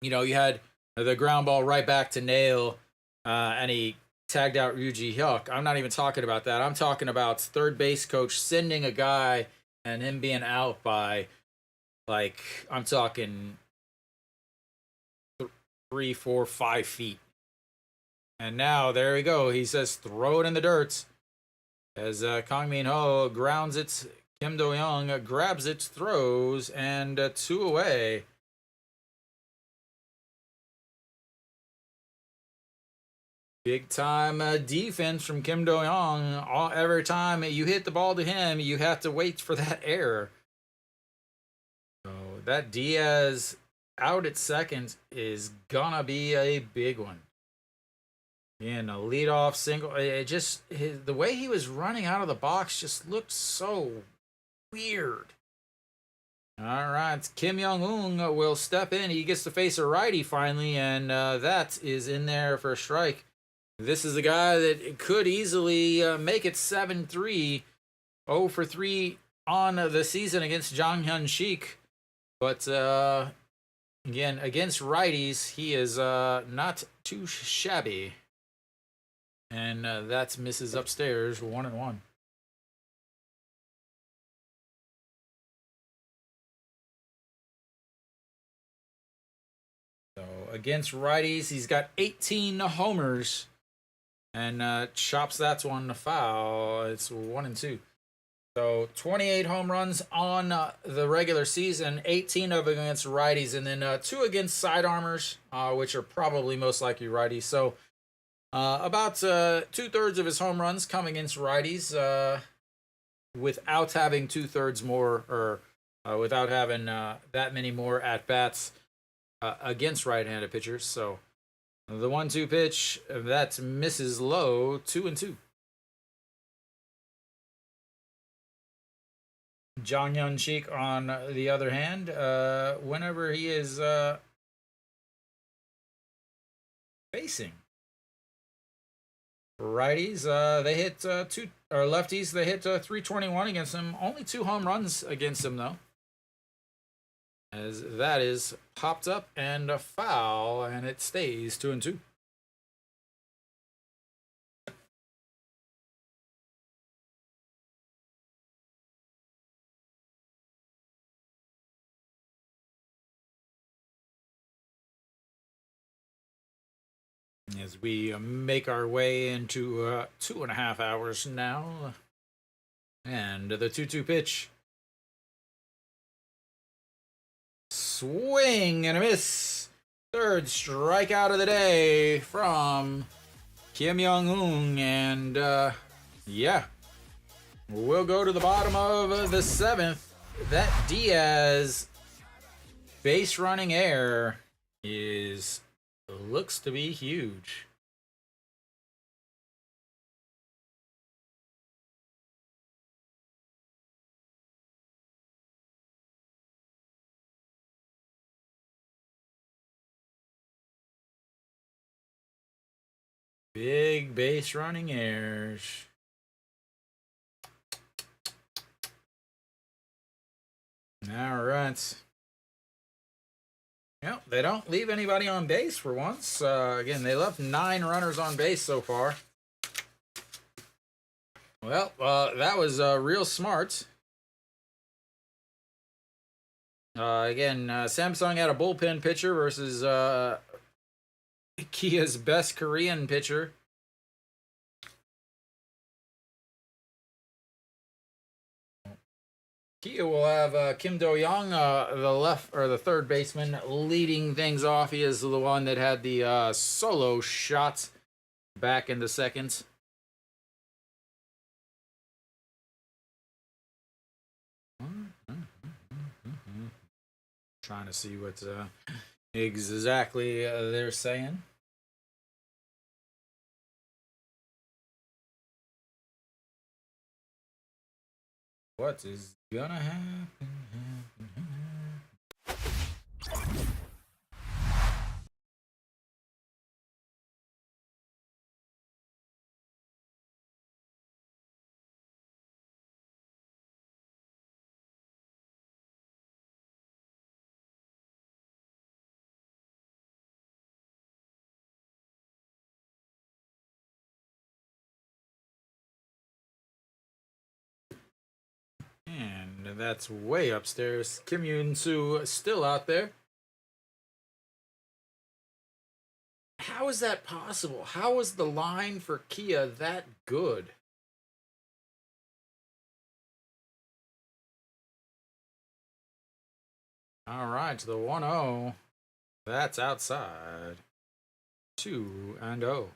you had the ground ball right back to Nail, and he tagged out Ryuji Hyuk. I'm not even talking about that. I'm talking about third base coach sending a guy and him being out by, like, I'm talking 3, 4, 5 feet. And now, there we go. He says, throw it in the dirt. As Kang Min Ho grounds it, Kim Do-young grabs it, throws, and 2 away. Big time defense from Kim Do-young. Every time you hit the ball to him, you have to wait for that error. So that Diaz out at second is gonna be a big one. And a leadoff single. The way he was running out of the box just looked so weird. All right, Kim Young-un will step in. He gets to face a righty finally, and that is in there for a strike. This is a guy that could easily make it 7-3, 0 for 3 on the season against Jang Hyun-sik. But again, against righties, he is not too shabby. And that's misses upstairs, 1-1. So against righties, he's got 18 homers and chops that one to foul. It's 1-2. So 28 home runs on the regular season, 18 of them against righties, and then 2 against sidearmers, which are probably most likely righties. So about 2/3 of his home runs come against righties, without having 2/3 more, or without having that many more at bats against right-handed pitchers. So the 1-2 pitch that misses low, 2-2. John Yunchik, on the other hand, whenever he is facing righties, they hit lefties, they hit 321 against him. Only 2 home runs against him, though. As that is popped up and a foul, and it stays 2-2. As we make our way into 2.5 hours now. And the 2-2 pitch. Swing and a miss. Third strikeout of the day from Kim Young-hoon. And yeah, we'll go to the bottom of the 7th. That Diaz base running error looks to be huge. Big base running errors. All right. Yep, they don't leave anybody on base for once. Again, they left 9 runners on base so far. Well, that was real smart. Again, Samsung had a bullpen pitcher versus Kia's best Korean pitcher. Kia will have Kim Do-young, the third baseman, leading things off. He is the one that had the solo shot back in the second. Trying to see what exactly they're saying. What is gonna happen? And that's way upstairs. Kim Yoon-soo still out there. How is that possible? How is the line for Kia that good? All right, the 1-0. That's outside. 2-0.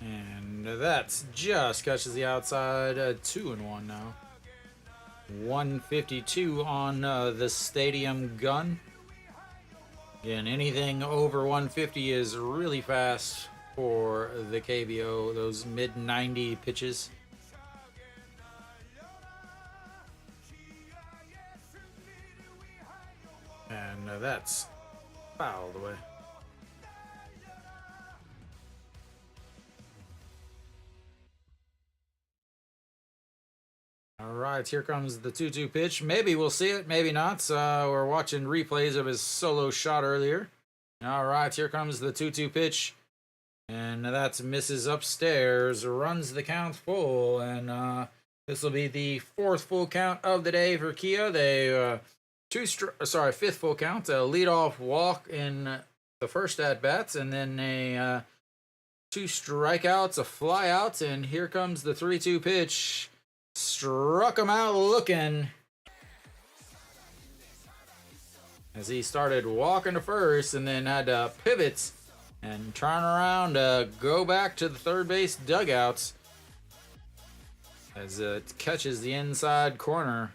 And that's just catches the outside. 2-1 now. 152 on the stadium gun. Again, anything over 150 is really fast for the KBO, those mid-90 pitches. And that's fouled away. All right, here comes the 2-2 pitch. Maybe we'll see it, maybe not. We're watching replays of his solo shot earlier. All right, here comes the 2-2 pitch. And that's misses upstairs, runs the count full, and this will be the fourth full count of the day for Kia. They fifth full count, a leadoff walk in the first at bats, and then a 2 strikeouts, a fly out, and here comes the 3-2 pitch. Struck him out looking as he started walking to first, and then had to pivot and turn around to go back to the third base dugouts as it catches the inside corner.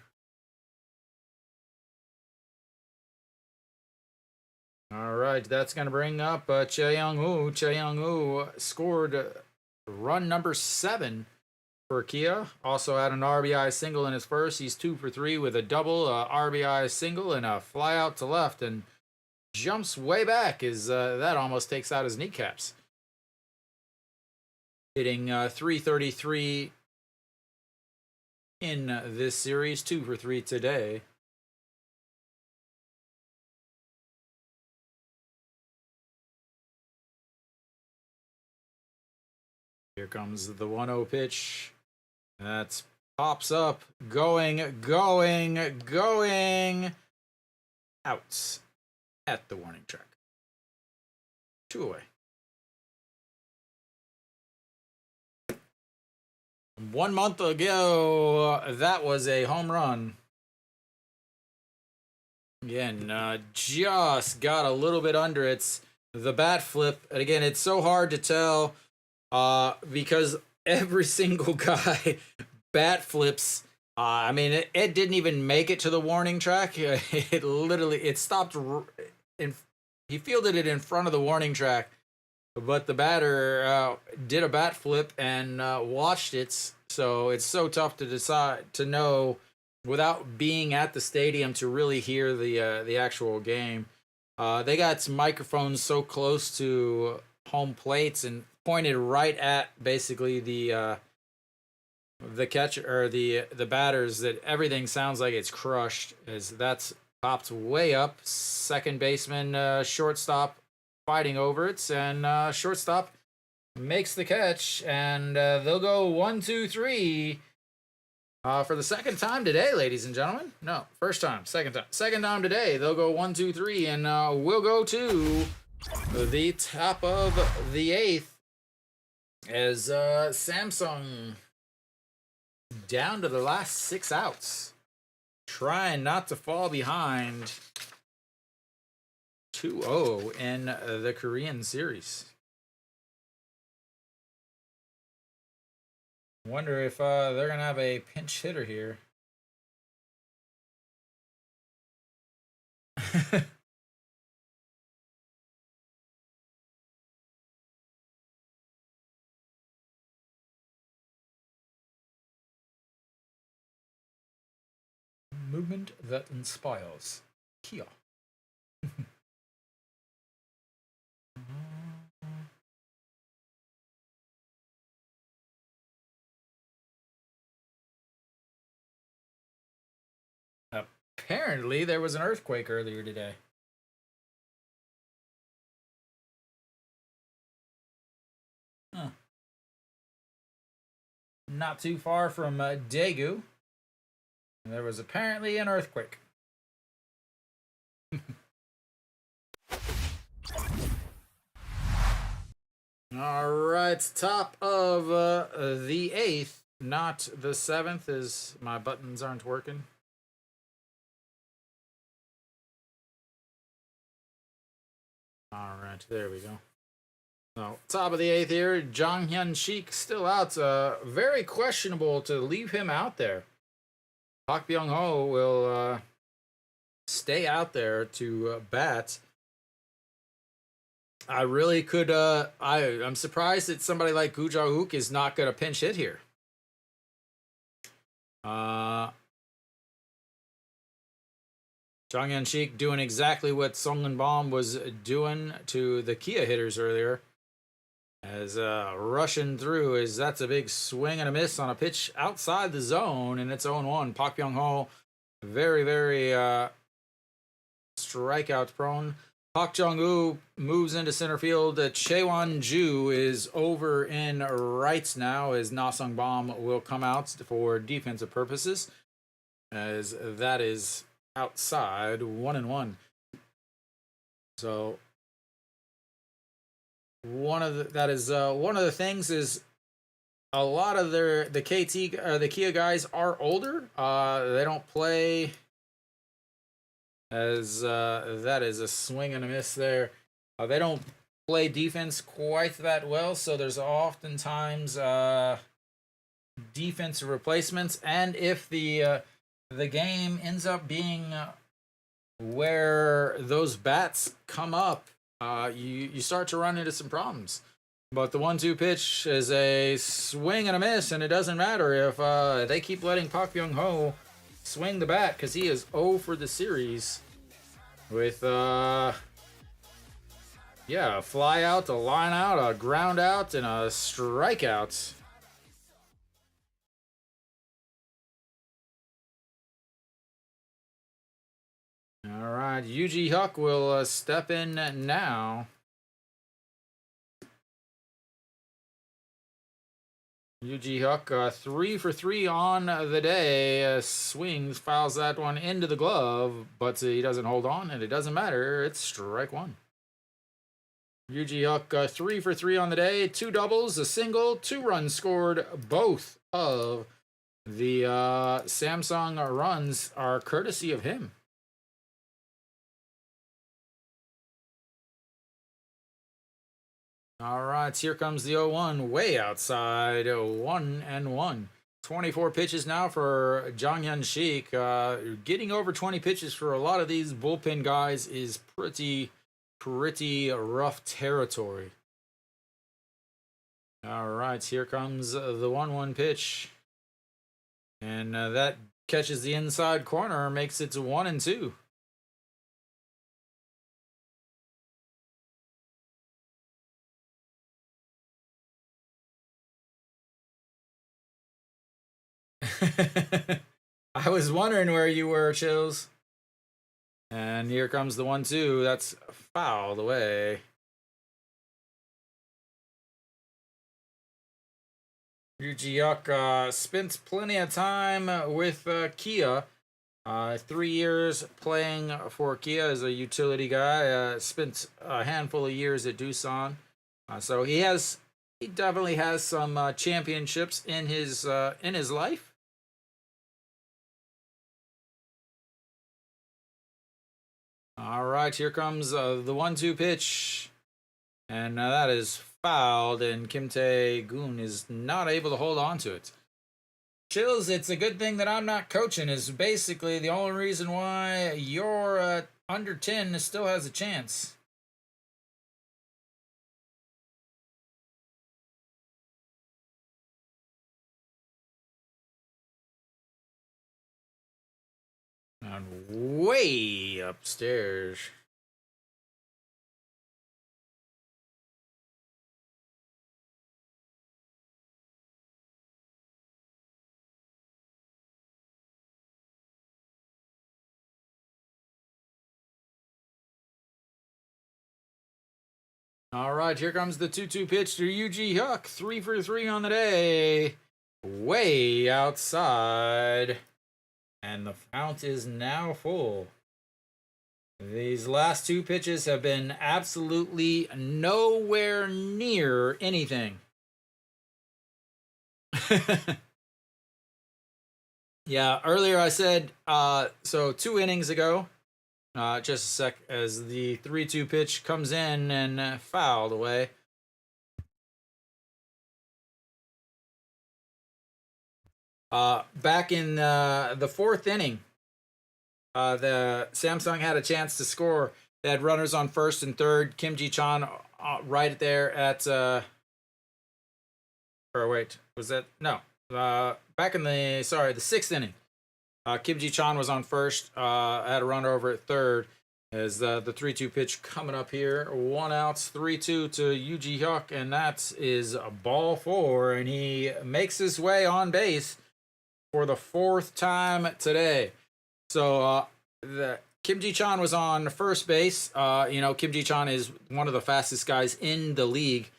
All right, that's going to bring up Che Young-woo. Che Young-woo scored run number 7 for Kia. Also had an RBI single in his first. He's 2 for 3 with a double, RBI single, and a fly out to left, and jumps way back as that almost takes out his kneecaps. Hitting 333 in this series, 2 for 3 today. Here comes the 1-0 pitch. That pops up, going out at the warning track. 2 away. 1 month ago, that was a home run. Again, just got a little bit under it. The bat flip, and again, it's so hard to tell because every single guy bat flips. I mean, it didn't even make it to the warning track. It stopped. He fielded it in front of the warning track, but the batter did a bat flip and watched it. So it's so tough to decide to know without being at the stadium to really hear the actual game. They got some microphones so close to home plates and pointed right at basically the catcher or the batters that everything sounds like it's crushed as that's popped way up. Second baseman, shortstop fighting over it, and shortstop makes the catch, and they'll go 1-2-3 for the second time today, ladies and gentlemen. No, first time, second time today. They'll go 1-2-3, and we'll go to the top of the 8th as Samsung down to the last 6 outs, trying not to fall behind 2-0 in the Korean series. Wonder if they're gonna have a pinch hitter here. Movement that inspires. Kia. Apparently, there was an earthquake earlier today. Huh. Not too far from Daegu. There was apparently an earthquake. All right, top of the 8th, not the 7th, as my buttons aren't working. All right, there we go. So, top of the 8th here, Jang Hyun-sik still out. Very questionable to leave him out there. Park Byung-ho will stay out there to bat. I really could. I'm surprised that somebody like Gu Ja-hook is not going to pinch hit here. Jang Hyun-sik doing exactly what Song Eun-bom was doing to the Kia hitters earlier. As rushing through, as that's a big swing and a miss on a pitch outside the zone, and it's 0-1. Park Byung-ho, very, very strikeout prone. Park Jong-woo moves into center field. Chaewon Ju is over in rights now as Na Sung Bom will come out for defensive purposes, as that is outside 1-1. So one of the things is a lot of the Kia guys are older. They don't play as that is a swing and a miss there. They don't play defense quite that well, so there's oftentimes defensive replacements. And if the game ends up being where those bats come up, you start to run into some problems. But the 1-2 pitch is a swing and a miss, and it doesn't matter if they keep letting Park Byung-ho swing the bat, because he is 0 for the series with a fly out, a line out, a ground out, and a strikeout. All right, Yuji Huck will step in now. Yuji Huck, 3 for 3 on the day. Swings, fouls that one into the glove, but he doesn't hold on, and it doesn't matter. It's strike one. Yuji Huck, 3 for 3 on the day. 2 doubles, a single, 2 runs scored. Both of the Samsung runs are courtesy of him. All right, here comes the 0-1, way outside, 1-1. 24 pitches now for Jang Hyun Sik. Getting over 20 pitches for a lot of these bullpen guys is pretty rough territory. All right, here comes the 1-1 pitch. And that catches the inside corner, makes it 1-2. I was wondering where you were, Chills. And here comes the 1-2. That's fouled away. Yuji Huck spent plenty of time with Kia. 3 years playing for Kia as a utility guy. Spent a handful of years at Doosan. So he definitely has some championships in his life. All right, here comes the 1-2 pitch. And that is fouled, and Kim Tae-gun is not able to hold on to it. Chills, it's a good thing that I'm not coaching, is basically the only reason why your under 10 still has a chance. And way upstairs. All right, here comes the 2-2 pitch to Yuji Huck. 3 for 3 on the day. Way outside. And the count is now full. These last 2 pitches have been absolutely nowhere near anything. Yeah, earlier I said, so 2 innings ago, just a sec, as the 3-2 pitch comes in and fouled away. Back in the 4th inning, the Samsung had a chance to score. They had runners on 1st and 3rd. Kim Ji-chan right there at or wait, was that no? Back in the 6th inning. Kim Ji-chan was on 1st, had a runner over at 3rd. As the 3-2 pitch coming up here, 1 out, 3-2 to Yuji Huck, and that is a ball 4, and he makes his way on base for the 4th time today. So Kim Ji-chan was on first base. Kim Ji-chan is one of the fastest guys in the league.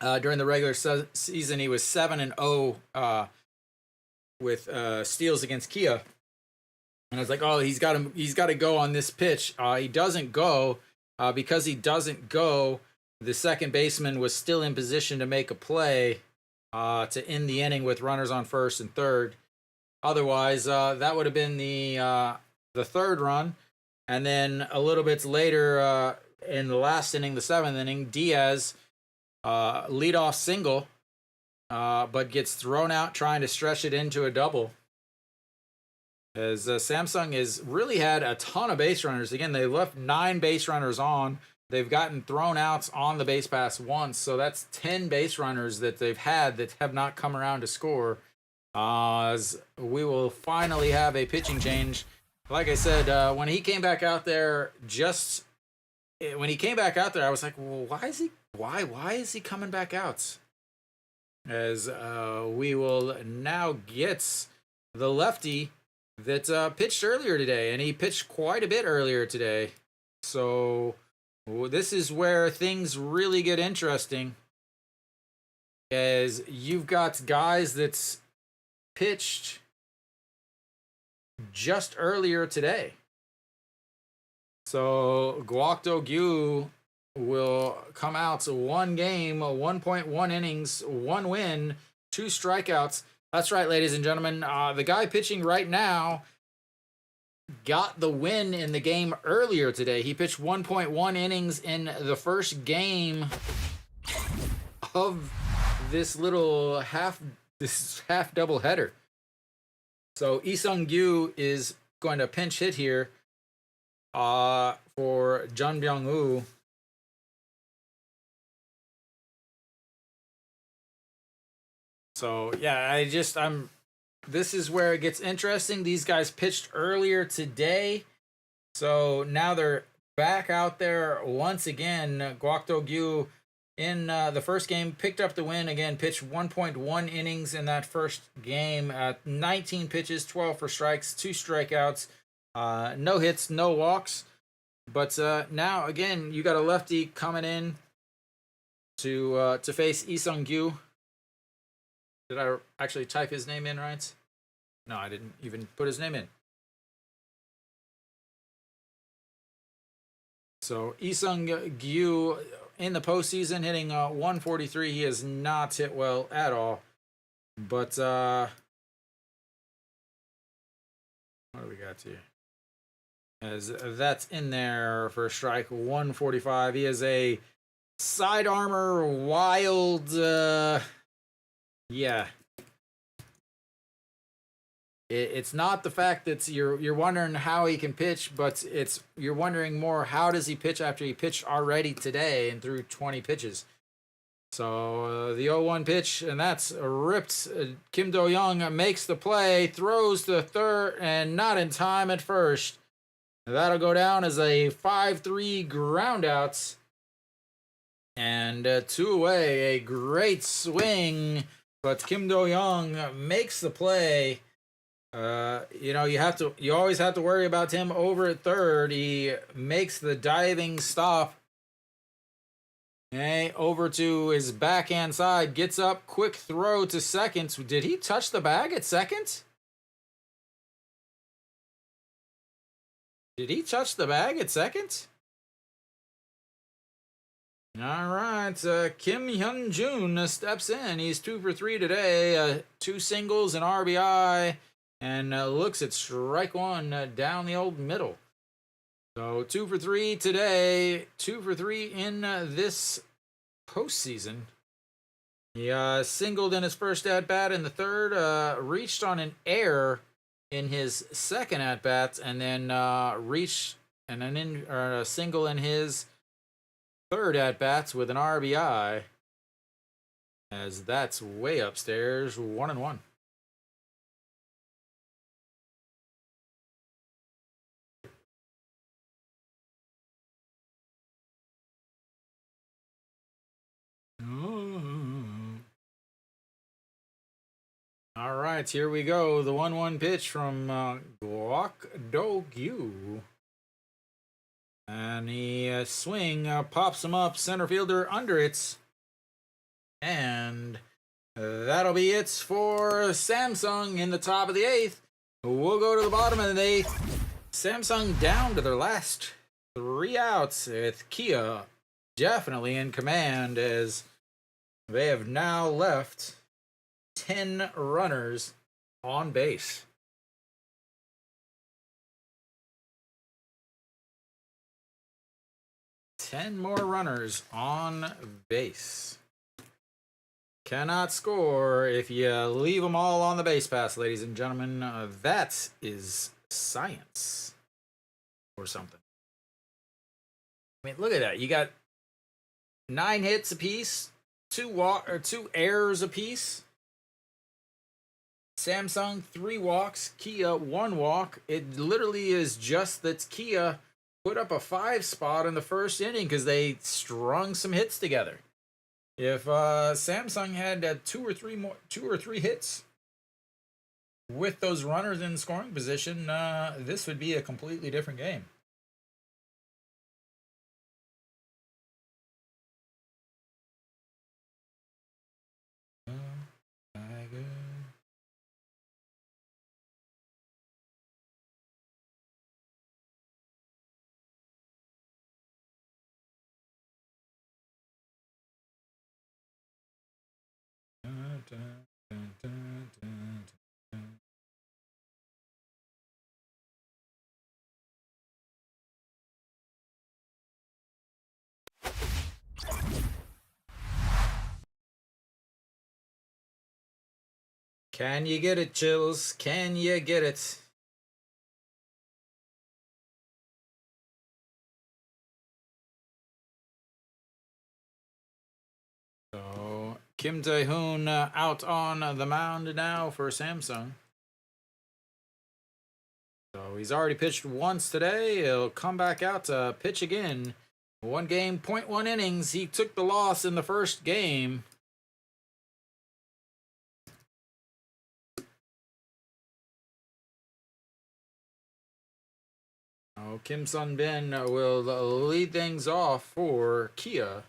During the regular season, he was 7-0 with steals against Kia. And I was like, oh, he's got to go on this pitch. He doesn't go. Because he doesn't go, the second baseman was still in position to make a play to end the inning with runners on first and third. Otherwise, that would have been the third run. And then a little bit later, in the last inning, the seventh inning, Diaz leadoff single, but gets thrown out trying to stretch it into a double. As Samsung has really had a ton of base runners. Again, they left 9 base runners on. They've gotten thrown outs on the base pass once, so that's 10 base runners that they've had that have not come around to score. As we will finally have a pitching change. Like I said, when he came back out there, I was like, well, why is he coming back out? As we will now get the lefty that pitched earlier today, and he pitched quite a bit earlier today. So this is where things really get interesting, as you've got guys that's pitched just earlier today. So Guokdo Gyu will come out to 1 game, 1.1 innings, 1 win, 2 strikeouts. That's right, ladies and gentlemen. The guy pitching right now got the win in the game earlier today. He pitched 1.1 innings in the first game of this little half double header. So Lee Sung-gyu is going to pinch hit here for Jun Byung-woo. So yeah, this is where it gets interesting. These guys pitched earlier today, so now they're back out there once again. Guokdo Gyu in the first game picked up the win again, pitched 1.1 innings in that first game, 19 pitches, 12 for strikes, 2 strikeouts, no hits, no walks. But now again, you got a lefty coming in to face Lee Sung-gyu. Did I actually type his name in right? No, I didn't even put his name in. So Lee Sung-gyu in the postseason hitting 143. He has not hit well at all. But what do we got here? As that's in there for strike 145. He is a side armor wild. Yeah. It's not the fact that you're wondering how he can pitch, but you're wondering more, how does he pitch after he pitched already today and threw 20 pitches. So the 0-1 pitch, and that's ripped. Kim Do-young makes the play, throws to third, and not in time at first. That'll go down as a 5-3 groundouts. And 2 away, a great swing, but Kim Do-young makes the play. You always have to worry about him over at third. He makes the diving stop. Okay, over to his backhand side, gets up, quick throw to second. Did he touch the bag at second? Did he touch the bag at second? All right, Kim Hyun-jun steps in. He's 2 for 3 today, 2 singles, an RBI, and looks at strike 1 down the old middle. So 2 for 3 today, 2 for 3 in this postseason. He singled in his first at-bat in the third, reached on an error in his second at-bat, and then reached a single in his third at-bats with an RBI, as that's way upstairs, 1-1. All right, here we go. The 1-1 pitch from Guak Do-gyu. And he swing pops him up, center fielder under it. And that'll be it for Samsung in the top of the 8th. We'll go to the bottom of the 8th. Samsung down to their last 3 outs with Kia definitely in command as they have now left 10 runners on base. Ten more runners on base. Cannot score if you leave them all on the base pass, ladies and gentlemen. That is science or something. I mean, look at that. You got 9 hits apiece, 2 errors apiece. Samsung 3 walks, Kia 1 walk. It literally is just that Kia put up a 5 spot in the first inning because they strung some hits together. If Samsung had 2 or 3 hits with those runners in scoring position, this would be a completely different game. Can you get it, Chills? Can you get it? So Kim Tae-hoon out on the mound now for Samsung. So he's already pitched once today. He'll come back out to pitch again. 1 game, 0.1 innings. He took the loss in the first game. Kim Sun-bin will lead things off for Kia.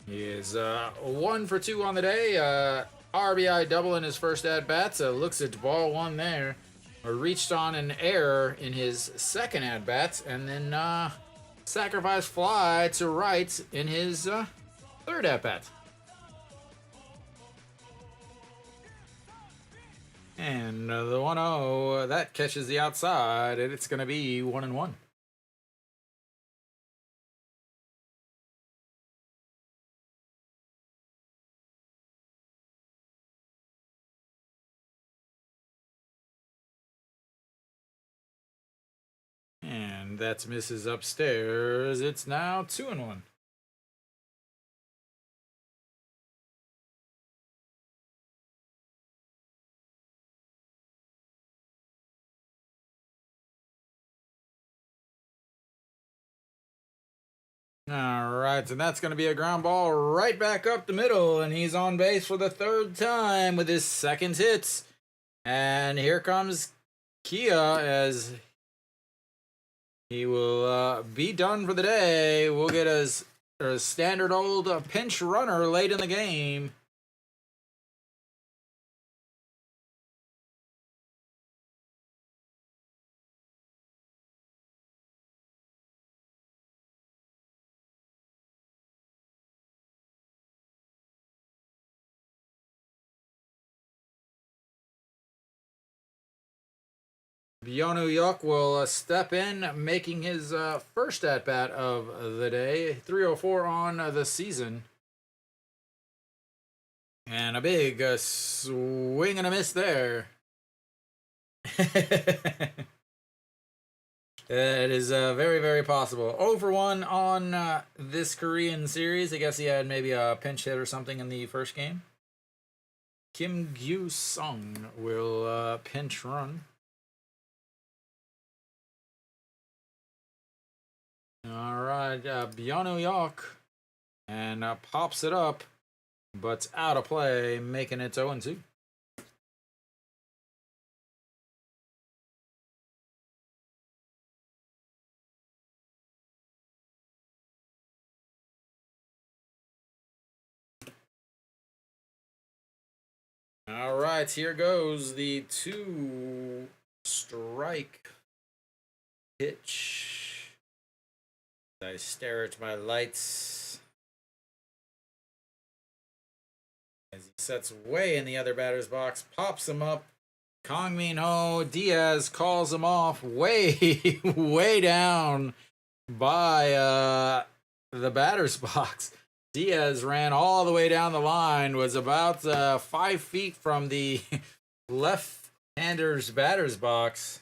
He is 1 for 2 on the day. RBI double in his first at-bat. Looks at ball 1 there. Reached on an error in his second at-bat. And then sacrifice fly to right in his third at-bat. And the 1-0, that catches the outside, and it's going to be 1-1. And that's misses upstairs. It's now 2-1. All right, and that's going to be a ground ball right back up the middle, and he's on base for the 3rd time with his 2nd hit. And here comes Kia as he will be done for the day. We'll get a standard old pinch runner late in the game. Byonu Yok will step in, making his first at-bat of the day. 304 on the season. And a big swing and a miss there. It is very, very possible. 0 for 1 on this Korean series. I guess he had maybe a pinch hit or something in the first game. Kim Gyu-sung will pinch run. All right, Biono York. And pops it up, but out of play, making it 0-2. All right, here goes the 2-strike pitch. I stare at my lights as he sets way in the other batter's box, pops him up. Kong Min Ho Diaz calls him off way, way down by the batter's box. Diaz ran all the way down the line, was about 5 feet from the left-hander's batter's box.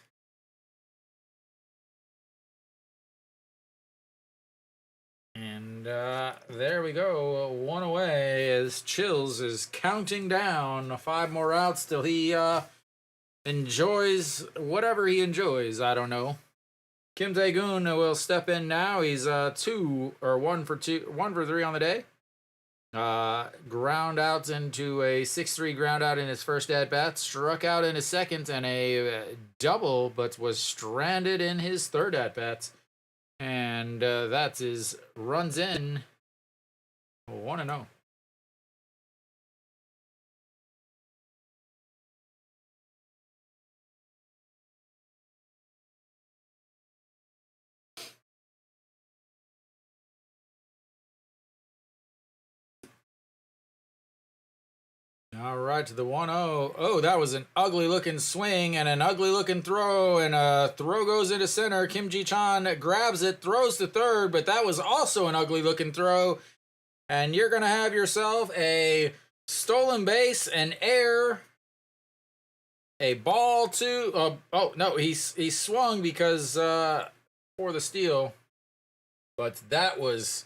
And there we go, 1 away as Chills is counting down 5 more outs till he enjoys whatever he enjoys. I don't know. Kim Tae-gun will step in now. He's 1 for 3 on the day. Ground out into a 6-3 ground out in his first at bat. Struck out in his second and a double, but was stranded in his third at bat. And that's his runs in 1-0. All right, to the 1-0. Oh, that was an ugly looking swing and an ugly looking throw, and a throw goes into center. Kim Ji-chan grabs it, throws to third, but that was also an ugly looking throw. And you're going to have yourself a stolen base, an error, a ball to... oh, no, he swung because for the steal. But that was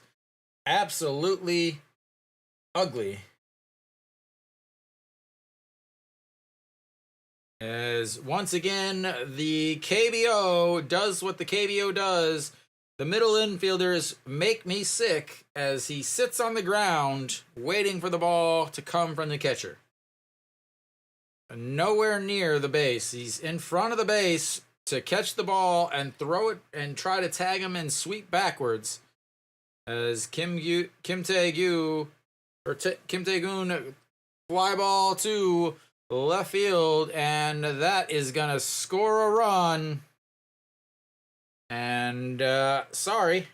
absolutely ugly. As once again, the KBO does what the KBO does. The middle infielders make me sick as he sits on the ground waiting for the ball to come from the catcher. Nowhere near the base. He's in front of the base to catch the ball and throw it and try to tag him and sweep backwards. As Kim Tae-gun fly ball to left field, and that is gonna score a run. And sorry,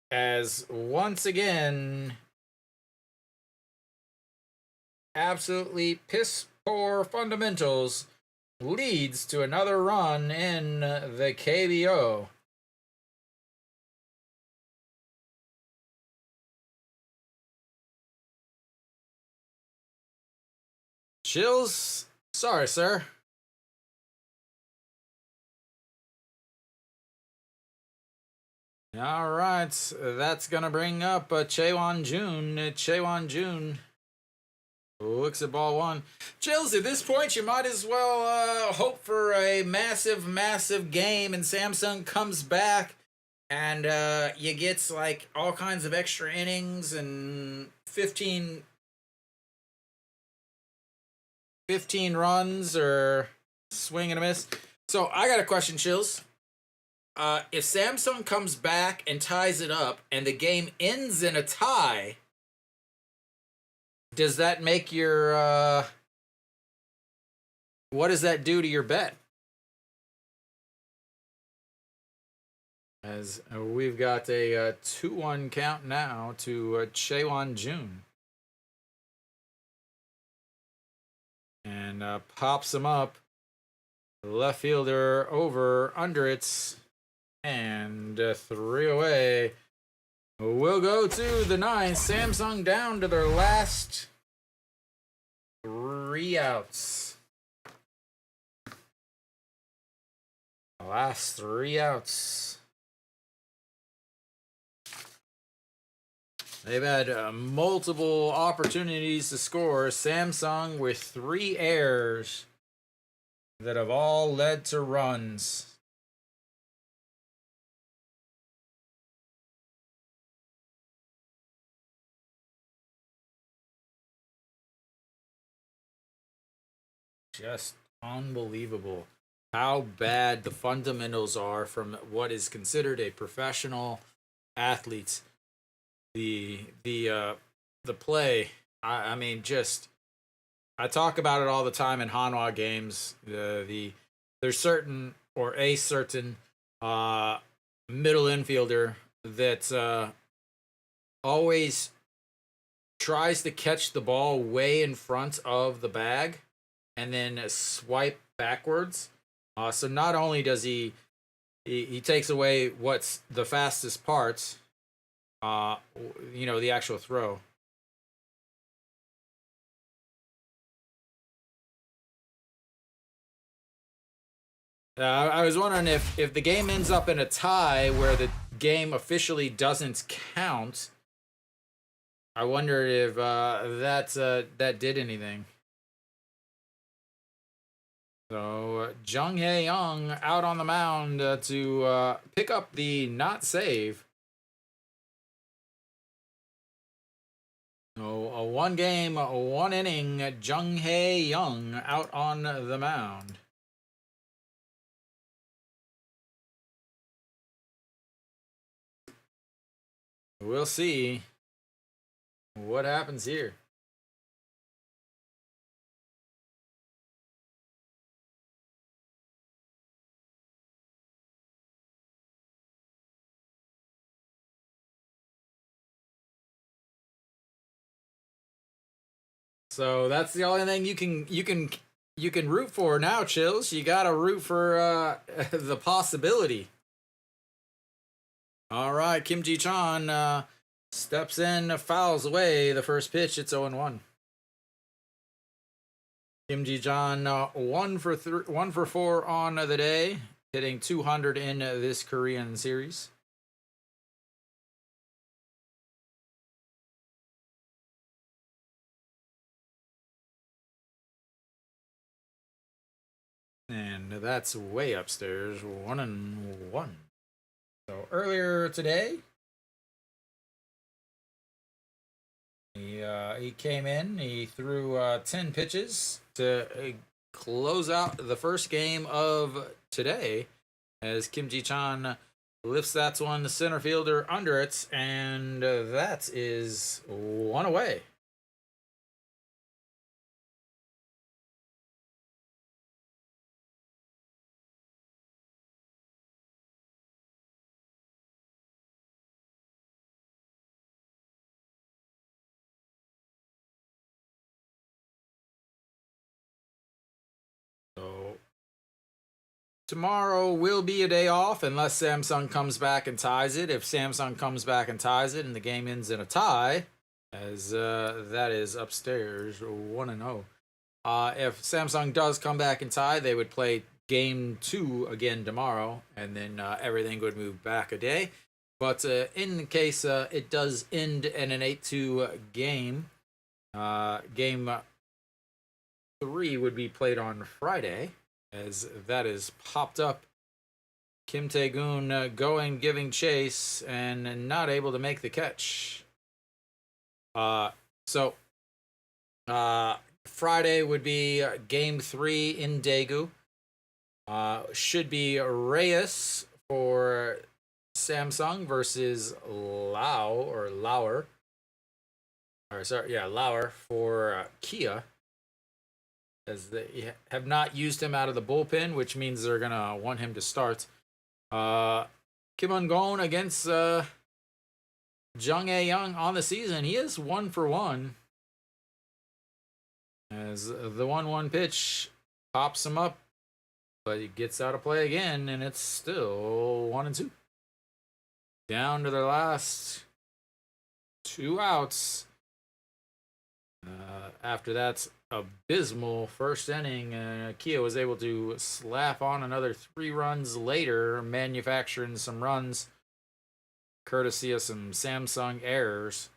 as once again, absolutely piss poor fundamentals leads to another run in the KBO. Chills, sorry, sir. All right, that's gonna bring up Chaewon Jun. Chaewon Jun looks at ball 1. Chills, at this point, you might as well hope for a massive, massive game, and Samsung comes back, and you get like all kinds of extra innings and 15 runs or swing and a miss. So I got a question, Chills. If Samsung comes back and ties it up and the game ends in a tie, does that make your what does that do to your bet? As we've got a 2-1 count now to Chaewon Jun. And pops him up. Left fielder over under it. And 3 away. We'll go to the 9th. Samsung down to their last 3 outs. Last 3 outs. They've had multiple opportunities to score. Samsung with 3 errors that have all led to runs. Just unbelievable how bad the fundamentals are from what is considered a professional athlete. The play. I mean, just I talk about it all the time in Hanwha games. There's certain or a certain middle infielder that always tries to catch the ball way in front of the bag and then swipe backwards. So not only does he takes away what's the fastest part, the actual throw. I was wondering if the game ends up in a tie where the game officially doesn't count. I wonder if that did anything. So Jung Hae Young out on the mound to pick up the not save. So a one game, a one inning, Jung Hae Young out on the mound. We'll see what happens here. So that's the only thing you can root for now, Chills. You gotta root for the possibility. All right, Kim Ji Chan steps in, fouls away the first pitch. It's 0-1. Kim Ji Chan 1 for 4 on the day, hitting 200 in this Korean series. And that's way upstairs, 1-1. So earlier today, he came in. He threw 10 pitches to close out the first game of today, as Kim Ji Chan lifts that one, the center fielder under it, and that is one away. So tomorrow will be a day off unless Samsung comes back and ties it. If Samsung comes back and ties it and the game ends in a tie, as that is upstairs 1-0. If Samsung does come back and tie, they would play game 2 again tomorrow, and then everything would move back a day. But in case it does end in an 8-2 game, game 3 would be played on Friday, as that is popped up. Kim Tae-gun going, giving chase, and not able to make the catch. So Friday would be game 3 in Daegu. Should be Reyes for Samsung versus Lauer. Lauer for Kia, as they have not used him out of the bullpen, which means they're gonna want him to start. Kim Un-gon against Jung Hae Young on the season. He is 1 for 1, as the 1-1 pitch pops him up, but he gets out of play again, and it's still 1-2. Down to their last 2 outs. After that abysmal first inning, Kia was able to slap on another 3 runs later, manufacturing some runs courtesy of some Samsung errors.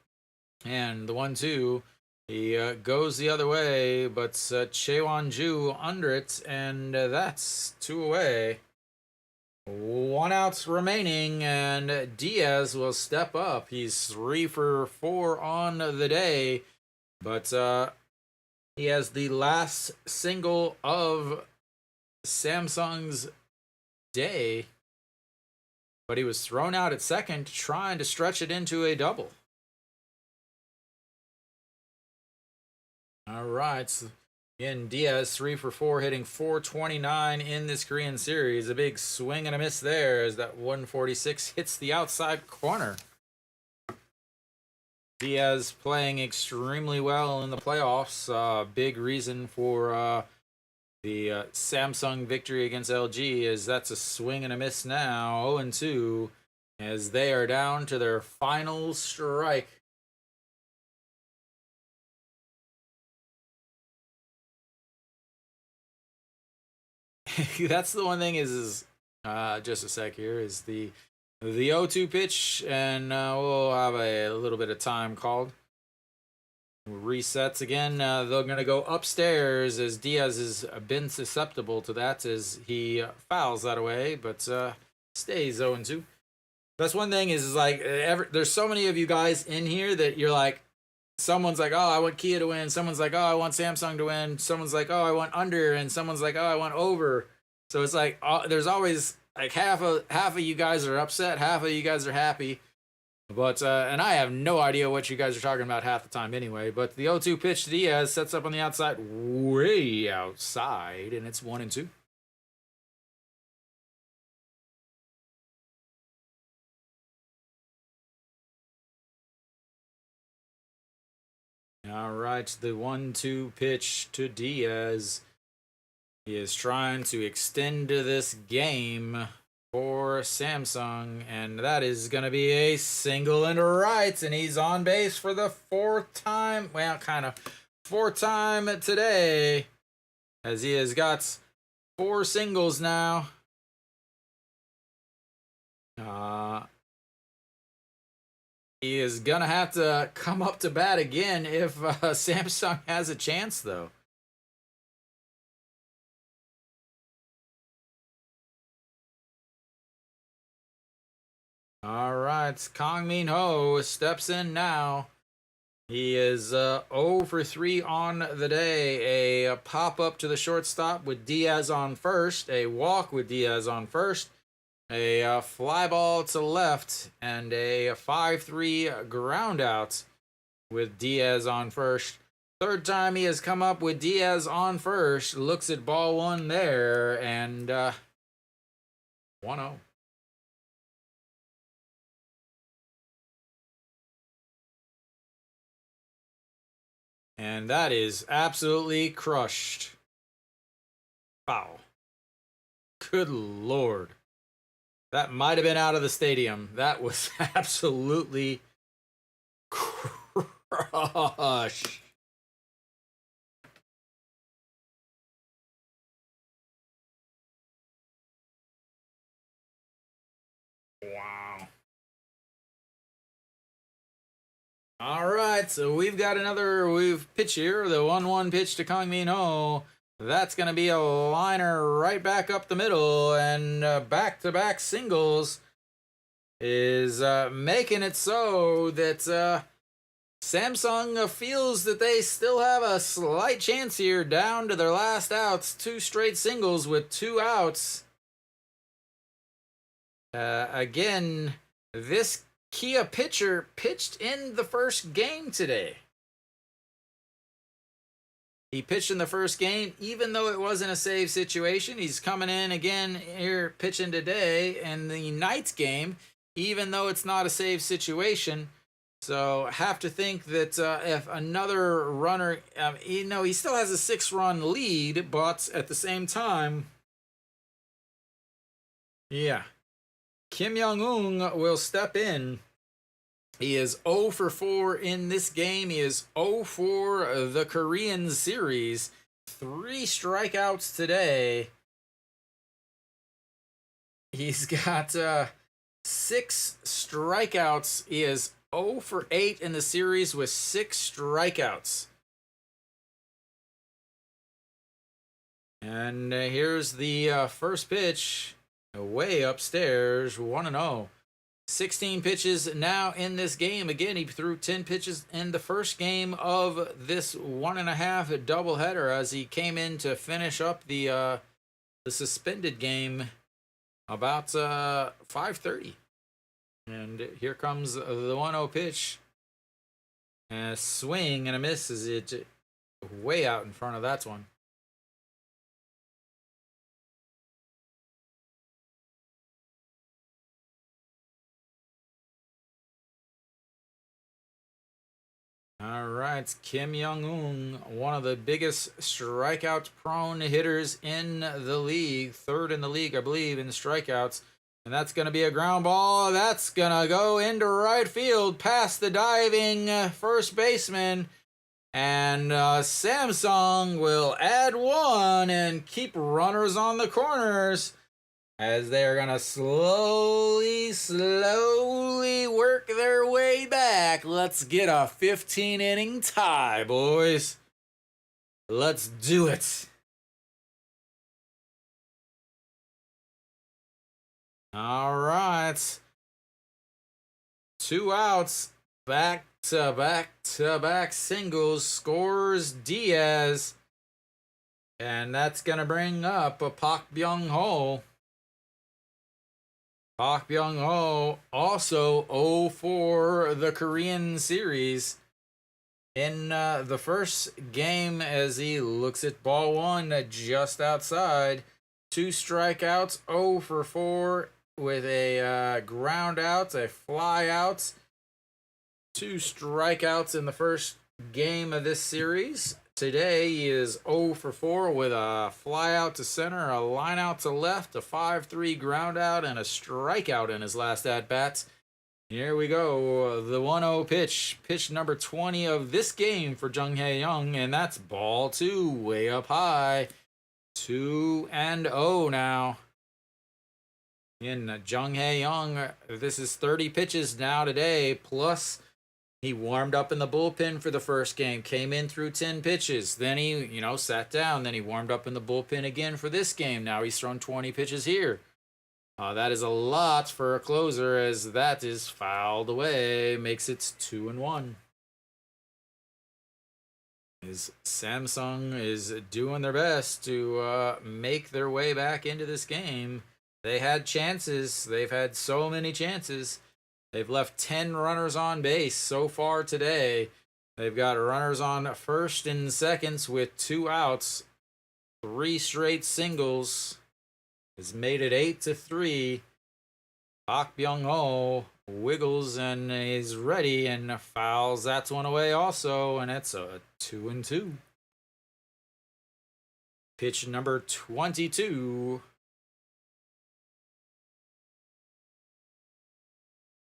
And the 1-2, he goes the other way, but Chewon-ju under it, and that's 2 away. 1 out remaining, and Diaz will step up. He's 3 for 4 on the day, but He has the last single of Samsung's day, but he was thrown out at second, trying to stretch it into a double. All right. So again, Diaz 3 for 4, hitting 429 in this Korean series. A big swing and a miss there as that 146 hits the outside corner. Diaz playing extremely well in the playoffs. Big reason for the Samsung victory against LG is that's a swing and a miss now, 0-2, as they are down to their final strike. That's the one thing is just a sec here, is the 0-2 pitch, and we'll have a little bit of time called. Resets again. They're going to go upstairs as Diaz has been susceptible to that as he fouls that away, but stays 0-2. That's one thing is like, there's so many of you guys in here that you're like, someone's like, oh, I want Kia to win. Someone's like, oh, I want Samsung to win. Someone's like, oh, I want under. And someone's like, oh, I want over. So it's like, there's always like half of you guys are upset, half of you guys are happy. But and I have no idea what you guys are talking about half the time anyway. But the 0-2 pitch to Diaz sets up on the outside, way outside, and it's 1-2. All right, the 1-2 pitch to Diaz. He is trying to extend this game for Samsung, and that is going to be a single into right, and he's on base for the fourth time today, as he has got 4 singles now. He is going to have to come up to bat again if Samsung has a chance, though. All right, Kang Min Ho steps in now. He is 0 for 3 on the day. A pop up to the shortstop with Diaz on first, a walk with Diaz on first, a fly ball to left, and a 5-3 ground out with Diaz on first. Third time he has come up with Diaz on first, looks at ball one there, and 1-0. And that is absolutely crushed. Foul. Good Lord. That might have been out of the stadium. That was absolutely crushed. Wow. All right, so we've got another pitch here, the 1-1 pitch to Kang Min Ho. That's going to be a liner right back up the middle, and back-to-back singles is making it so that Samsung feels that they still have a slight chance here, down to their last outs. 2 straight singles with 2 outs. Again, this Kia pitcher pitched in the first game today. He pitched in the first game, even though it wasn't a save situation. He's coming in again here pitching today in the Knights game, even though it's not a save situation. So have to think that if another runner, he still has a 6-run lead, but at the same time, yeah, Kim Young-ung will step in. He is 0 for 4 in this game. He is 0 for the Korean series. 3 strikeouts today. He's got 6 strikeouts. He is 0 for 8 in the series with 6 strikeouts. And here's the first pitch. Way upstairs, 1-0. 16 pitches now in this game. Again, he threw 10 pitches in the first game of this 1.5 doubleheader as he came in to finish up the suspended game about 5:30. And here comes the 1-0 pitch. And a swing and a miss as it way out in front of that one. All right, Kim Young-un, one of the biggest strikeout-prone hitters in the league, third in the league, I believe, in strikeouts. And that's going to be a ground ball. That's going to go into right field past the diving first baseman. And Samsung will add one and keep runners on the corners as they are going to slowly work their way back. Let's get a 15-inning tie, boys. Let's do it. All right. 2 outs. Back-to-back singles. Scores Diaz. And that's going to bring up a Park Byung-ho. Park Byung-ho also 0 for the Korean series in the first game as he looks at ball 1 just outside. 2 strikeouts, 0 for 4 with a ground out, a fly out. 2 strikeouts in the first game of this series. Today he is 0 for 4 with a fly out to center, a line out to left, a 5-3 ground out, and a strikeout in his last at-bats. Here we go, the 1-0 pitch. Pitch number 20 of this game for Jung Hae-young, and that's ball 2, way up high. 2-0 now. In Jung Hae-young, this is 30 pitches now today, plus he warmed up in the bullpen for the first game, came in through 10 pitches. Then he, sat down. Then he warmed up in the bullpen again for this game. Now he's thrown 20 pitches here. That is a lot for a closer as that is fouled away. Makes it 2-1. Samsung is doing their best to make their way back into this game. They had chances. They've had so many chances. They've left 10 runners on base so far today. They've got runners on first and seconds with 2 outs. 3 straight singles has made it 8-3. Park Byung-ho wiggles and is ready and fouls that one away also, and it's a 2-2. Pitch number 22.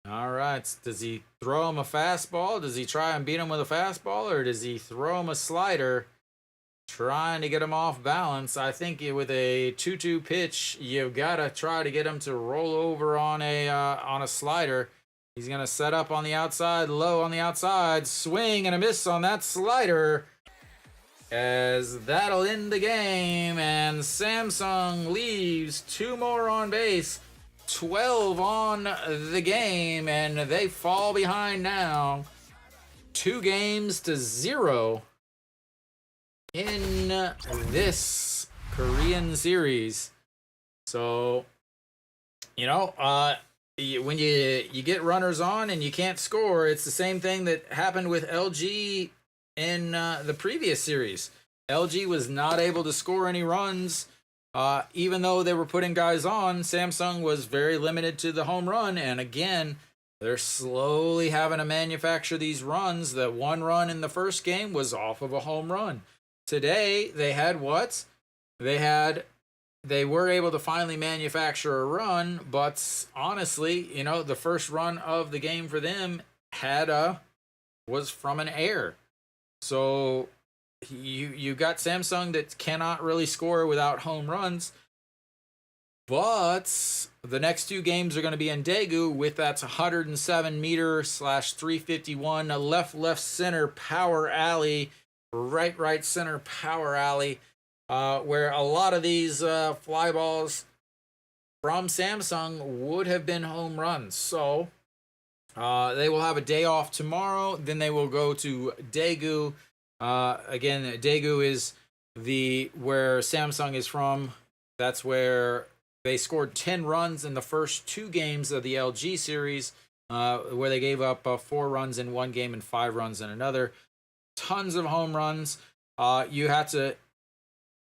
All right, does he throw him a fastball? Does he try and beat him with a fastball, or does he throw him a slider, trying to get him off balance? I think with a 2-2 pitch, you've got to try to get him to roll over on a slider. He's going to set up on the outside, low on the outside, swing and a miss on that slider, as that'll end the game, and Samsung leaves 2 more on base. 12 on the game, and they fall behind now 2-0 in this Korean series. So, when you get runners on and you can't score, it's the same thing that happened with LG in the previous series. LG was not able to score any runs. Even though they were putting guys on, Samsung was very limited to the home run. And again, they're slowly having to manufacture these runs. The 1 run in the first game was off of a home run. Today, they had what? They were able to finally manufacture a run, but honestly, the first run of the game for them was from an error. So you got Samsung that cannot really score without home runs, but the next 2 games are going to be in Daegu with that 107-meter/351 left center power alley, right center power alley, where a lot of these fly balls from Samsung would have been home runs. So they will have a day off tomorrow. Then they will go to Daegu. Again, Daegu is where Samsung is from. That's where they scored 10 runs in the first 2 games of the LG series, where they gave up 4 runs in one game and 5 runs in another. Tons of home runs. You have to,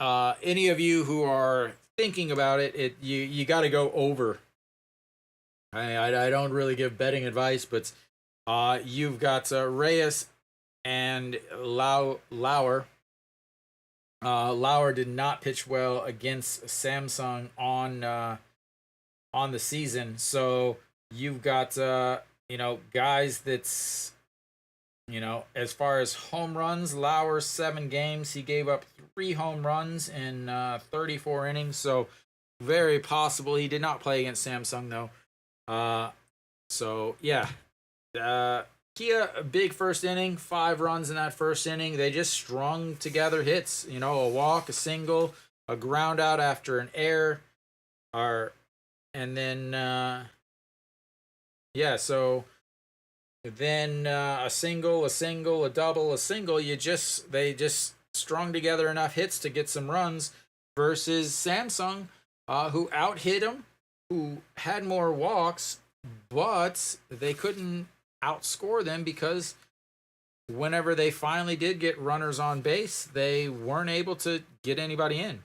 any of you who are thinking about it, you got to go over. I don't really give betting advice, but you've got Reyes and Lauer. Lauer did not pitch well against Samsung on the season, so you've got guys that's as far as home runs, Lauer 7 games, he gave up 3 home runs in 34 innings, so very possible he did not play against Samsung though. So yeah, Kia, a big first inning, 5 runs in that first inning. They just strung together hits, a walk, a single, a ground out after an error, and then so then a single, a double, a single. They just strung together enough hits to get some runs versus Samsung, who out hit them, who had more walks, but they couldn't outscore them because whenever they finally did get runners on base, they weren't able to get anybody in.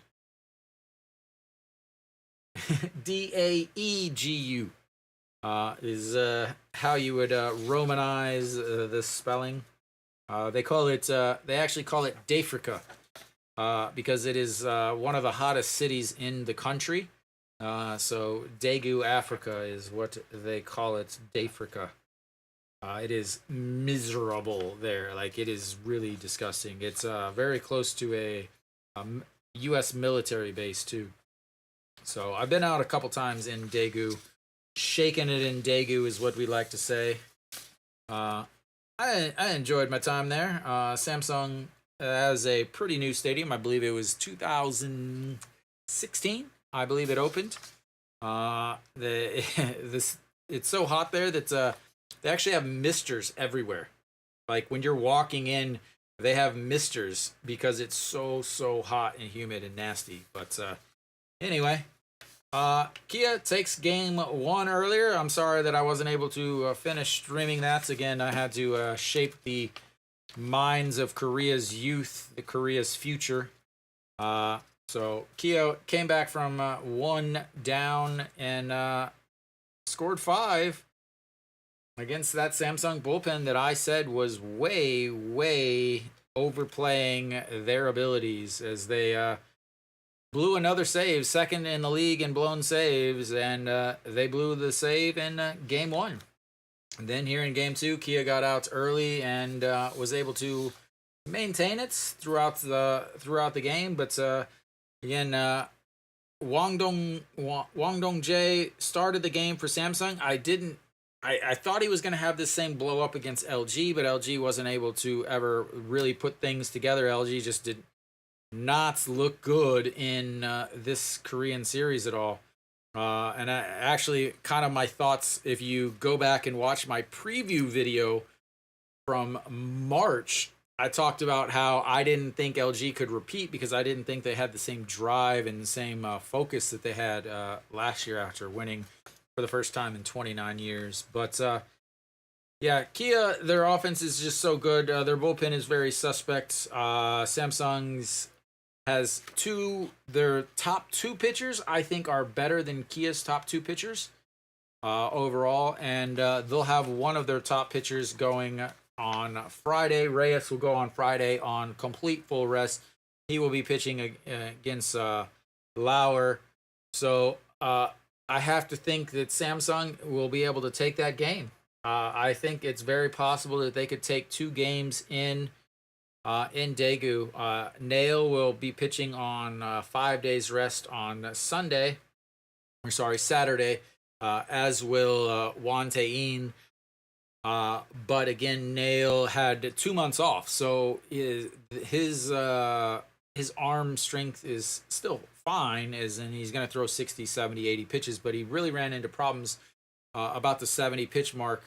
Daegu is how you would Romanize this spelling. They actually call it Dafrica because it is one of the hottest cities in the country. So Daegu, Africa is what they call it, Dafrica. It is miserable there. Like, it is really disgusting. It's very close to a U.S. military base, too. So I've been out a couple times in Daegu. Shaking it in Daegu is what we like to say. I enjoyed my time there. Samsung has a pretty new stadium. I believe it was 2016. I believe it opened. It's so hot there that they actually have misters everywhere. Like, when you're walking in, they have misters because it's so hot and humid and nasty. But anyway, Kia takes game 1 earlier. I'm sorry that I wasn't able to finish streaming that. Again, I had to shape the minds of Korea's youth, the Korea's future. So Kia came back from 1 down and scored 5 against that Samsung bullpen that I said was way overplaying their abilities, as they blew another save, second in the league in blown saves, and they blew the save in game 1. And then here in game 2, Kia got out early and was able to maintain it throughout the game, but again, Wang Dong-jae started the game for Samsung. I thought he was going to have this same blow up against LG, but LG wasn't able to ever really put things together. LG just did not look good in this Korean series at all. And actually, kind of my thoughts, if you go back and watch my preview video from March, I talked about how I didn't think LG could repeat because I didn't think they had the same drive and the same focus that they had last year after winning for the first time in 29 years. But yeah, Kia, their offense is just so good. Their bullpen is very suspect. Samsung's has their top 2 pitchers, I think, are better than Kia's top 2 pitchers overall. And they'll have one of their top pitchers going on Friday. Reyes will go on Friday on complete full rest. He will be pitching against Lauer. So I have to think that Samsung will be able to take that game. I think it's very possible that they could take 2 games in Daegu. Nail will be pitching on 5 days rest on Saturday, as will Wan Tae-in. But again, Nail had 2 months off, so his his arm strength is still fine, and he's going to throw 60, 70, 80 pitches, but he really ran into problems about the 70 pitch mark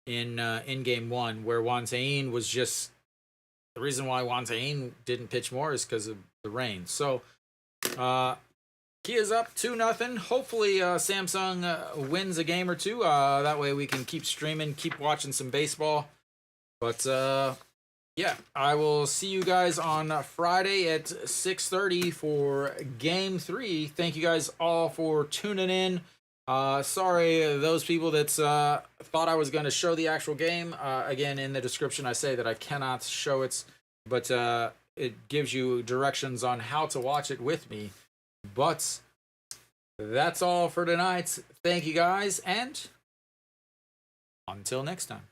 in game one, where Juan Tain was just the reason why Juan Tain didn't pitch more is because of the rain. So Kia's up 2-0. Hopefully Samsung wins a game or two. That way we can keep streaming, keep watching some baseball. But yeah, I will see you guys on Friday at 6:30 for Game 3. Thank you guys all for tuning in. Sorry, those people that thought I was going to show the actual game. Again, in the description, I say that I cannot show it, but it gives you directions on how to watch it with me. But that's all for tonight. Thank you guys, and until next time.